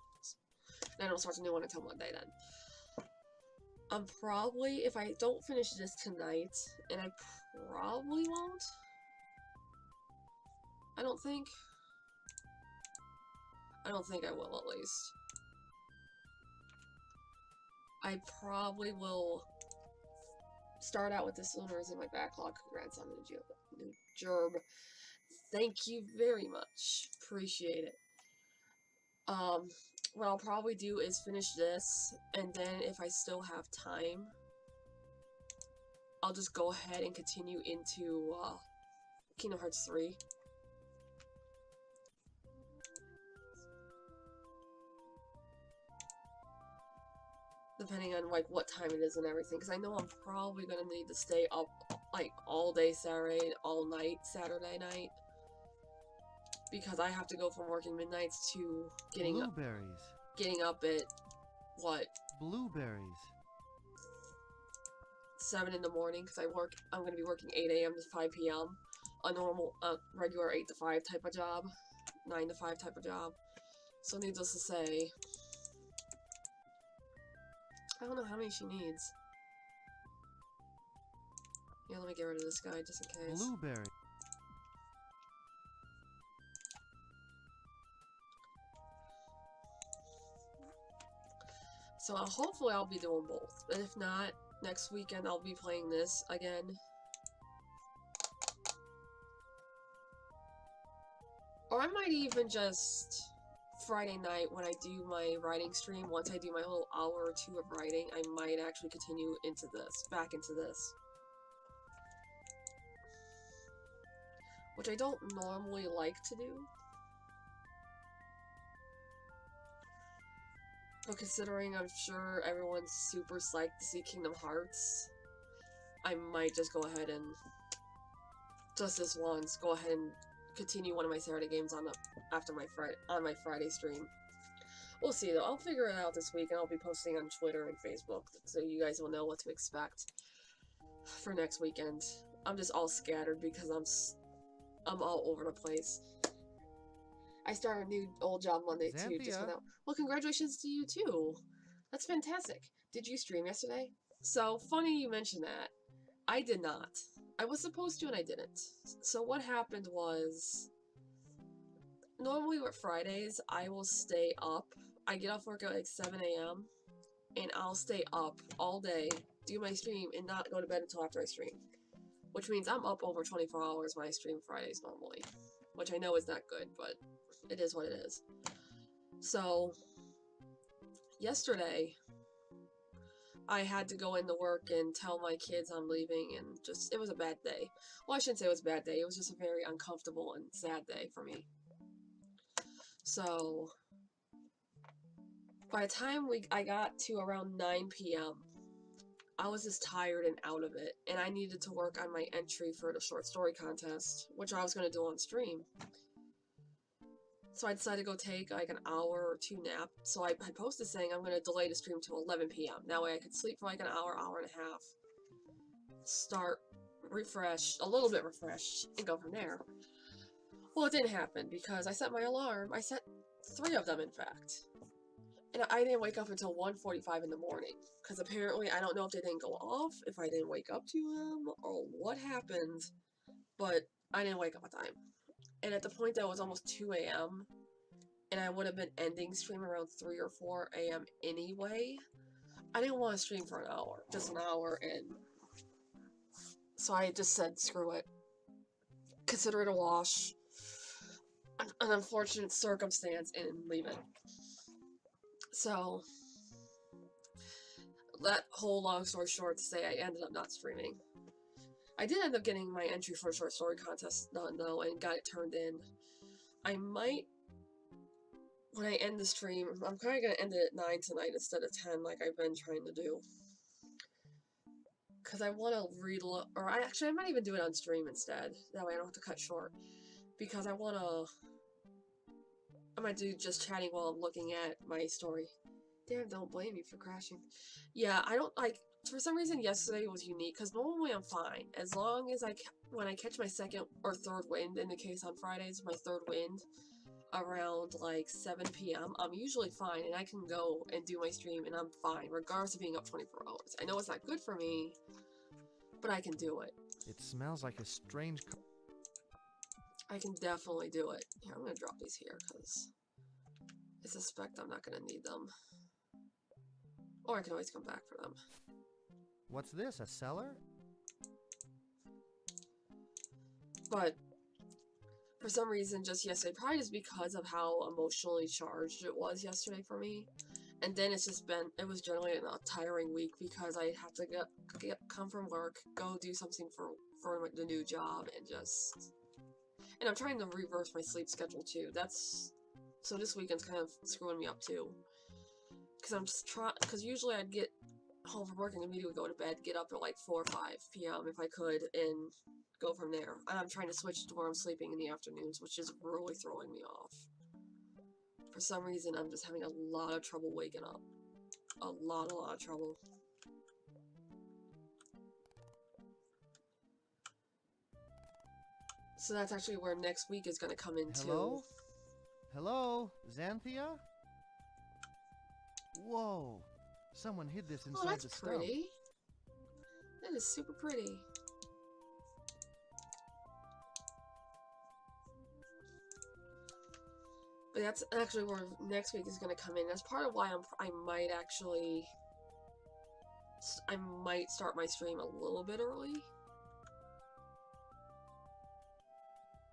I don't start a new one until Monday then. I'm probably, if I don't finish this tonight, and I probably won't, I don't think I will, at least. I probably will start out with this Lunars in my backlog. Congrats on the new gerb. Thank you very much. Appreciate it. What I'll probably do is finish this, and then if I still have time, I'll just go ahead and continue into Kingdom Hearts 3. Depending on like what time it is and everything, because I know I'm probably gonna need to stay up like all day Saturday and all night Saturday night, because I have to go from working midnights to getting up at what? Blueberries. 7 in the morning, because I'm gonna be working 8 a.m. to 5 p.m. a normal regular 8 to 5 type of job, 9 to 5 type of job. So needless to say, I don't know how many she needs. Yeah, let me get rid of this guy just in case. Blueberry. So hopefully I'll be doing both. And if not, next weekend I'll be playing this again. Or I might even just Friday night when I do my writing stream, once I do my whole hour or two of writing, I might actually continue into this, back into this. Which I don't normally like to do. But considering I'm sure everyone's super psyched to see Kingdom Hearts, I might just go ahead and, just this once, go ahead and continue one of my Saturday games on my Friday stream. We'll see though. I'll figure it out this week, and I'll be posting on Twitter and Facebook so you guys will know what to expect for next weekend. I'm just all scattered because I'm all over the place. I started a new old job Monday too. Just Xanthia. went out. Well, congratulations to you too. That's fantastic. Did you stream yesterday? So funny you mentioned that. I did not. I was supposed to and I didn't. So what happened was, normally with Fridays, I will stay up. I get off work at like 7 a.m. and I'll stay up all day, do my stream, and not go to bed until after I stream. Which means I'm up over 24 hours when I stream Fridays normally. Which I know is not good, but it is what it is. So, yesterday, I had to go into work and tell my kids I'm leaving, and just, it was a bad day. Well, I shouldn't say it was a bad day, it was just a very uncomfortable and sad day for me. So, by the time I got to around 9 p.m., I was just tired and out of it, and I needed to work on my entry for the short story contest, which I was going to do on stream. So I decided to go take like an hour or two nap. So I posted saying I'm going to delay the stream till 11 p.m. That way I could sleep for like an hour, hour and a half. Start, refresh, a little bit refreshed, and go from there. Well, it didn't happen because I set my alarm. I set 3 of them, in fact. And I didn't wake up until 1:45 in the morning. Because apparently, I don't know if they didn't go off, if I didn't wake up to them, or what happened. But I didn't wake up on time. And at the point that it was almost 2 a.m., and I would have been ending stream around 3 or 4 a.m. anyway, I didn't want to stream for an hour. Just an hour, and so I just said, screw it. Consider it a wash. An unfortunate circumstance, and leave it. So, that whole long story short to say, I ended up not streaming. I did end up getting my entry for a short story contest done, though, and got it turned in. I might, when I end the stream, I'm kind of going to end it at 9 tonight instead of 10 like I've been trying to do. Because I want to reload, or I might even do it on stream instead. That way I don't have to cut short. Because I might do just chatting while I'm looking at my story. Damn, don't blame me for crashing. Yeah, I don't, like, for some reason yesterday was unique, because normally I'm fine. As long as when I catch my second or third wind, in the case on Fridays, my third wind, around, like, 7 p.m., I'm usually fine, and I can go and do my stream, and I'm fine, regardless of being up 24 hours. I know it's not good for me, but I can do it. It smells like a strange... I can definitely do it. Here, I'm gonna drop these here, because I suspect I'm not gonna need them. Or I can always come back for them. What's this, a cellar? But, for some reason, just yesterday, probably just because of how emotionally charged it was yesterday for me. And then it's just been, it was generally a tiring week because I have to come from work, go do something for the new job, and just... And I'm trying to reverse my sleep schedule too. So this weekend's kind of screwing me up too. Because I'm just because usually I'd get home from work and immediately go to bed, get up at like 4 or 5 p.m. if I could, and go from there. And I'm trying to switch to where I'm sleeping in the afternoons, which is really throwing me off. For some reason, I'm just having a lot of trouble waking up. A lot of trouble. So that's actually where next week is going to come in too. Hello? Hello? Xanthia? Whoa! Someone hid this inside that's the stump. pretty. That is super pretty. But that's actually where next week is going to come in. That's part of why I might start my stream a little bit early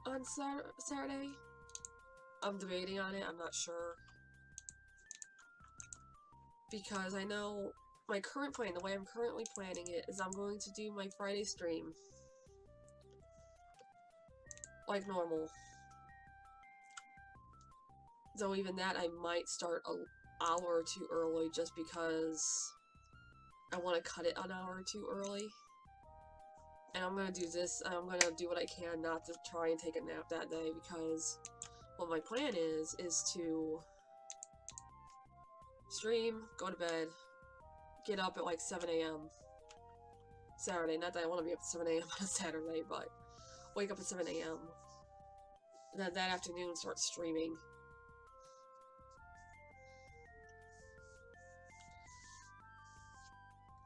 on Saturday. I'm debating on it. I'm not sure. Because I know my current plan, the way I'm currently planning it, is I'm going to do my Friday stream like normal. So even that, I might start an hour or two early just because I want to cut it an hour or two early. And I'm going to do this, and I'm going to do what I can not to try and take a nap that day because what my plan is to stream, go to bed, get up at like 7 a.m. Saturday. Not that I want to be up at 7 a.m. on a Saturday, but wake up at 7 a.m. And then that afternoon start streaming.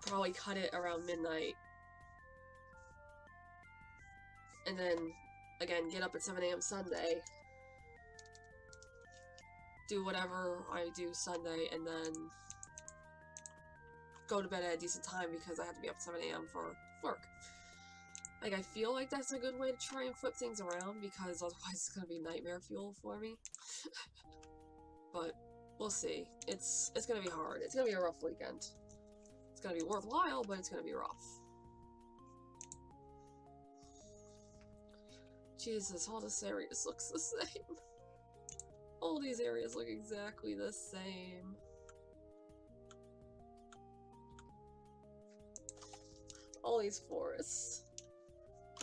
Probably cut it around midnight. And then, again, get up at 7 a.m. Sunday. Do whatever I do Sunday, and then go to bed at a decent time because I have to be up at 7 a.m. for work. Like, I feel like that's a good way to try and flip things around because otherwise it's gonna be nightmare fuel for me. But we'll see. It's gonna be hard. It's gonna be a rough weekend. It's gonna be worthwhile, but it's gonna be rough. Jesus, all this areas looks the same. All these areas look exactly the same. All these forests.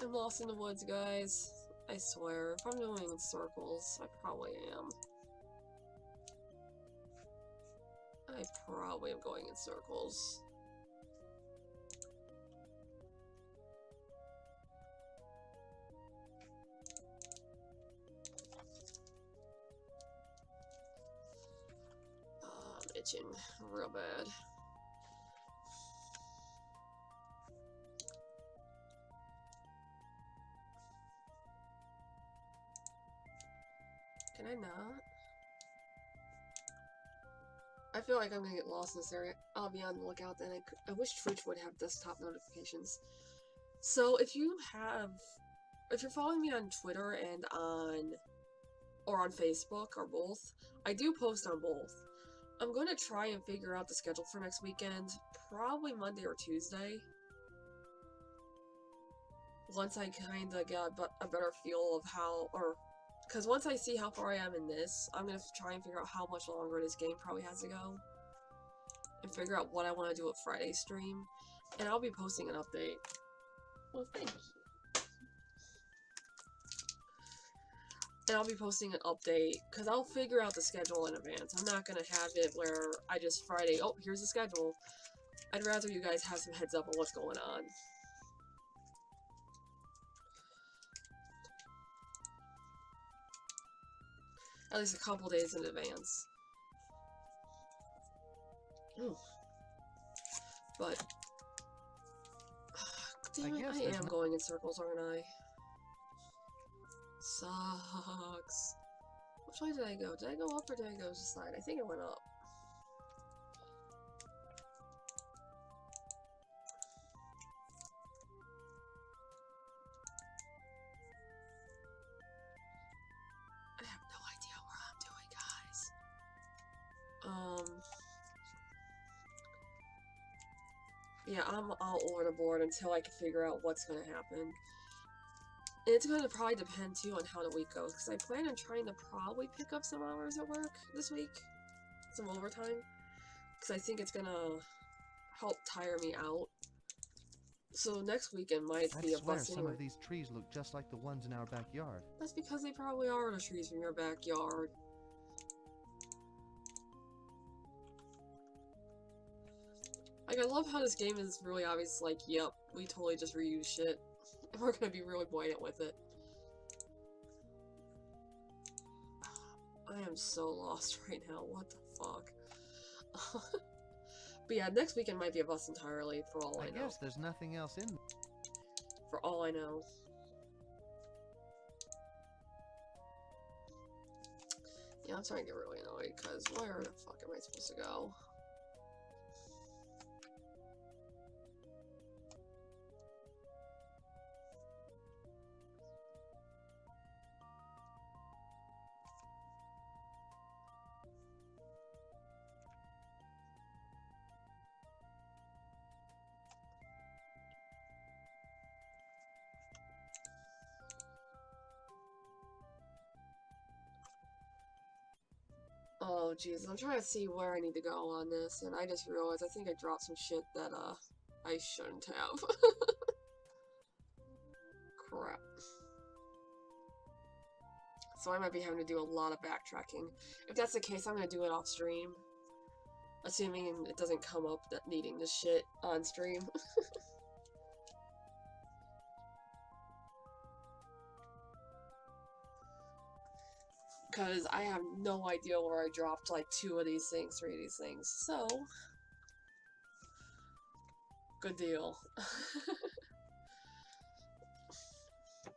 I'm lost in the woods, guys. I swear. If I'm going in circles, I probably am. I probably am going in circles. I'm itching real bad. Can I not? I feel like I'm gonna get lost in this area. I'll be on the lookout then. I wish Twitch would have desktop notifications. So if you're following me on Twitter and on Facebook or both, I do post on both. I'm going to try and figure out the schedule for next weekend, probably Monday or Tuesday. Once I kind of get a better feel of how, because once I see how far I am in this, I'm going to try and figure out how much longer this game probably has to go. And figure out what I want to do with Friday's stream. And I'll be posting an update. Well, thank you. And I'll be posting an update, because I'll figure out the schedule in advance. I'm not going to have it where I just Friday, oh, here's the schedule. I'd rather you guys have some heads up on what's going on. At least a couple days in advance. Ooh. But damn it, I am going in circles, aren't I? Sucks. Which way did I go? Did I go up or did I go to the side? I think I went up. I have no idea what I'm doing, guys. Yeah, I'm all over the board until I can figure out what's going to happen. And it's going to probably depend, too, on how the week goes, because I plan on trying to probably pick up some hours at work this week. Some overtime. Because I think it's going to help tire me out. So next weekend might be a bust some of these trees look just like the ones in our backyard. That's because they probably are the trees from your backyard. Like, I love how this game is really obvious, like, yep, we totally just reuse shit. And we're gonna be really blatant with it. I am so lost right now, what the fuck? But yeah, next weekend might be a bust entirely, for all I know. I guess there's nothing else in... For all I know. Yeah, I'm starting to get really annoyed, because where the fuck am I supposed to go? Oh jeez, I'm trying to see where I need to go on this, and I just realized I think I dropped some shit that I shouldn't have. Crap. So I might be having to do a lot of backtracking. If that's the case, I'm gonna do it off stream. Assuming it doesn't come up that needing this shit on stream. because I have no idea where I dropped like 2 of these things, 3 of these things. So, good deal.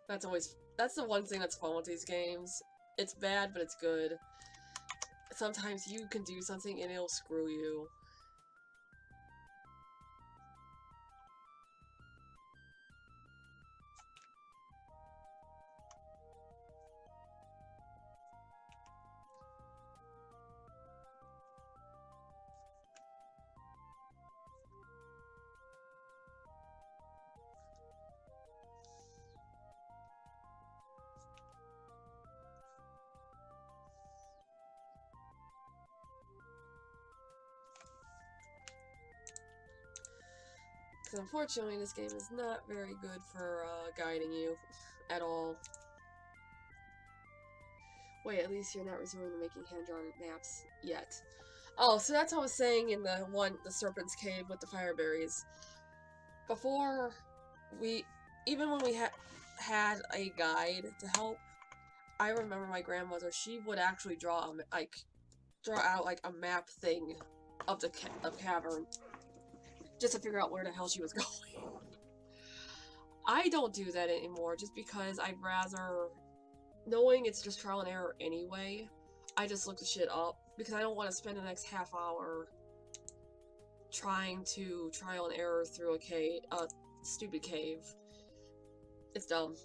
That's the one thing that's fun with these games. It's bad, but it's good. Sometimes you can do something and it'll screw you. Because unfortunately, this game is not very good for guiding you at all. Wait, at least you're not resorting to making hand-drawn maps yet. Oh, so that's what I was saying in the Serpent's Cave with the fire berries. Before, even when we had a guide to help, I remember my grandmother, she would actually draw out like a map thing of the cavern, just to figure out where the hell she was going. I don't do that anymore, just because I'd rather, knowing it's just trial and error anyway, I just look the shit up, because I don't want to spend the next half hour trying to trial and error through a stupid cave. It's dumb.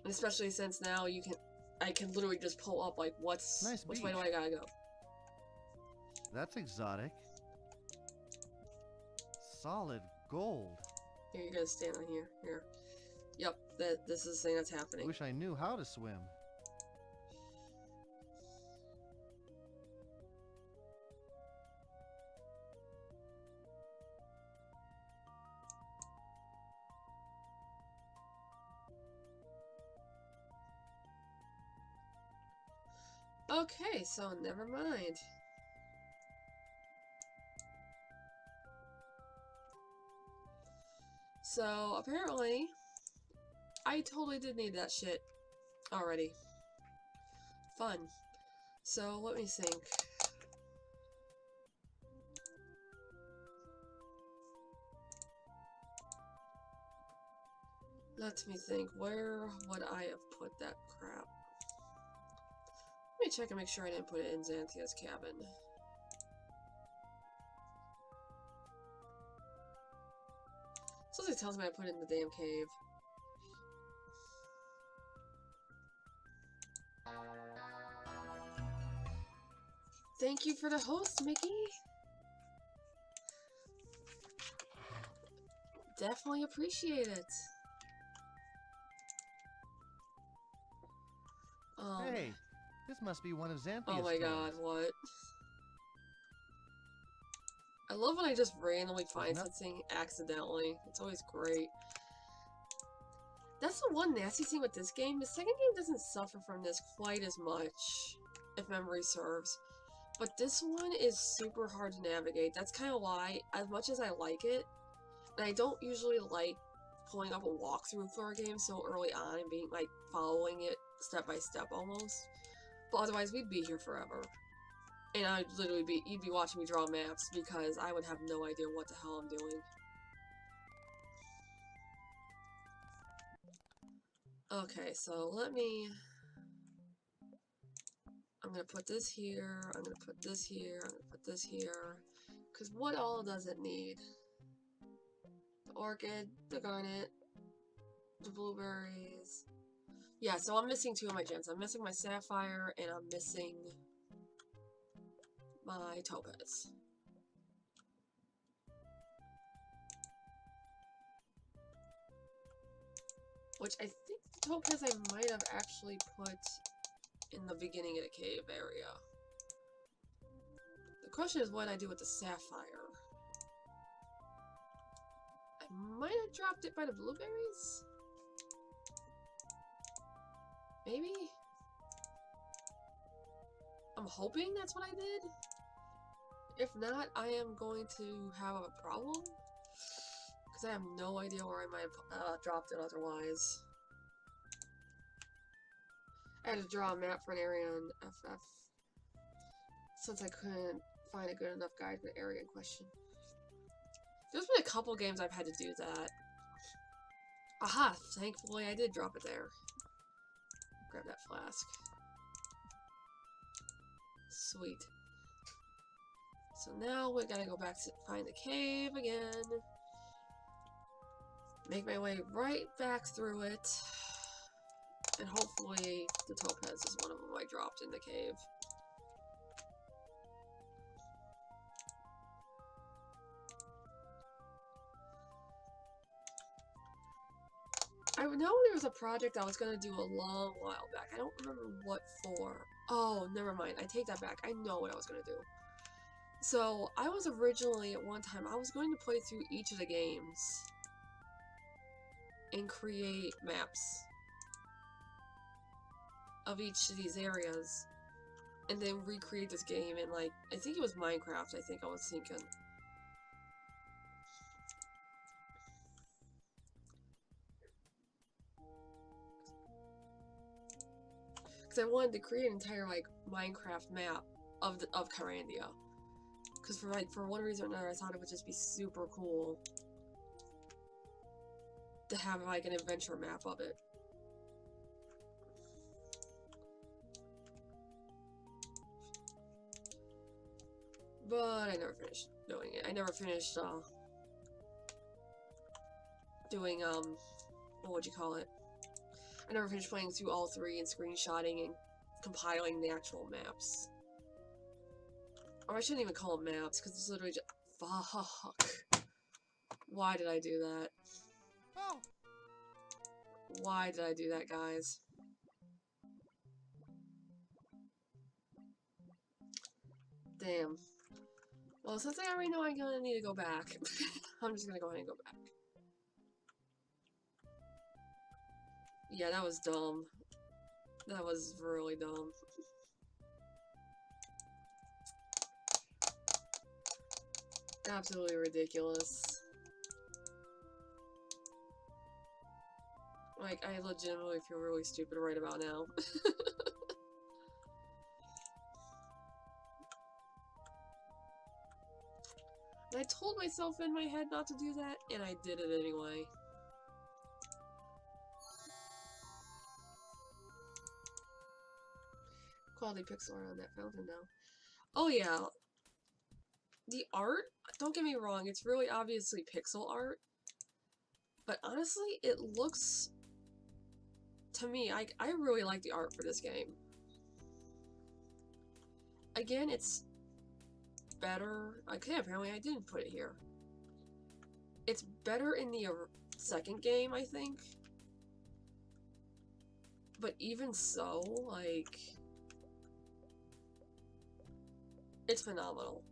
And especially since now I can literally just pull up like which way do I gotta go. That's exotic. Solid gold. Here, you gotta stand on here. Here. Yep, this is the thing that's happening. Wish I knew how to swim. Okay, so never mind. So, apparently, I totally did need that shit already. Fun. So, let me think. Let me think. Where would I have put that crap? Let me check and make sure I didn't put it in Xanthia's cabin. Something tells me I put it in the damn cave. Thank you for the host, Mickey. Definitely appreciate it. Hey, this must be one of Xanthia's Oh my god, what? I love when I just randomly find something accidentally. It's always great. That's the one nasty thing with this game. The second game doesn't suffer from this quite as much, if memory serves. But this one is super hard to navigate. That's kind of why, as much as I like it, and I don't usually like pulling up a walkthrough for a game so early on and being, like, following it step by step almost. But otherwise, we'd be here forever. And I'd literally you'd be watching me draw maps because I would have no idea what the hell I'm doing. Okay, so I'm gonna put this here, I'm gonna put this here, I'm gonna put this here. Because what all does it need? The orchid, the garnet, the blueberries. Yeah, so I'm missing 2 of my gems. I'm missing my sapphire and I'm missing my topaz. Which I think the topaz I might have actually put in the beginning of the cave area. The question is what I do with the sapphire. I might have dropped it by the blueberries? Maybe? I'm hoping that's what I did. If not, I am going to have a problem. Because I have no idea where I might have dropped it otherwise. I had to draw a map for an area in FF since I couldn't find a good enough guide for the area in question. There's been a couple games I've had to do that. Aha! Thankfully I did drop it there. Grab that flask. Sweet. So now we gotta go back to find the cave again. Make my way right back through it. And hopefully the topaz is one of them I dropped in the cave. I know there was a project I was going to do a long while back. I don't remember what for. Oh, never mind. I take that back. I know what I was going to do. So, I was originally, at one time, I was going to play through each of the games and create maps of each of these areas and then recreate this game in, like, I think it was Minecraft, I think I was thinking. I wanted to create an entire like Minecraft map of Kyrandia, because for one reason or another I thought it would just be super cool to have like an adventure map of it. But I never finished doing it. I never finished doing what would you call it? I never finished playing through all three and screenshotting and compiling the actual maps. Or I shouldn't even call them maps, because it's literally just... Fuck. Why did I do that? Oh. Why did I do that, guys? Damn. Well, since I already know I'm gonna need to go back, I'm just gonna go ahead and go back. Yeah, that was dumb. That was really dumb. Absolutely ridiculous. Like, I legitimately feel really stupid right about now. And I told myself in my head not to do that, and I did it anyway. Quality pixel art on that fountain now. Oh yeah. The art, don't get me wrong, it's really obviously pixel art. But honestly, it looks... To me, I really like the art for this game. Again, it's better... Okay, apparently I didn't put it here. It's better in the second game, I think. But even so, like... It's phenomenal.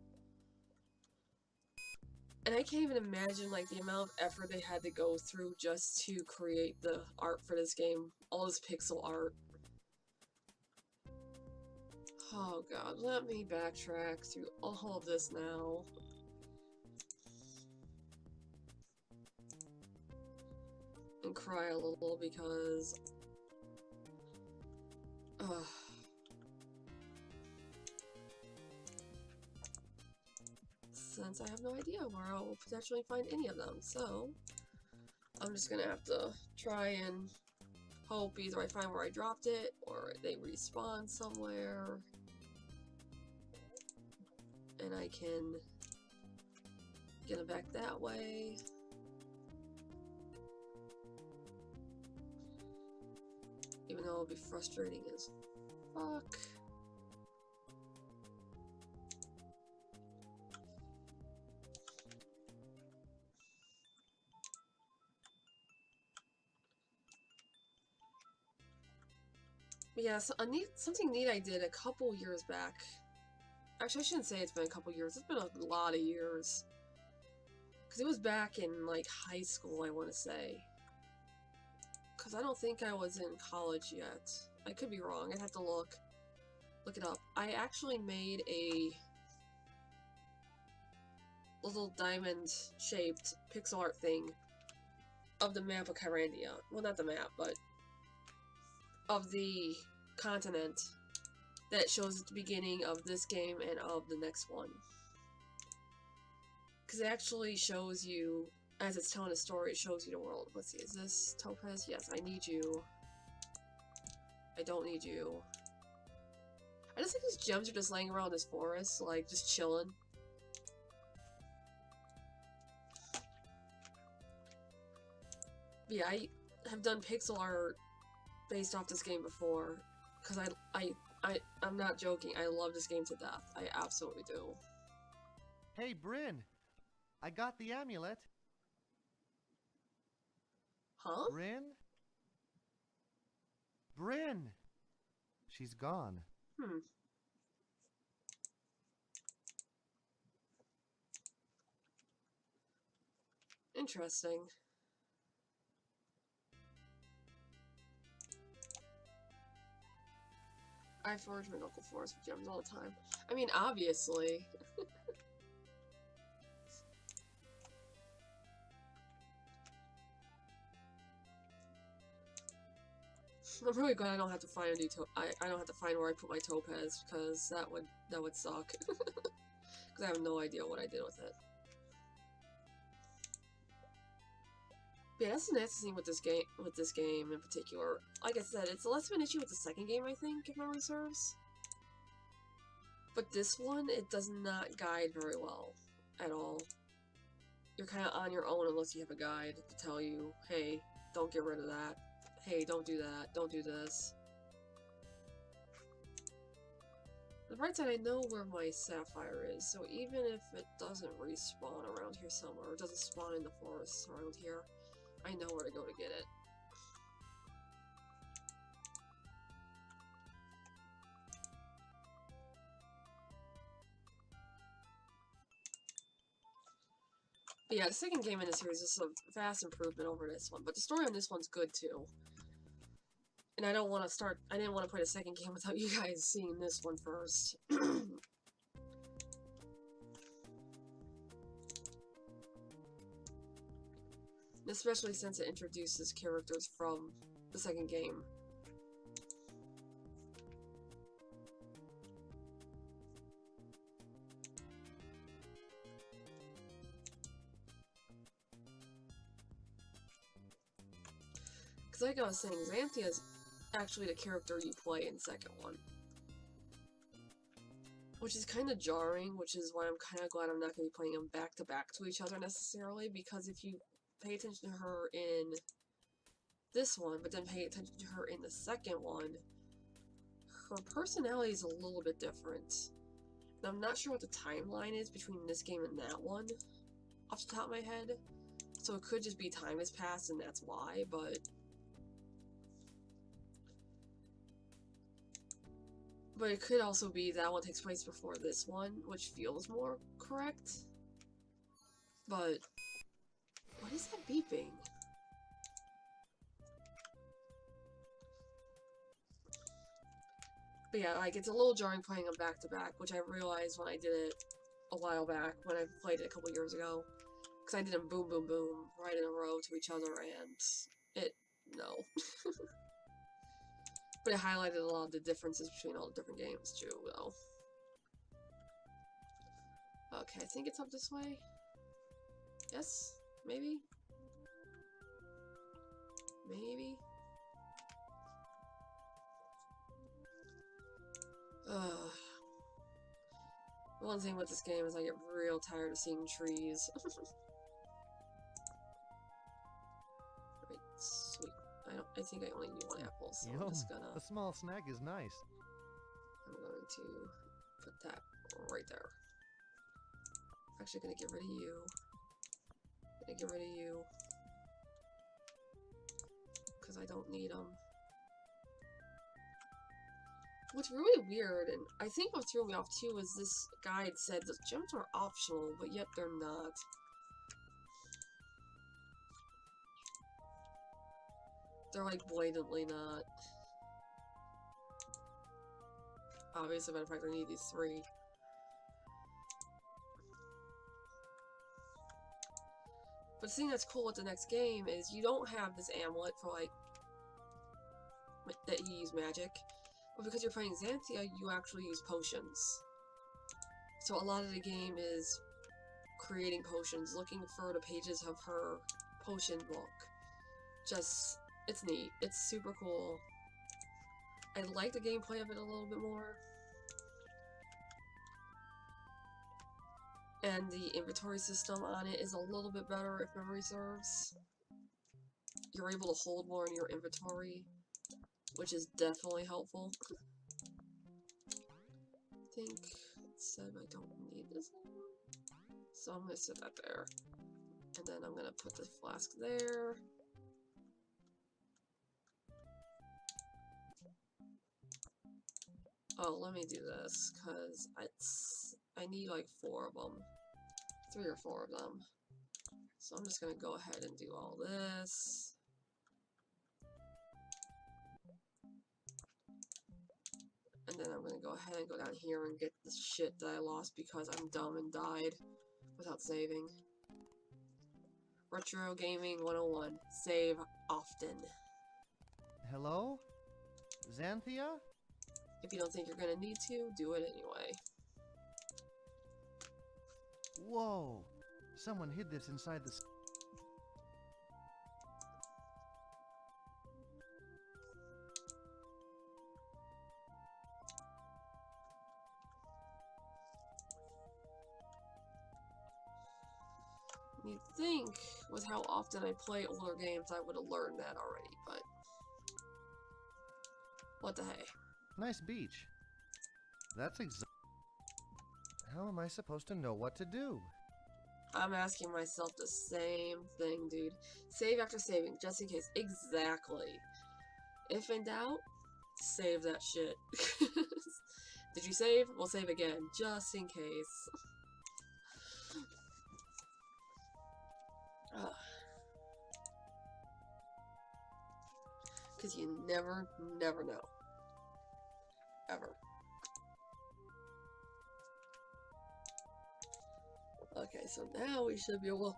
And I can't even imagine, like, the amount of effort they had to go through just to create the art for this game. All this pixel art. Oh god, let me backtrack through all of this now. And cry a little because... Ugh. Since I have no idea where I will potentially find any of them, so I'm just gonna have to try and hope either I find where I dropped it or they respawn somewhere and I can get them back that way. Even though it'll be frustrating as fuck. Yeah, so something neat I did a couple years back. Actually, I shouldn't say it's been a couple years. It's been a lot of years. Because it was back in, like, high school, I want to say. Because I don't think I was in college yet. I could be wrong. I'd have to look it up. I actually made a little diamond-shaped pixel art thing of the map of Kyrandia. Well, not the map, but of the continent that shows at the beginning of this game and of the next one. Because it actually shows you, as it's telling a story, it shows you the world. Let's see, is this Topaz? Yes, I need you. I don't need you. I just think these gems are just laying around this forest, like, just chilling. But yeah, I have done pixel art based off this game before, because I'm not joking, I love this game to death. I absolutely do. Hey, Bryn! I got the amulet. Huh? Bryn? Bryn! She's gone. Hmm. Interesting. I forage my local forest with gems all the time. I mean, obviously. I'm really glad I don't have to find a new I don't have to find where I put my topaz, because that would suck. Because I have no idea what I did with it. But yeah, that's the nice thing with this game in particular. Like I said, it's less of an issue with the second game, I think, if memory serves. But this one, it does not guide very well at all. You're kind of on your own unless you have a guide to tell you, hey, don't get rid of that. Hey, don't do that. Don't do this. The bright side, I know where my sapphire is, so even if it doesn't respawn around here somewhere, or doesn't spawn in the forest around here, I know where to go to get it. But yeah, the second game in the series is a vast improvement over this one, but the story on this one's good too. And I didn't want to play the second game without you guys seeing this one first. Especially since it introduces characters from the second game. Because like I was saying, Xanthia is actually the character you play in the second one. Which is kind of jarring, which is why I'm kind of glad I'm not going to be playing them back to back to each other necessarily, because if you pay attention to her in this one, but then pay attention to her in the second one, her personality is a little bit different. And I'm not sure what the timeline is between this game and that one, off the top of my head. So it could just be time has passed and that's why, but it could also be that one takes place before this one, which feels more correct. But what is that beeping? But yeah, like, it's a little jarring playing them back to back, which I realized when I did it a while back, when I played it a couple years ago. Because I did them boom, boom, boom, right in a row to each other, and no. But it highlighted a lot of the differences between all the different games, too, though. Okay, I think it's up this way. Yes? Maybe? Maybe? Ugh. The one thing with this game is I get real tired of seeing trees. Right, sweet. I think I only need one apple, so I'm just gonna... A small snack is nice. I'm going to put that right there. Actually, gonna get rid of you. Gonna get rid of you. Because I don't need them. What's really weird, and I think what threw me off too, is this guide said the gems are optional, but yet they're not. They're like blatantly not. Obviously, matter of fact, I need these 3. But the thing that's cool with the next game is you don't have this amulet for like that you use magic. Well, because you're playing Xanthia, you actually use potions. So a lot of the game is creating potions, looking for the pages of her potion book. Just, it's neat. It's super cool. I like the gameplay of it a little bit more. And the inventory system on it is a little bit better if memory serves. You're able to hold more in your inventory, which is definitely helpful. I think it said I don't need this anymore. So I'm going to set that there. And then I'm going to put the flask there. Oh, let me do this, because I need like 4 of them. 3 or 4 of them. So I'm just going to go ahead and do all this. And then I'm going to go ahead and go down here and get the shit that I lost because I'm dumb and died without saving. Retro Gaming 101. Save often. Hello? Xanthia? If you don't think you're going to need to, do it anyway. Whoa! Someone hid this inside the... You'd think, with how often I play older games, I would have learned that already, but... What the hey? Nice beach. That's How am I supposed to know what to do? I'm asking myself the same thing, dude. Save after saving, just in case. Exactly. If in doubt, save that shit. Did you save? We'll save again, just in case. Because you never know. Ever. Okay, so now we should be able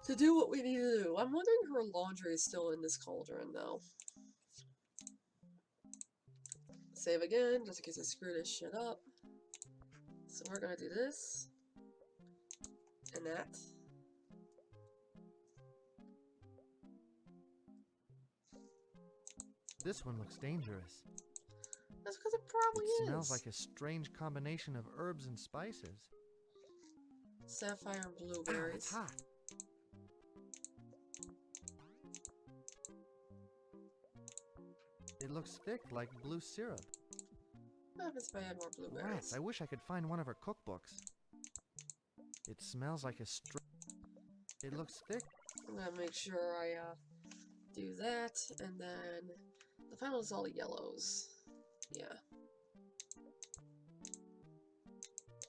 to do what we need to do. I'm wondering if her laundry is still in this cauldron, though. Save again, just in case I screw this shit up. So we're gonna do this. And that. This one looks dangerous. That's because it probably is. It smells like a strange combination of herbs and spices. Sapphire and blueberries. Ow, it's hot. It looks thick like blue syrup. What happens if I add more blueberries? Rats, I wish I could find one of her cookbooks. It smells like a It looks thick. I'm gonna make sure I do that, and then the final is all the yellows. Yeah.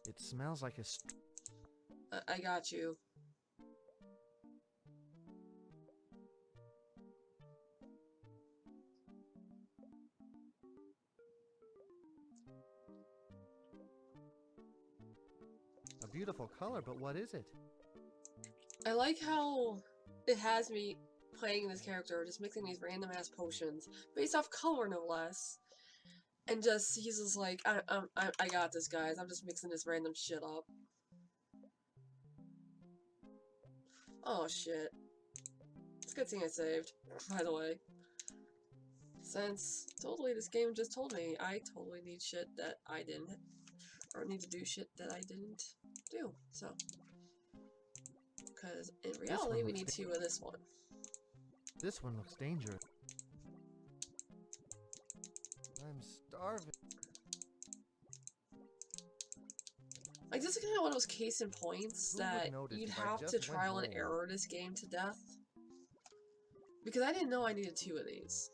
It smells like a I got you. A beautiful color, but what is it? I like how it has me playing this character, just mixing these random ass potions based off color, no less. And just he's just like, I got this, guys. I'm just mixing this random shit up. Oh shit! It's a good thing I saved, by the way. Since totally this game just told me I totally need shit that I didn't, or need to do shit that I didn't do. So, because in reality we need 2 of this one. This one looks dangerous. I'm starving. Like, this is kind of one of those case in points that you'd have to trial and error this game to death. Because I didn't know I needed 2 of these.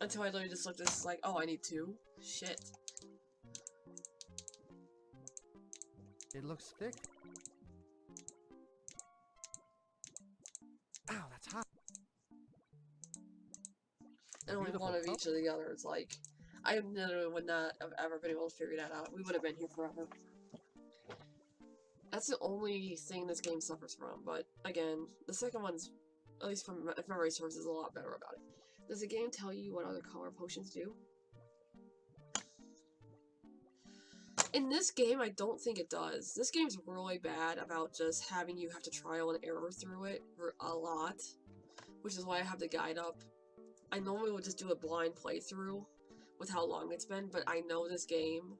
Until I literally just looked at this like, oh, I need 2? Shit. It looks thick. Ow, that's hot. And only one of each of the others, like... I literally would not have ever been able to figure that out. We would have been here forever. That's the only thing this game suffers from, but again, the second one's, at least from if memory serves, is a lot better about it. Does the game tell you what other color potions do? In this game, I don't think it does. This game's really bad about just having you have to trial and error through it for a lot, which is why I have the guide up. I normally would just do a blind playthrough with how long it's been, but I know this game.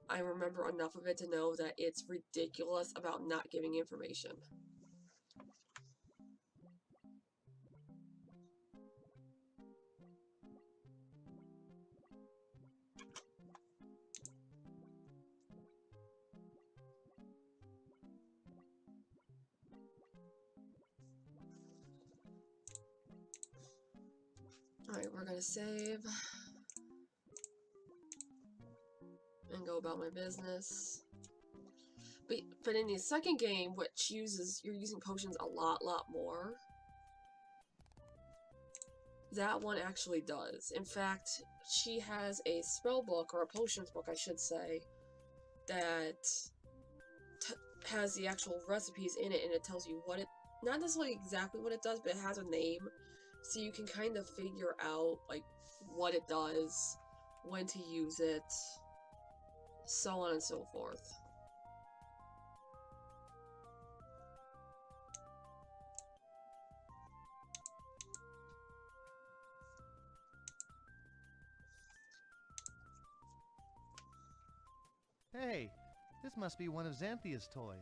I remember enough of it to know that it's ridiculous about not giving information. Alright, we're gonna save and go about my business. But in the second game, which you're using potions a lot more, that one actually does. In fact, she has a spell book, or a potions book, I should say, that has the actual recipes in it, and it tells you what it, not necessarily exactly what it does, but it has a name, so you can kind of figure out, like, what it does, when to use it, so on and so forth. Hey, this must be one of Xanthia's toys.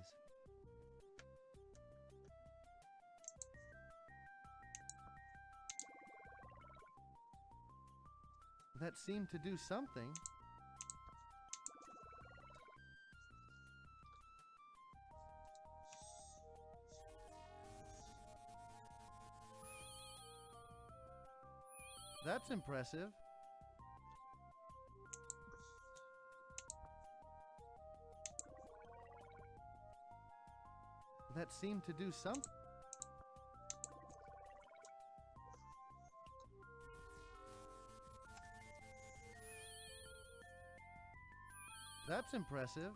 That seemed to do something. That's impressive. That seemed to do something. That's impressive.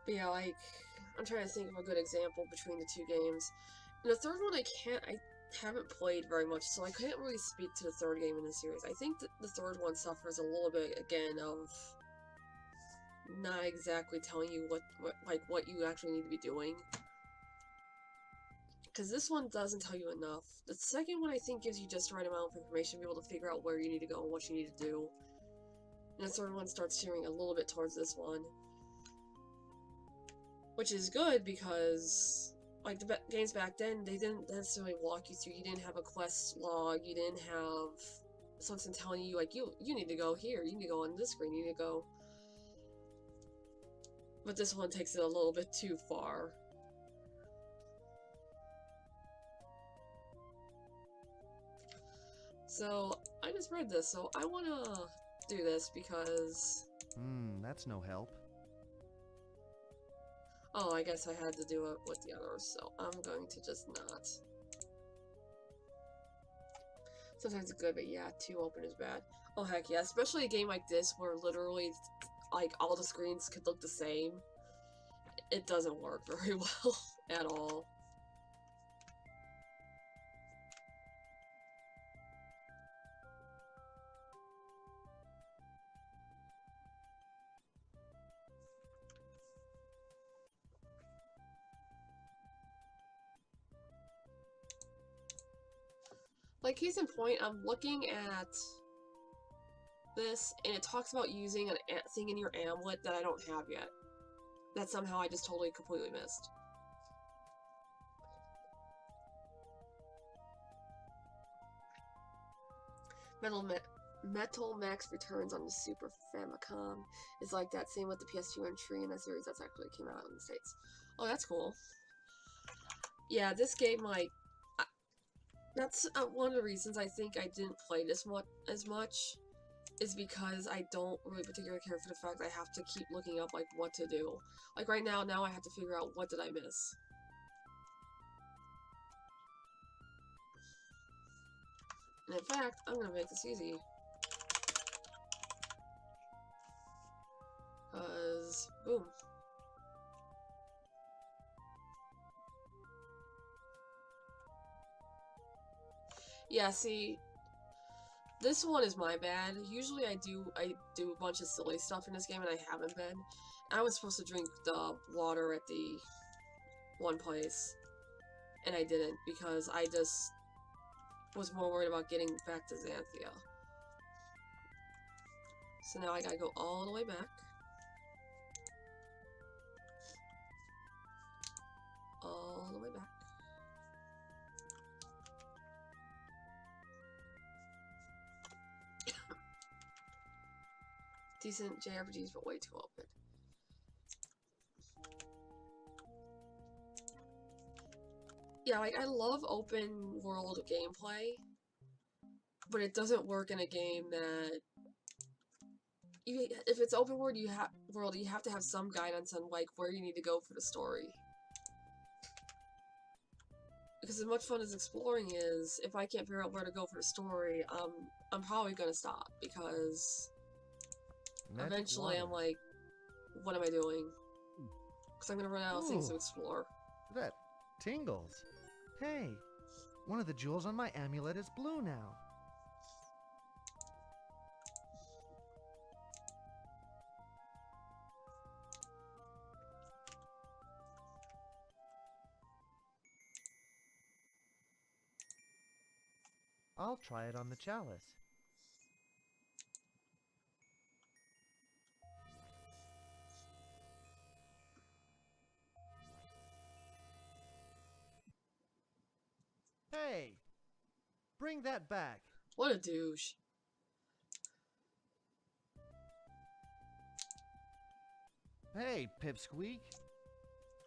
But yeah, like, I'm trying to think of a good example between the two games. In the third one, I haven't played very much, so I can't really speak to the third game in the series. I think that the third one suffers a little bit, again, of not exactly telling you what you actually need to be doing. Because this one doesn't tell you enough. The second one, I think, gives you just the right amount of information to be able to figure out where you need to go and what you need to do. And the third one starts steering a little bit towards this one. Which is good because, like, the games back then, they didn't necessarily walk you through. You didn't have a quest log, you didn't have something telling you, like, you need to go here, you need to go on this screen, you need to go... But this one takes it a little bit too far. So, I just read this, so I wanna do this because... that's no help. Oh, I guess I had to do it with the others, so I'm going to just not. Sometimes it's good, but yeah, too open is bad. Oh heck yeah, especially a game like this where literally, like, all the screens could look the same. It doesn't work very well at all. Like, case in point, I'm looking at this, and it talks about using a thing in your amulet that I don't have yet. That somehow I just totally, completely missed. Metal Max Returns on the Super Famicom is like that. Same with the PS2 entry in that series that's actually came out in the States. Oh, that's cool. Yeah, this game, like, that's one of the reasons I think I didn't play this as much, is because I don't really particularly care for the fact I have to keep looking up, like, what to do. Like, right now I have to figure out what did I miss. And in fact, I'm gonna make this easy. Boom. Yeah, see, this one is my bad. Usually I do a bunch of silly stuff in this game, and I haven't been. I was supposed to drink the water at the one place, and I didn't because I just was more worried about getting back to Xanthia. So now I gotta go all the way back. All the way back. Decent JRPGs, but way too open. Yeah, like, I love open world gameplay, but it doesn't work in a game that if it's open world, you have to have some guidance on like where you need to go for the story. Because as much fun as exploring is, if I can't figure out where to go for the story, I'm probably gonna stop because eventually I'm like, what am I doing? Because I'm gonna run out of things to explore. That tingles. Hey, one of the jewels on my amulet is blue now. I'll try it on the chalice. Hey! Bring that back! What a douche. Hey, Pipsqueak!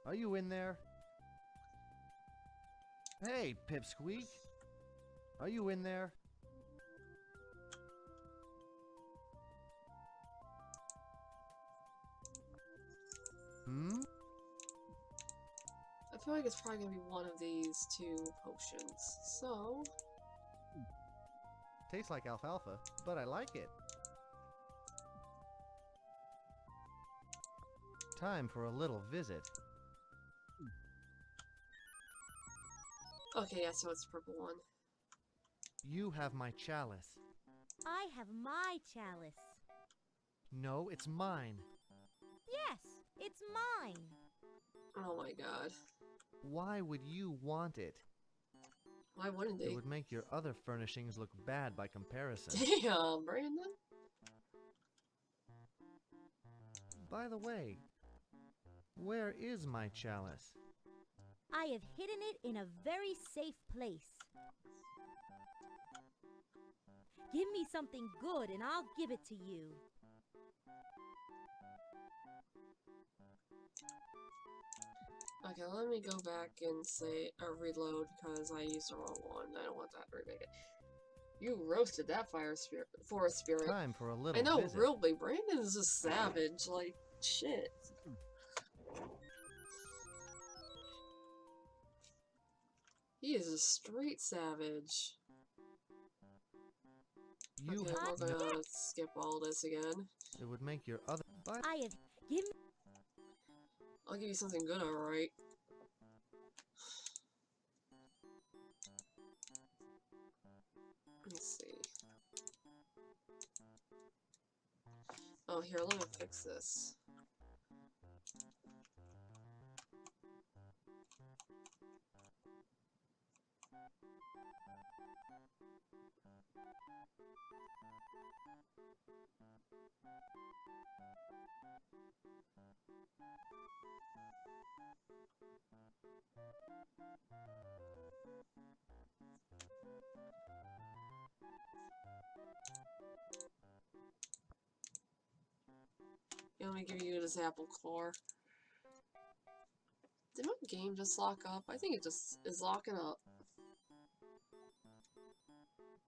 Are you in there? Hey, Pipsqueak! Are you in there? Hmm? I feel like it's probably gonna be one of these two potions, so... Tastes like alfalfa, but I like it. Time for a little visit. Okay, yeah, so it's the purple one. You have my chalice. I have my chalice. No, it's mine. Yes, it's mine. Oh my god. Why would you want it? Why wouldn't they? It would make your other furnishings look bad by comparison. Damn, Brandon. By the way, where is my chalice? I have hidden it in a very safe place. Give me something good and I'll give it to you. Okay, let me go back and say reload because I used the wrong one. I don't want that to remake it. You roasted that forest spirit. Time for a little I know, visit. really, Brandon's a savage. Like, shit. He is a straight savage. You Okay, we're gonna skip all this again. It would make your other. I have. Give me. I'll give you something good, alright. Let me see. Oh, here, let me fix this. Yeah, let me give you this apple core. Did my game just lock up? I think it just is locking up.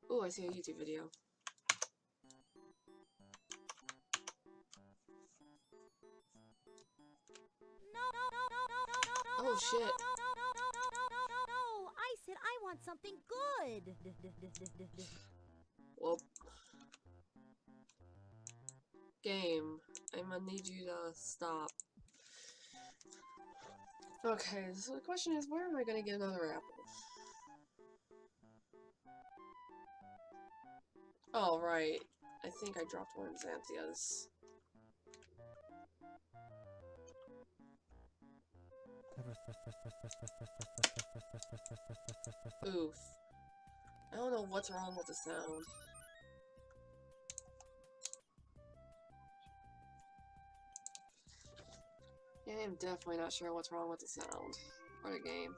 Oh, I see a YouTube video. Oh shit. No, I said I want something good. Well, game, I'm gonna need you to stop. Okay, so the question is, where am I gonna get another apple? Oh, right. I think I dropped one of Xanthia's. Oof. I don't know what's wrong with the sound. Yeah, I am definitely not sure what's wrong with the sound or the game.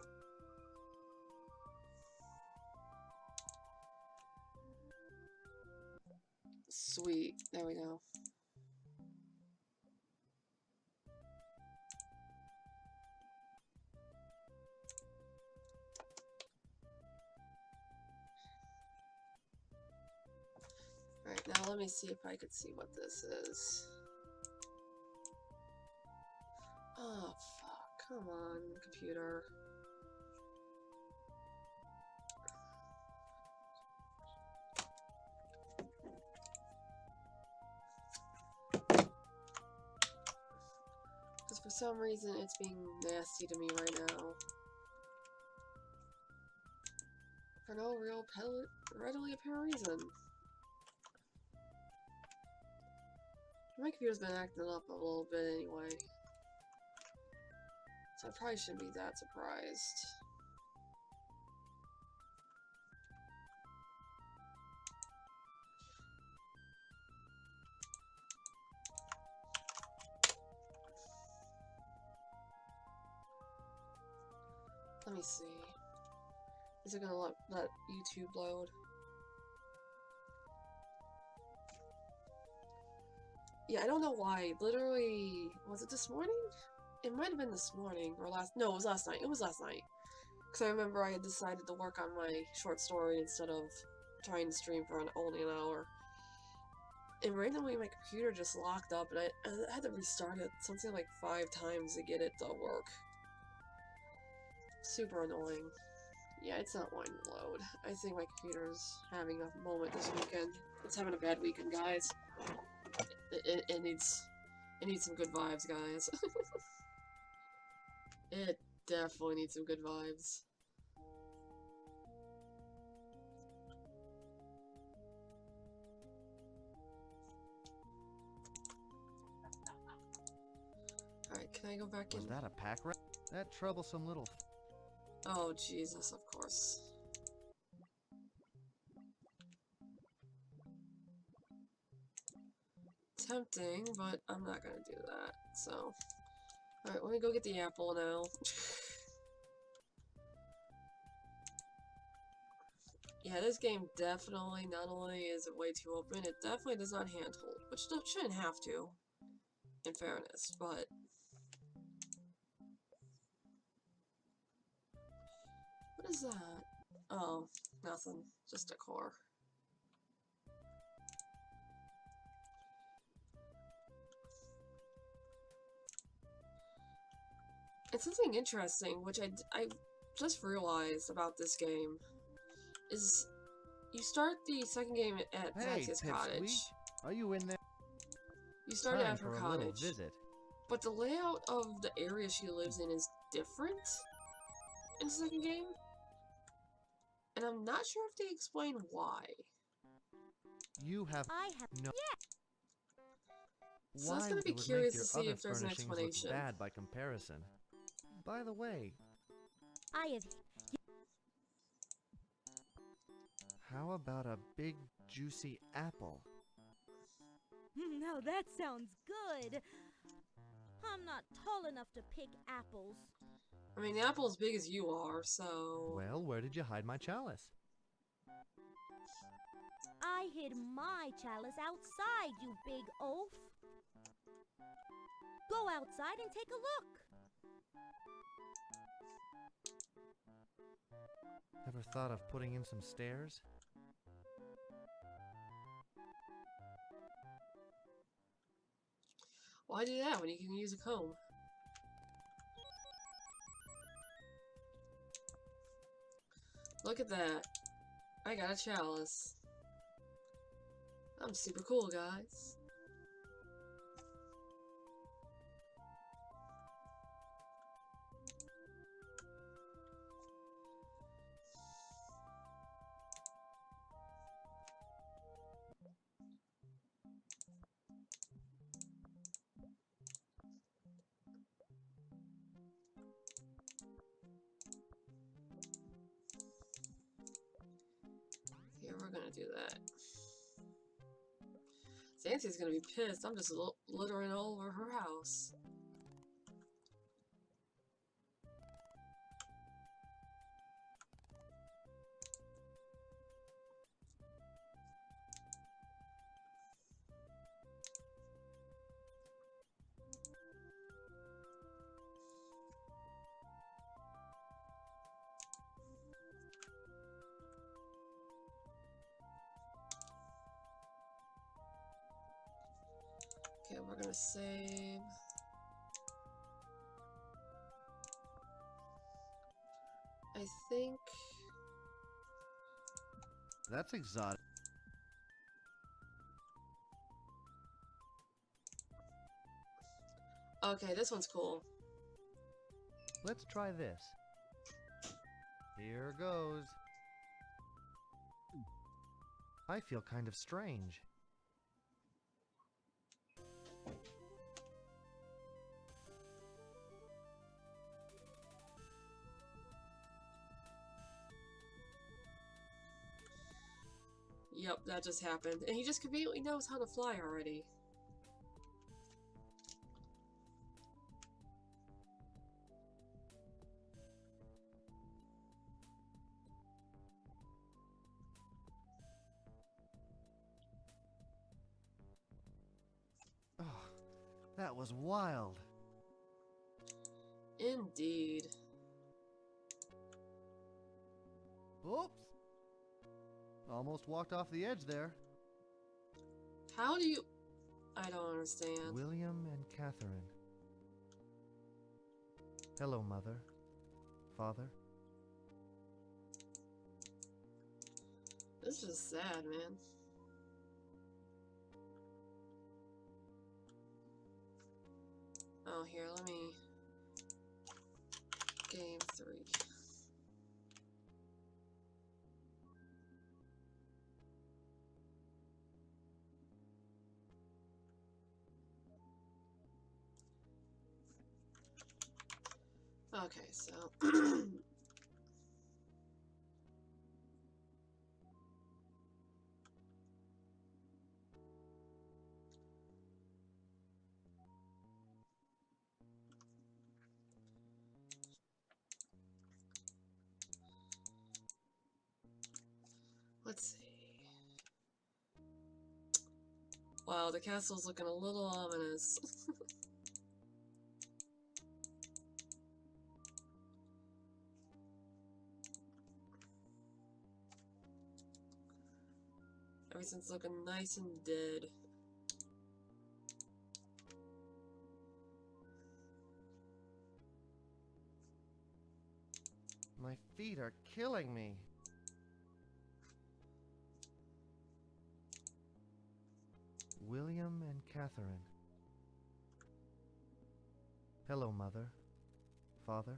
Sweet. There we go. Alright, now let me see if I could see what this is. Oh, fuck. Come on, computer. Because for some reason it's being nasty to me right now. For no real readily apparent reason. My computer's been acting up a little bit anyway. So I probably shouldn't be that surprised. Let me see. Is it gonna let YouTube load? Yeah, I don't know why. Literally, was it this morning? It might have been this morning or last. No, it was last night. It was last night. Because I remember I had decided to work on my short story instead of trying to stream for only an hour. And randomly my computer just locked up and I had to restart it something like 5 times to get it to work. Super annoying. Yeah, it's not wanting to load. I think my computer's having a moment this weekend. It's having a bad weekend, guys. It needs some good vibes, guys. It definitely needs some good vibes. Alright, can I go back in? Was that a pack rat? That troublesome little... Oh, Jesus, of course. Tempting, but I'm not gonna do that, so... Alright, let me go get the apple now. Yeah, this game definitely, not only is it way too open, it definitely does not handhold, which shouldn't have to, in fairness, but... What is that? Oh, nothing. Just a core. And something interesting, which I just realized about this game, is you start the second game at Patsy's cottage. Are you in there? You start at her a cottage. little visit. But the layout of the area she lives in is different in the second game. And I'm not sure if they explain why. You have no. So I was gonna be curious to see if there's an explanation. Bad by comparison. By the way, I have. How about a big juicy apple? Now that sounds good. I'm not tall enough to pick apples. I mean, the apple as big as you are, so... Well, where did you hide my chalice? I hid my chalice outside, you big oaf. Go outside and take a look. Ever thought of putting in some stairs? Why do that when you can use a comb? Look at that. I got a chalice. I'm super cool, guys. Fancy's gonna be pissed. I'm just littering all over her house. Okay, we're gonna save. I think. That's exotic. Okay, this one's cool. Let's try this. Here goes. I feel kind of strange. Yep, that just happened. And he just conveniently knows how to fly already. Oh, that was wild. Indeed. Oops. Almost walked off the edge there. How do you... I don't understand. William and Catherine. Hello, Mother. Father. This is sad, man. Oh, here, let me... Game 3. Okay, so... Let's see. Wow, the castle's looking a little ominous. Everything's looking nice and dead. My feet are killing me. William and Catherine. Hello, Mother. Father.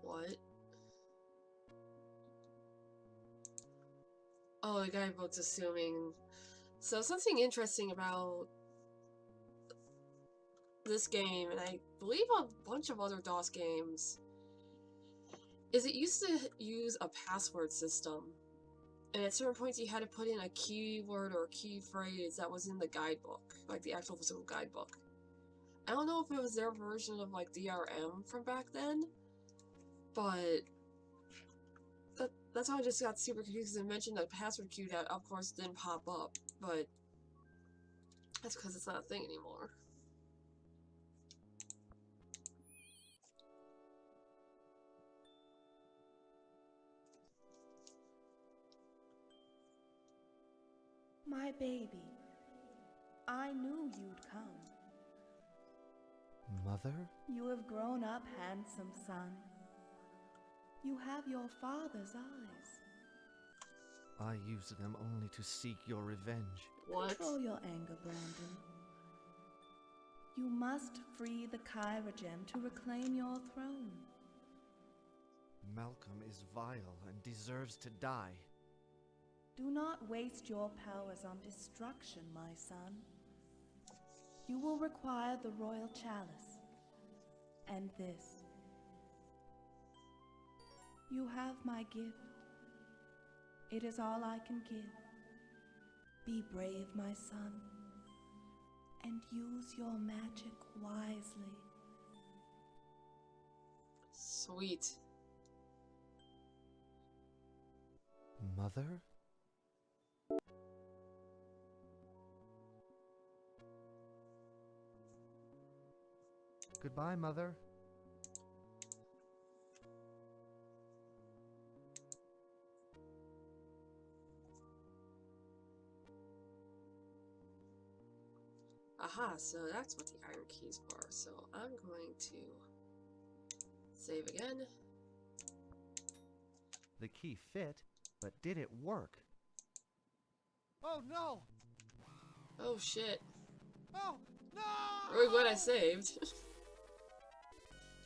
What? Oh, the guidebook's assuming. So something interesting about this game, and I believe a bunch of other DOS games, is it used to use a password system. And at certain points you had to put in a keyword or a key phrase that was in the guidebook, like the actual physical guidebook. I don't know if it was their version of like DRM from back then, but that's how I just got super confused because I mentioned a password queue that of course didn't pop up, but that's because it's not a thing anymore. My baby, I knew you'd come. Mother? You have grown up, handsome son. You have your father's eyes. I used them only to seek your revenge. What? Control your anger, Brandon. You must free the Kyra gem to reclaim your throne. Malcolm is vile and deserves to die. Do not waste your powers on destruction, my son. You will require the royal chalice, and this You have my gift. It is all I can give. Be brave, my son, and use your magic wisely. Sweet. Mother? Goodbye, Mother. Aha, so that's what the iron keys are. So I'm going to save again. The key fit, but did it work? Oh no! Oh shit. Oh no! Really glad I saved.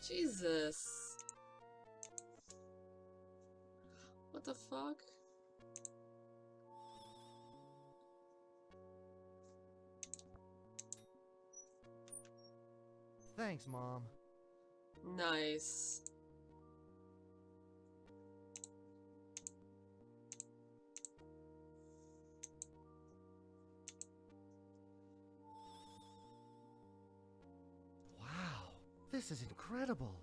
Jesus. What the fuck? Thanks, Mom. Nice. Wow, this is incredible.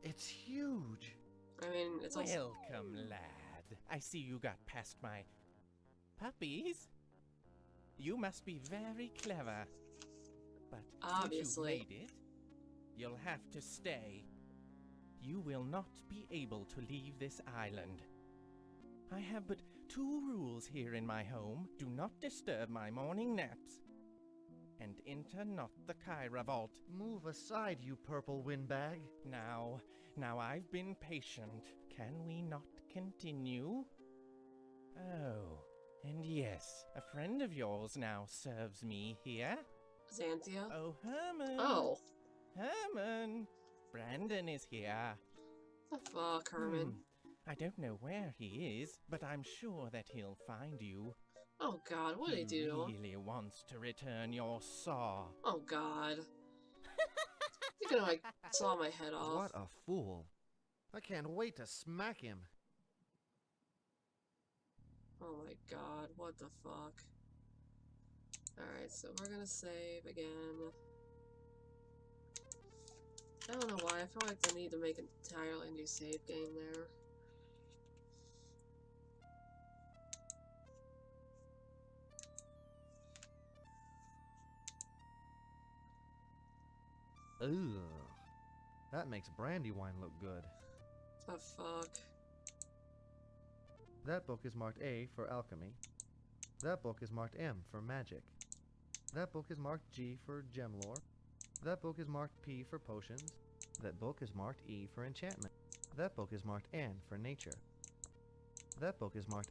It's huge. I mean, it's also... Welcome, lad. I see you got past my puppies. You must be very clever. But Obviously. since you've made it, you'll have to stay. You will not be able to leave this island. I have but 2 rules here in my home. Do not disturb my morning naps. And enter not the Kyra vault. Move aside, you purple windbag. Now I've been patient. Can we not continue? Oh, and yes, a friend of yours now serves me here. Xanthia? Oh, Herman. Oh. Herman. Brandon is here. The fuck, Herman? I don't know where he is, but I'm sure that he'll find you. Oh god, what'd he do? He really wants to return your saw. Oh god. He's gonna like saw my head off. What a fool. I can't wait to smack him. Oh my god, what the fuck? Alright, so we're gonna save again. I don't know why, I feel like they need to make an entirely new save game there. Ugh. That makes brandy wine look good. The fuck? That book is marked A for alchemy. That book is marked M for magic. That book is marked G for gem lore. That book is marked P for potions. That book is marked E for enchantment. That book is marked N for nature. That book is marked...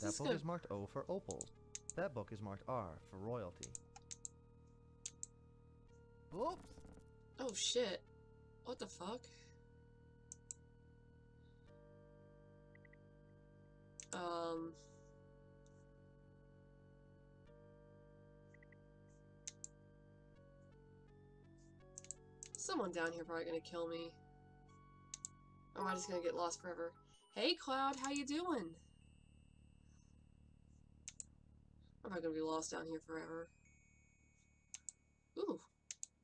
That book is marked O for opals. That book is marked R for royalty. Oops! Oh shit. What the fuck? Someone down here probably gonna kill me. Or am I just gonna get lost forever? Hey Cloud, how you doing? I'm probably gonna be lost down here forever. Ooh,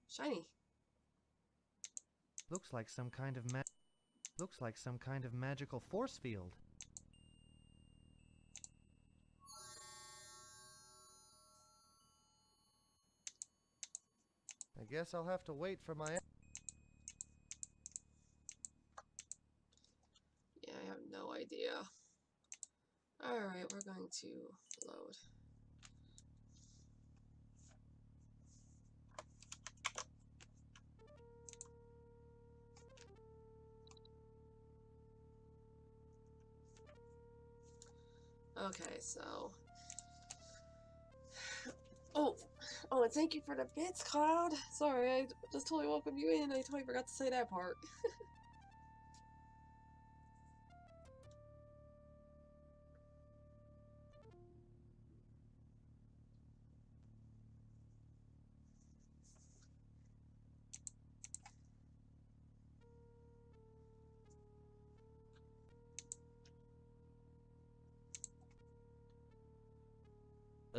shiny. Looks like some kind of magical force field. I guess I'll have to wait for my... Yeah, I have no idea. Alright, we're going to load. Okay, so... Oh, and thank you for the bits, Cloud! Sorry, I just totally welcomed you in, I totally forgot to say that part.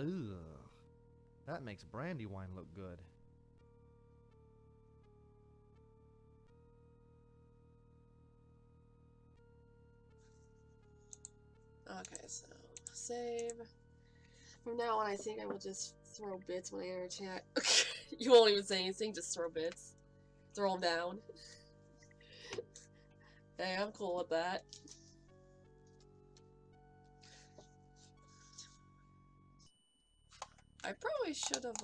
Ugh. That makes brandy wine look good. Okay, so save. From now on, I think I will just throw bits when I enter chat. You won't even say anything, just throw bits. Throw them down. Hey, I'm cool with that. I probably should have,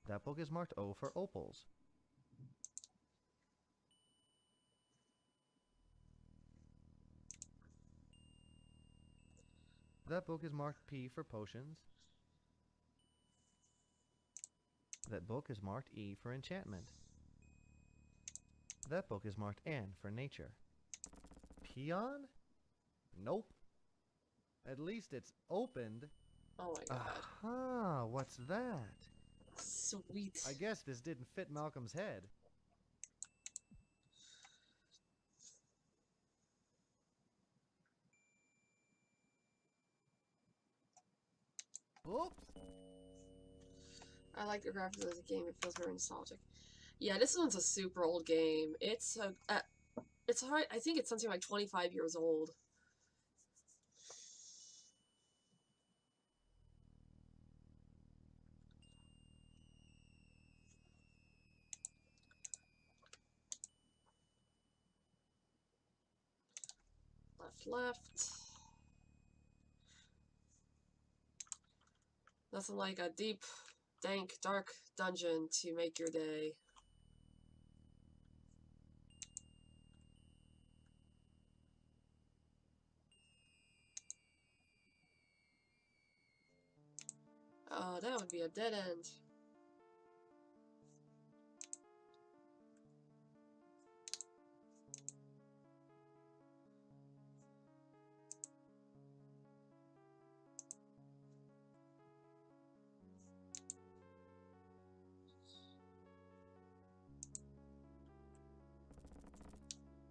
That book is marked O for opals. That book is marked P for potions. That book is marked E for enchantment. That book is marked N for nature. Peon? Nope. At least it's opened. oh my god. Aha, what's that? Sweet. I guess this didn't fit Malcolm's head. Oops. I like the graphics of the game. It feels very nostalgic. Yeah, this one's a super old game. It's hard. I think it's something like 25 years old. Left. Nothing like a deep, dank, dark dungeon to make your day. Oh, that would be a dead end.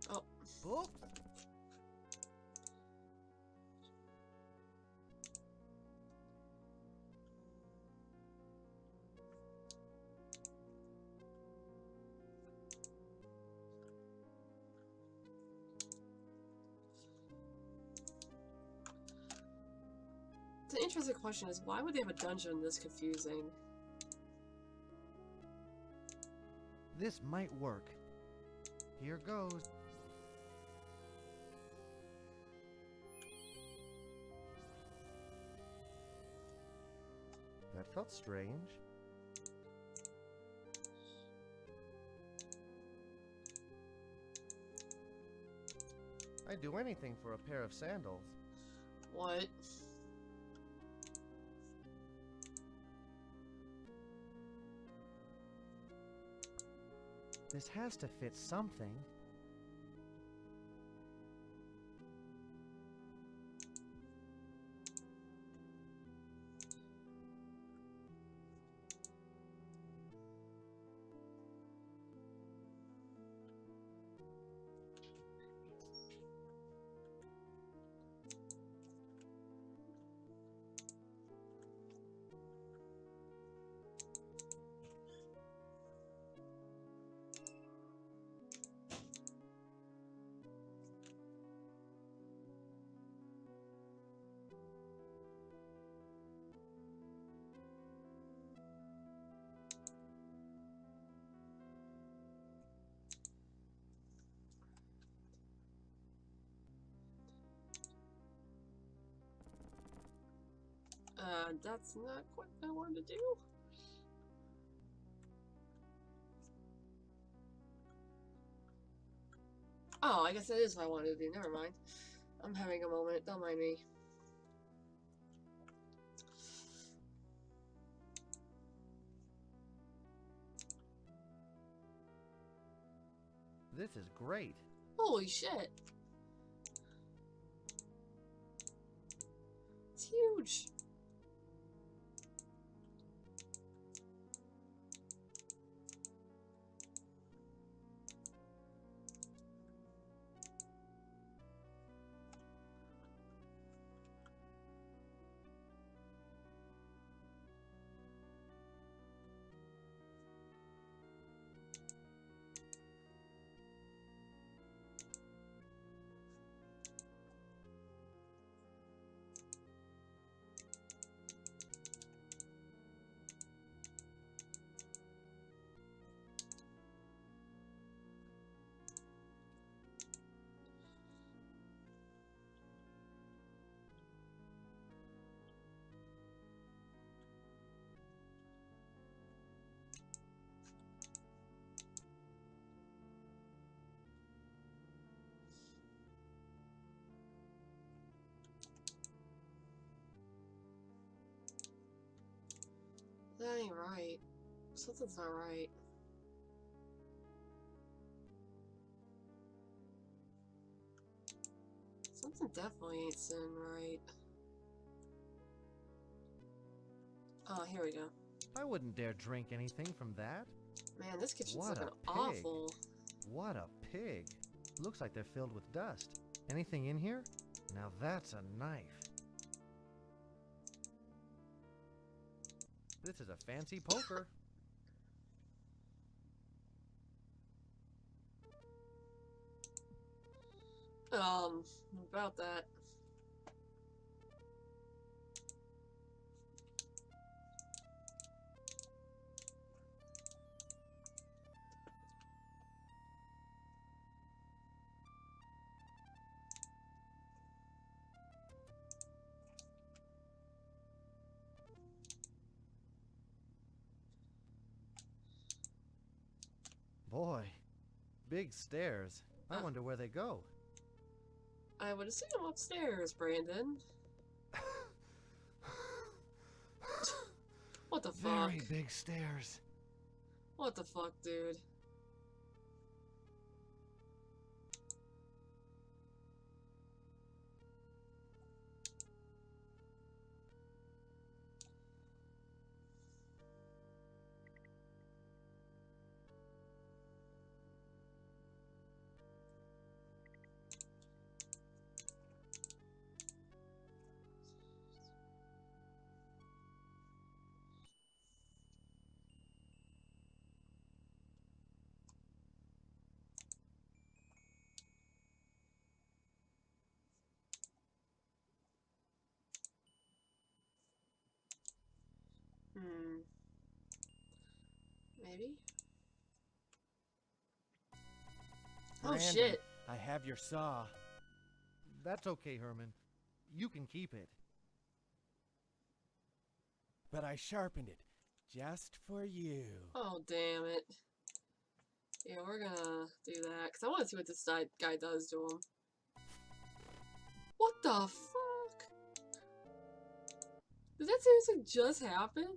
Oh. Oops. The interesting question is, why would they have a dungeon this confusing? This might work. Here goes. That felt strange. I'd do anything for a pair of sandals. What? This has to fit something. That's not what I wanted to do. Oh, I guess that is what I wanted to do. Never mind. I'm having a moment. Don't mind me. This is great. Holy shit. It's huge. That ain't right. Something's not right. Something definitely ain't sitting right. Oh, here we go. I wouldn't dare drink anything from that. Man, this kitchen's What looking a pig. awful. What a pig. Looks like they're filled with dust. Anything in here? Now that's a knife. This is a fancy poker. About that. Boy, big stairs. I wonder where they go. I would assume upstairs, Brandon. What the fuck? Very big stairs. What the fuck, dude? Maybe? Brandon, oh shit! I have your saw. That's okay, Herman. You can keep it. But I sharpened it just for you. Oh, damn it. Yeah, we're gonna do that, because I want to see what this guy does to him. What the fuck? Did that seriously just happen?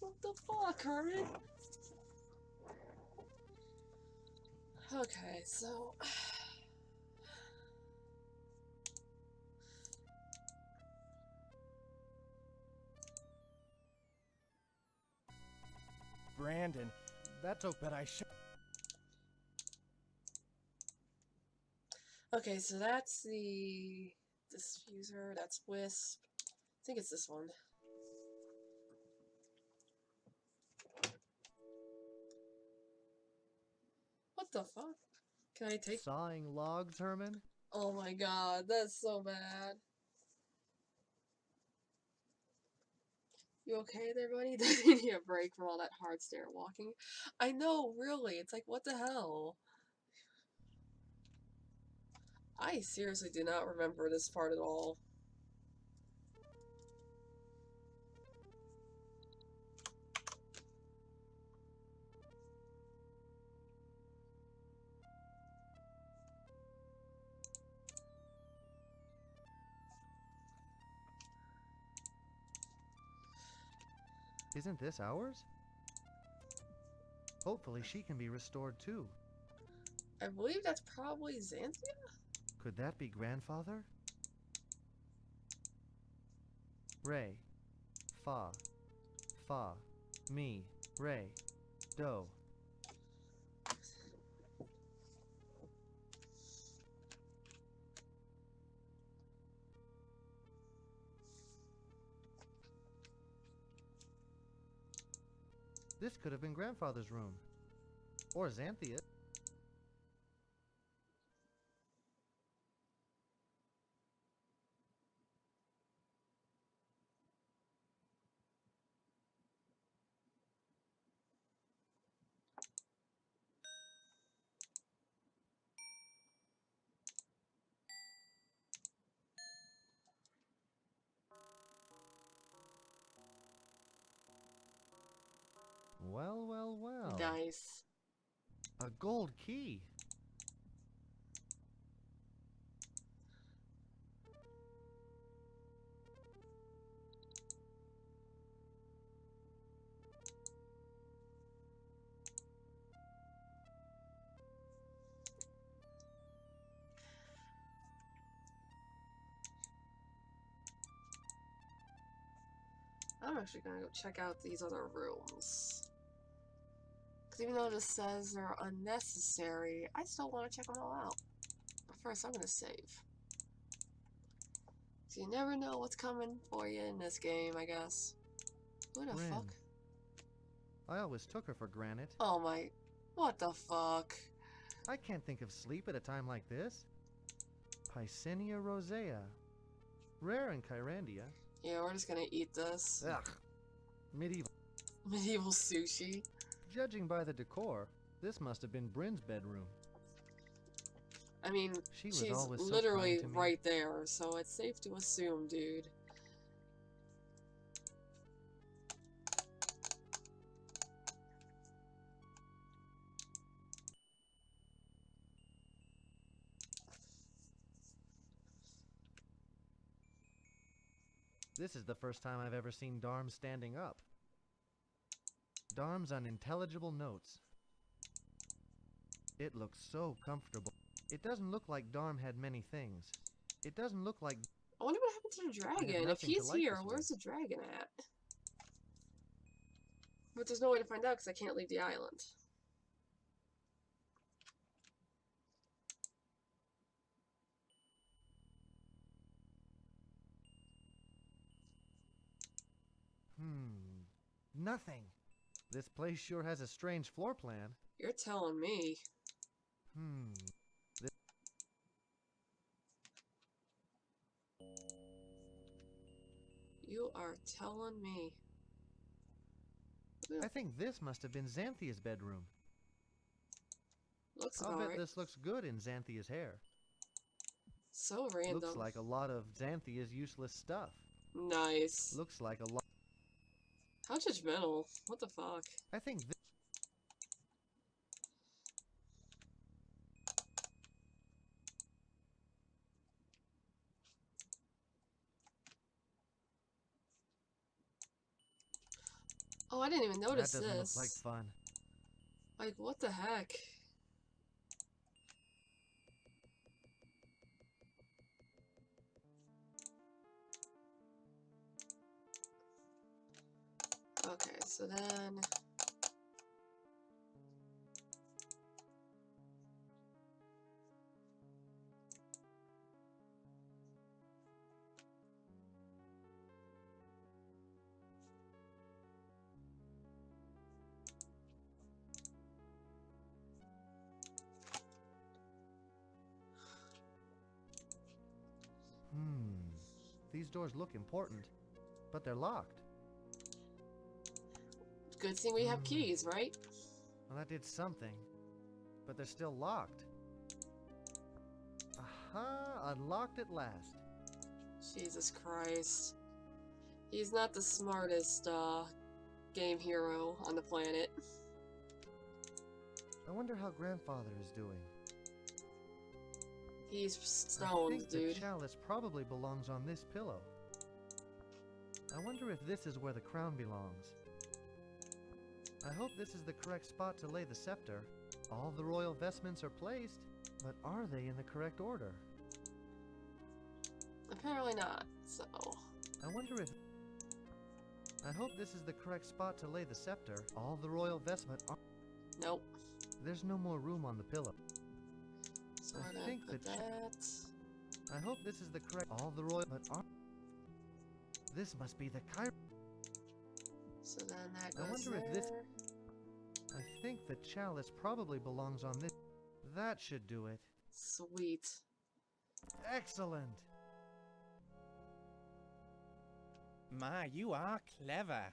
What the fuck, Herman? Okay, so... Brandon, that's okay. But Okay, so that's the diffuser, that's Wisp. I think it's this one. What the fuck? Can I take... Sawing logs, Herman? Oh my god, that's so bad. You okay there, buddy? Does he need a break from all that hard stair walking? I know, really. It's like, what the hell? I seriously do not remember this part at all. Isn't this ours? Hopefully she can be restored too. I believe that's probably Xanthia? Could that be grandfather? Re, fa, fa, mi, re, do. This could have been grandfather's room. Or Xanthia. Well, well, well. Nice. A gold key. I'm actually gonna go check out these other rooms. Because even though this says they're unnecessary, I still want to check them all out. But first, I'm gonna save. So you never know what's coming for you in this game, I guess. Who the Bryn. fuck? I always took her for granted. Oh my... What the fuck? I can't think of sleep at a time like this. Picenia rosea. Rare in Kyrandia. Yeah, we're just gonna eat this. Ugh. Medieval. Medieval sushi. Judging by the decor, this must have been Bryn's bedroom. I mean, She was she's always so literally kind to me. right there, so it's safe to assume, dude. This is the first time I've ever seen Darm standing up. Darm's unintelligible notes. It looks so comfortable. It doesn't look like Darm had many things. It doesn't look like... I wonder what happened to the dragon. If nothing to he's like here, this where's the dragon at? But there's no way to find out because I can't leave the island. Nothing. This place sure has a strange floor plan. You're telling me. You are telling me. I think this must have been Xanthia's bedroom. Looks I'll about bet right. this looks good in Xanthia's hair. So random. Looks like a lot of Xanthia's useless stuff. Nice. Looks like a lot. How judgmental. What the fuck? I think Oh, I didn't even notice that doesn't this. look like fun. Like, what the heck? Okay, so then... These doors look important, but they're locked. Good thing we have keys, right? Well, that did something, but they're still locked. Aha! Unlocked at last. Jesus Christ. He's not the smartest, game hero on the planet. I wonder how Grandfather is doing. He's I stoned, think dude. the chalice probably belongs on this pillow. I wonder if this is where the crown belongs. I hope this is the correct spot to lay the scepter. All the royal vestments are placed, but are they in the correct order? Apparently not, so... I wonder if... I hope this is the correct spot to lay the scepter. All the royal vestments are... Nope. There's no more room on the pillow. So I we're gonna think put that... I hope this is the correct... All the royal... But are... This must be the Kyrandia. So then that I goes wonder there. if this... I think the chalice probably belongs on this... That should do it. Sweet. Excellent! My, you are clever.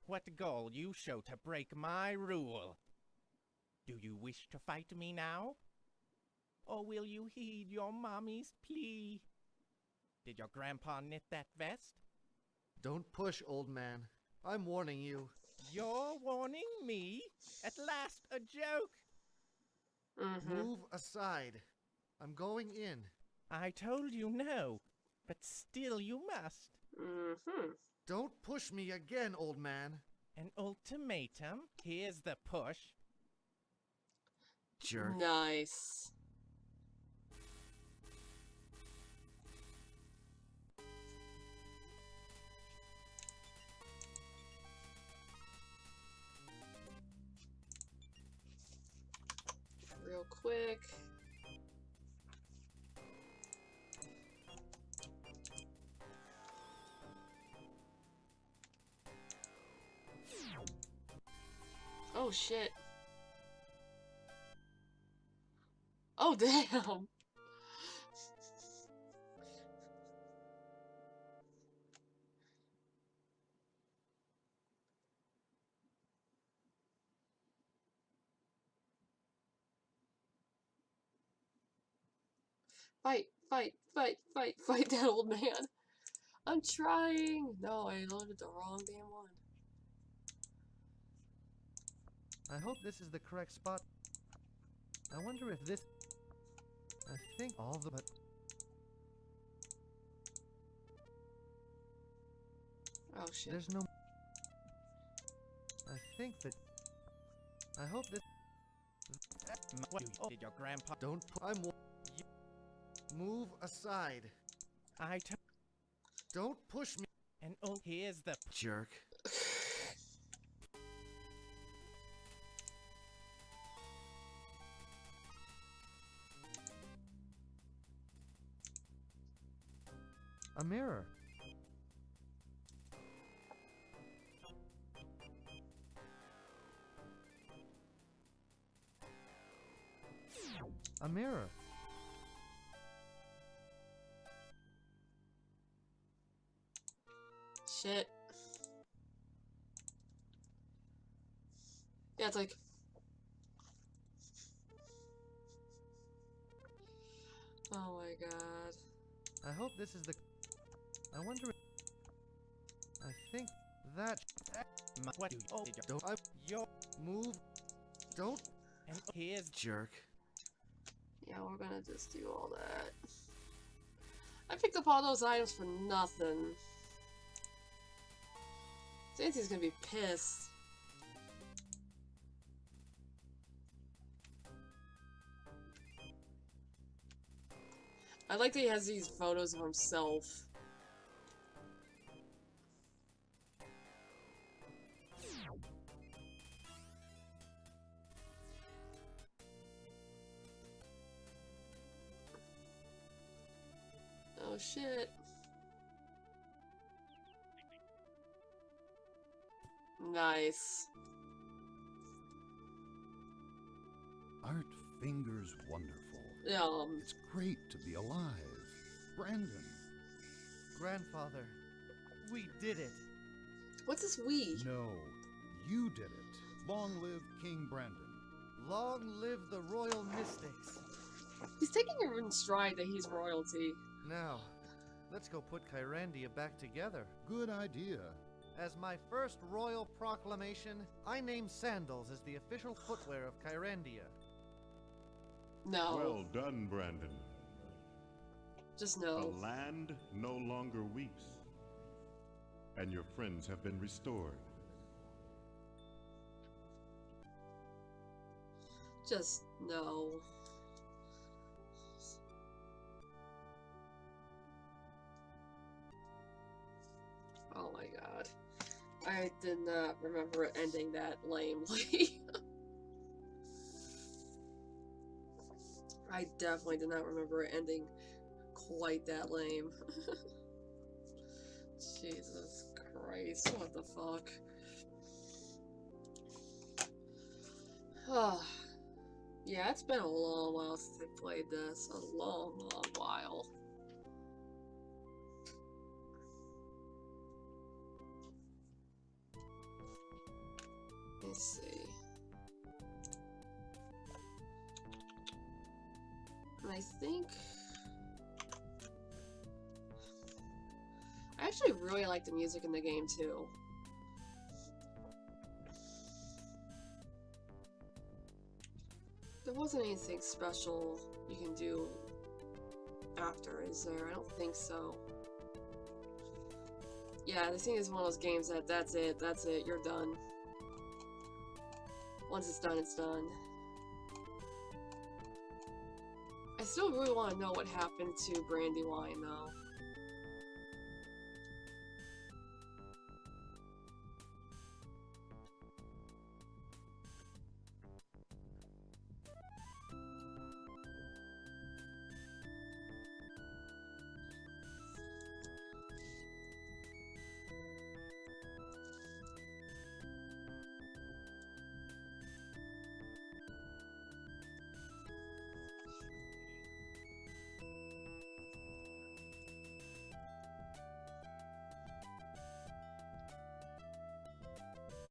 What gall you show to break my rule? Do you wish to fight me now? Or will you heed your mommy's plea? Did your grandpa knit that vest? Don't push, old man. I'm warning you. You're warning me? At last, a joke? Move aside. I'm going in. I told you no, but still you must. Don't push me again, old man. An ultimatum? Here's the push. Jerk. Nice. Oh shit. Oh damn. Fight, fight, fight, fight, fight that old man. I'm trying. No, I loaded the wrong damn one. I hope this is the correct spot. I wonder if this... I think all the... But... Oh shit. There's no... I think that... I hope this... What did your grandpa... Don't pu- I'm... Move aside. Don't push me. And oh, here's the... Jerk. A mirror. A mirror. Shit. Yeah, it's like... Oh my god. I hope this is the... I wonder if... I think that... What do you... Oh, Don't... I... Yo... Move... Don't... And here's... Jerk. Yeah, we're gonna just do all that. I picked up all those items for nothing. Santy's gonna be pissed. I like that he has these photos of himself. Oh shit. Nice. Aren't fingers wonderful? It's great to be alive. Brandon. Grandfather, we did it. What's this we? No, you did it. Long live King Brandon. Long live the royal mystics. He's taking it in stride that he's royalty. Now, let's go put Kyrandia back together. Good idea. As my first royal proclamation, I name sandals as the official footwear of Kyrandia. No. Well done, Brandon. Just no. The land no longer weeps, and your friends have been restored. Just no. Oh my god. I did not remember it ending that lamely. I definitely did not remember it ending quite that lame. Jesus Christ, what the fuck? Yeah, it's been a long while since I played this. A long, long while. Let's see. And I think... I actually really like the music in the game, too. There wasn't anything special you can do after, is there? I don't think so. Yeah, this thing is one of those games that that's it, you're done. Once it's done, it's done. I still really want to know what happened to Brandywine, though.